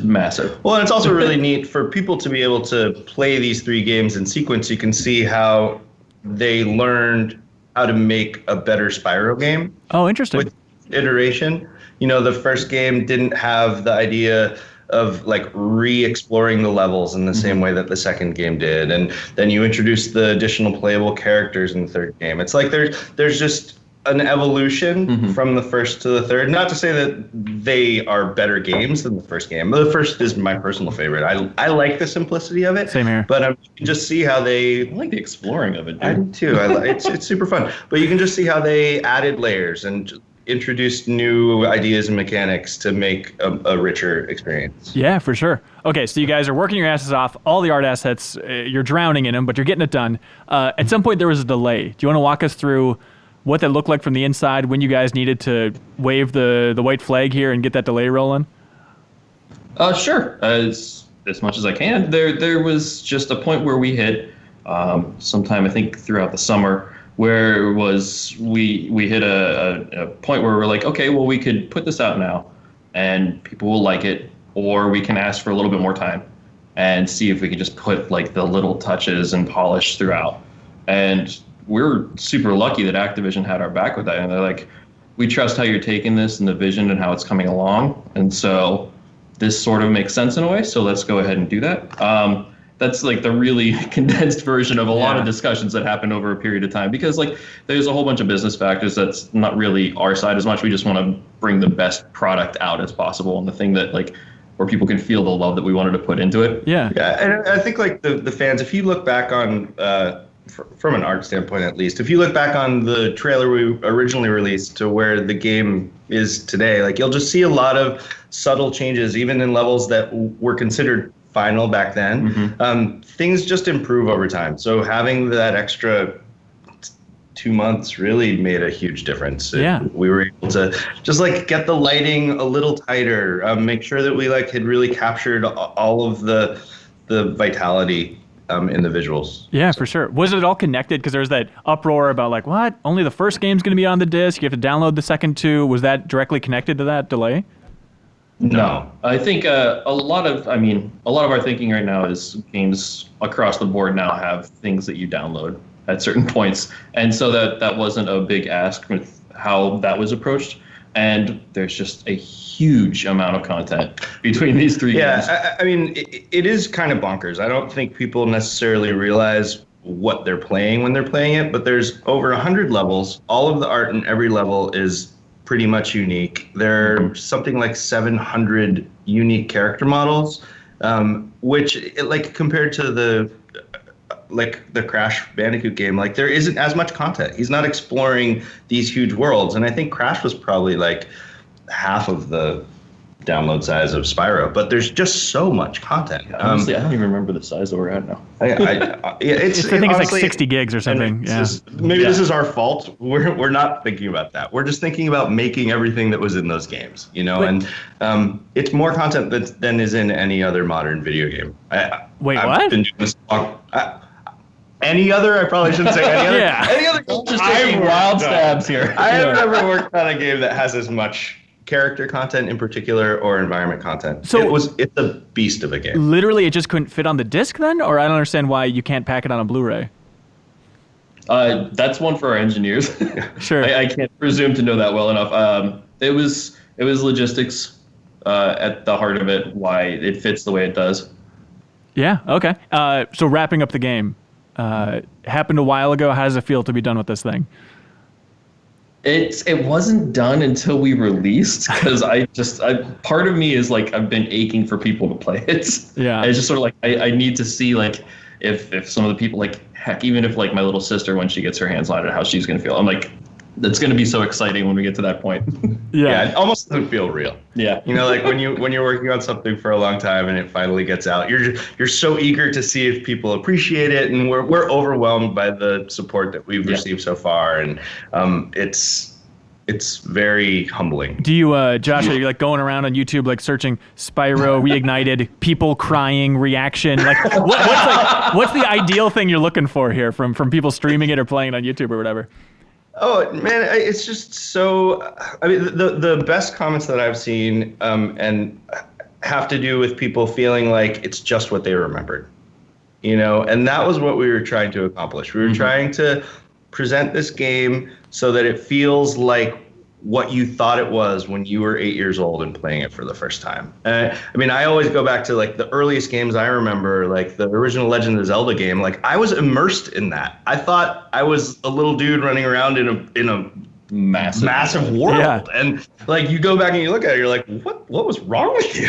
massive. Well, and it's also really neat for people to be able to play these 3 games in sequence. You can see how they learned how to make a better Spyro game. Oh, interesting. With iteration. You know, the first game didn't have the idea of like re-exploring the levels in the same way that the second game did. And then you introduce the additional playable characters in the third game. It's like there's just an evolution from the first to the third. Not to say that they are better games than the first game. The first is my personal favorite. I like the simplicity of it. Same here. But you can just see how they... I like the exploring of it, dude. I do too. It's super fun. But you can just see how they added layers and introduced new ideas and mechanics to make a richer experience. Yeah, for sure. Okay, so you guys are working your asses off, all the art assets, you're drowning in them, but you're getting it done. At some point there was a delay. Do you want to walk us through what that looked like from the inside when you guys needed to wave the white flag here and get that delay rolling? Sure. As much as I can. There was just a point where we hit sometime, I think, throughout the summer, where it was we hit a point where we're like, okay, well, we could put this out now and people will like it, or we can ask for a little bit more time and see if we could just put like the little touches and polish throughout. And we're super lucky that Activision had our back with that. And they're like, we trust how you're taking this and the vision and how it's coming along. And so this sort of makes sense in a way. So let's go ahead and do that. That's like the really condensed version of a lot of discussions that happened over a period of time, because like there's a whole bunch of business factors that's not really our side as much. We just want to bring the best product out as possible, and the thing that like where people can feel the love that we wanted to put into it. Yeah, and I think like the fans, if you look back on from an art standpoint at least, if you look back on the trailer we originally released to where the game is today, like you'll just see a lot of subtle changes, even in levels that were considered final back then. Things just improve over time. So having that extra 2 months really made a huge difference. We were able to just like get the lighting a little tighter, make sure that we like had really captured all of the vitality in the visuals. Yeah, for sure. Was it all connected? Because there was that uproar about like, what? Only the first game's going to be on the disc. You have to download the second 2. Was that directly connected to that delay? No, I think a lot of our thinking right now is games across the board now have things that you download at certain points, and so that wasn't a big ask with how that was approached. And there's just a huge amount of content between these 3 games. Yeah, I mean, it is kind of bonkers. I don't think people necessarily realize what they're playing when they're playing it, but there's over 100 levels. All of the art in every level is pretty much unique. There are something like 700 unique character models, which like compared to the Crash Bandicoot game, like there isn't as much content. He's not exploring these huge worlds. And I think Crash was probably like half of the download size of Spyro, but there's just so much content. Honestly, I don't even remember the size that we're at now. I think it's like 60 gigs or something. Maybe this is our fault. We're not thinking about that. We're just thinking about making everything that was in those games, you know. And it's more content than is in any other modern video game. I've been doing this any other? I probably shouldn't say any other. Any other? Just taking wild stabs here. I have never worked on a game that has as much character content in particular or environment content. So it's a beast of a game. Literally, it just couldn't fit on the disc then? Or I don't understand why you can't pack it on a Blu-ray. That's one for our engineers. Sure. I can't presume to know that well enough. It was logistics at the heart of it, why it fits the way it does. Yeah. Okay. So wrapping up the game, happened a while ago. How does it feel to be done with this thing? It wasn't done until we released because part of me is like I've been aching for people to play it. Yeah. It's just sort of like I need to see like if some of the people, like heck, even if like my little sister, when she gets her hands on it, how she's gonna feel. I'm like, that's gonna be so exciting when we get to that point. Yeah, it almost doesn't feel real. Yeah. You know, like when you're working on something for a long time and it finally gets out, you're so eager to see if people appreciate it, and we're overwhelmed by the support that we've received so far, and it's very humbling. Do you, Josh, are you like going around on YouTube, like searching Spyro Reignited, people crying reaction? Like, what's the ideal thing you're looking for here from people streaming it or playing it on YouTube or whatever? Oh man, it's just so. I mean, the best comments that I've seen and have to do with people feeling like it's just what they remembered, you know, and that was what we were trying to accomplish. We were trying to present this game so that it feels like what you thought it was when you were 8 years old and playing it for the first time. I mean, I always go back to like the earliest games I remember, like the original Legend of Zelda game. Like I was immersed in that. I thought I was a little dude running around in a massive world. Yeah. And like you go back and you look at it, you're like, what was wrong with you?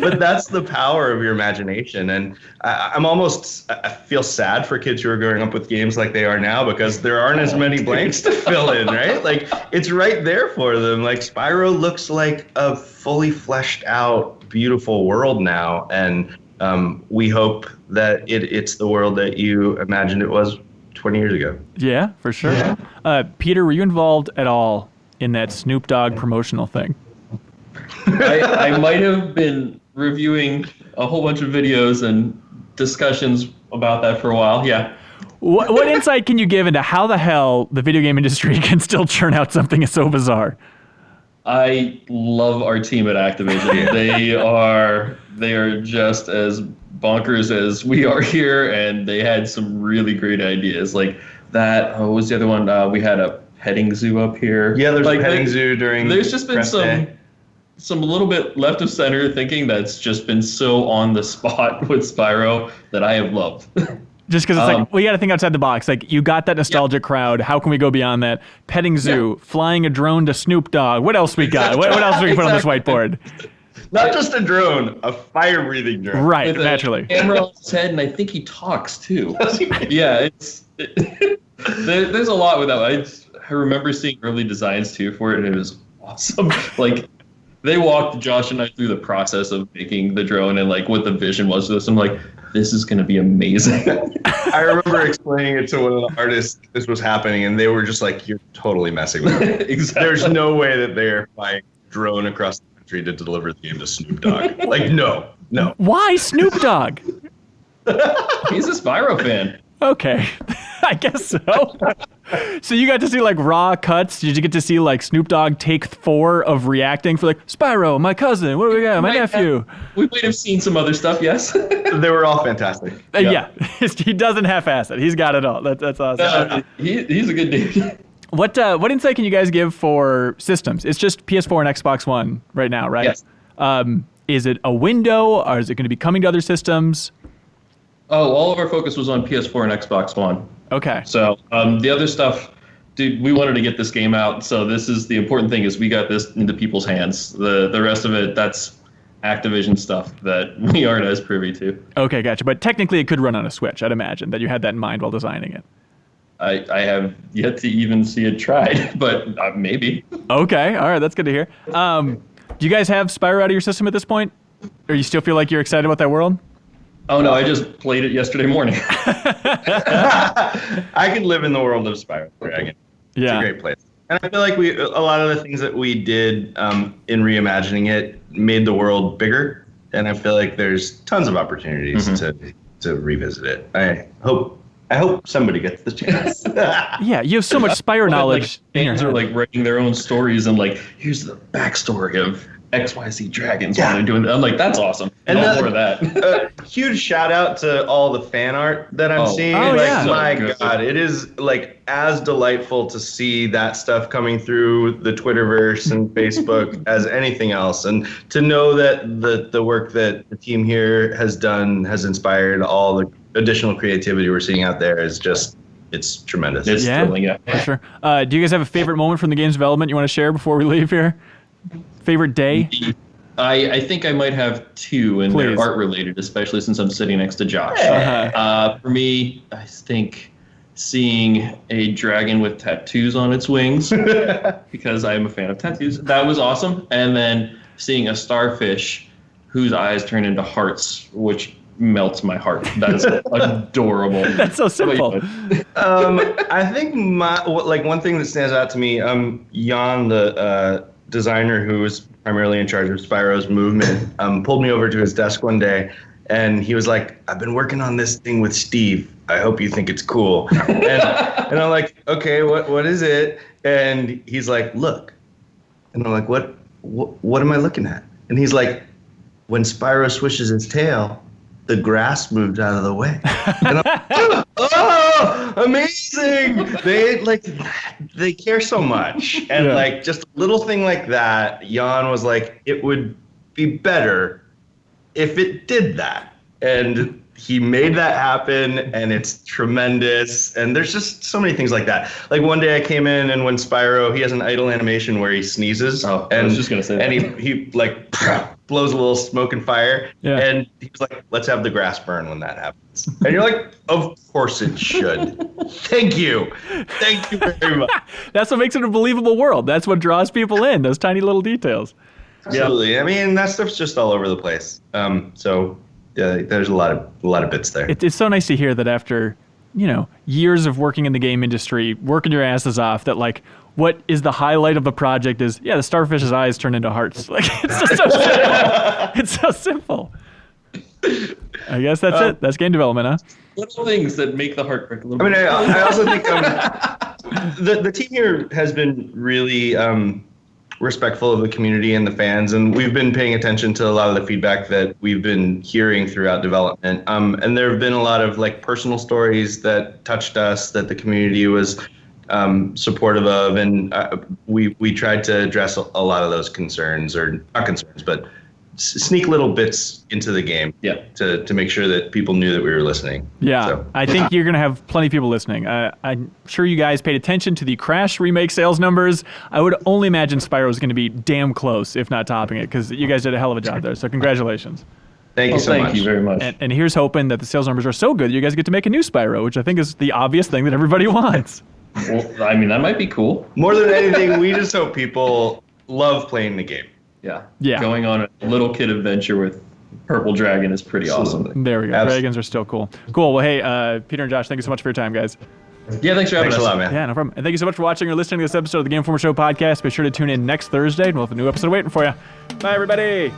But that's the power of your imagination. And I feel sad for kids who are growing up with games like they are now, because there aren't as many blanks to fill in, right? Like it's right there for them. Like Spyro looks like a fully fleshed out, beautiful world now. And we hope that it's the world that you imagined it was 20 years ago. Yeah, for sure. Yeah. Peter, were you involved at all in that Snoop Dogg promotional thing? I might have been reviewing a whole bunch of videos and discussions about that for a while. Yeah. What insight can you give into how the hell the video game industry can still churn out something so bizarre? I love our team at Activision. They are just as bonkers as we are here, and they had some really great ideas. Like that, what was the other one? We had a petting zoo up here. Yeah, there's a petting zoo during. There's just been some little bit left of center thinking that's just been so on the spot with Spyro that I have loved. Just because it's like, well, you got to think outside the box. Like, you got that nostalgic crowd. How can we go beyond that? Petting zoo, flying a drone to Snoop Dogg. What else we got? What else we put on this whiteboard? Not just a drone, a fire-breathing drone. Right, naturally. Camera on his head, and I think he talks too. Yeah, there's a lot with that. I remember seeing early designs too for it, and it was awesome. Like, they walked Josh and I through the process of making the drone and like what the vision was for this. I'm like, this is going to be amazing. I remember explaining it to one of the artists this was happening, and they were just like, you're totally messing with me. Exactly. There's no way that they're flying a drone across the country to deliver the game to Snoop Dogg. Like, no. Why Snoop Dogg? He's a Spyro fan. Okay, I guess so. So you got to see like raw cuts. Did you get to see like Snoop Dogg take 4 of reacting for like Spyro, my cousin? What do we got? My nephew. We might have seen some other stuff. Yes, they were all fantastic. Yeah, he doesn't half-ass it. He's got it all. That's awesome. He's a good dude. What insight can you guys give for systems? It's just PS4 and Xbox One right now, right? Yes. Is it a window, or is it going to be coming to other systems? Oh, all of our focus was on PS4 and Xbox One. Okay. So the other stuff, dude, we wanted to get this game out. So this is the important thing, is we got this into people's hands. The rest of it, that's Activision stuff that we aren't as privy to. Okay, gotcha. But technically it could run on a Switch. I'd imagine that you had that in mind while designing it. I have yet to even see it tried, but maybe. Okay. All right. That's good to hear. Do you guys have Spyro out of your system at this point? Or you still feel like you're excited about that world? Oh, no, I just played it yesterday morning. I could live in the world of Spyro Dragon. It's a great place. And I feel like a lot of the things that we did in reimagining it made the world bigger. And I feel like there's tons of opportunities to revisit it. I hope somebody gets the chance. Yeah, you have so much Spyro knowledge. Like, fans are like writing their own stories and like, here's the backstory of XYZ dragons while they're doing that. I'm like, that's awesome. And more of that. Huge shout out to all the fan art that I'm seeing. My God, it is like as delightful to see that stuff coming through the Twitterverse and Facebook as anything else. And to know that the work that the team here has done has inspired all the additional creativity we're seeing out there is just, it's tremendous. It's thrilling, for sure. Do you guys have a favorite moment from the game's development you want to share before we leave here? Favorite day? I think I might have two, and they're art related, especially since I'm sitting next to Josh. For me, I think seeing a dragon with tattoos on its wings, because I am a fan of tattoos, that was awesome. And then seeing a starfish whose eyes turn into hearts, which melts my heart. That's adorable. That's so simple. I think one thing that stands out to me, Jan, the designer who was primarily in charge of Spyro's movement, pulled me over to his desk one day, and he was like, "I've been working on this thing with Steve. I hope you think it's cool." And I'm like, "Okay, what is it?" And he's like, "Look." And I'm like, what am I looking at? And he's like, "When Spyro swishes his tail, the grass moved out of the way." And I'm like, oh, amazing! They care so much, and like just a little thing like that. Jan was like, it would be better if it did that, and he made that happen, and it's tremendous. And there's just so many things like that. Like one day I came in, and when Spyro, he has an idle animation where he sneezes. Oh, I was just gonna say that. And he like blows a little smoke and fire. Yeah. And he's like, "Let's have the grass burn when that happens." And you're like, "Of course it should." Thank you very much. That's what makes it a believable world. That's what draws people in. Those tiny little details. Absolutely. I mean, that stuff's just all over the place. So yeah, there's a lot of bits there. It's so nice to hear that after, years of working in the game industry, working your asses off, that like what is the highlight of the project is, the starfish's eyes turn into hearts. Like it's just so simple. It's so simple. I guess that's it. That's game development, huh? Little things that make the heart break a little I mean, bit. I also think the team here has been really respectful of the community and the fans, and we've been paying attention to a lot of the feedback that we've been hearing throughout development. And there have been a lot of like personal stories that touched us that the community was supportive of, and we tried to address a lot of those concerns, or not concerns, but sneak little bits into the game to make sure that people knew that we were listening. I think you're going to have plenty of people listening. I'm sure you guys paid attention to the Crash remake sales numbers. I would only imagine Spyro is going to be damn close, if not topping it, because you guys did a hell of a job there. So congratulations. Thank you so much. Thank you very much. And here's hoping that the sales numbers are so good that you guys get to make a new Spyro, which I think is the obvious thing that everybody wants. Well, I mean, that might be cool. More than anything, we just hope people love playing the game. Yeah. Going on a little kid adventure with Purple Dragon is pretty awesome. There we go. Absolutely. Dragons are still cool. Cool. Well, hey, Peter and Josh, thank you so much for your time, guys. Yeah, thanks for having us. Thanks a lot, man. Yeah, no problem. And thank you so much for watching or listening to this episode of the Game Informer Show podcast. Be sure to tune in next Thursday, and we'll have a new episode waiting for you. Bye, everybody.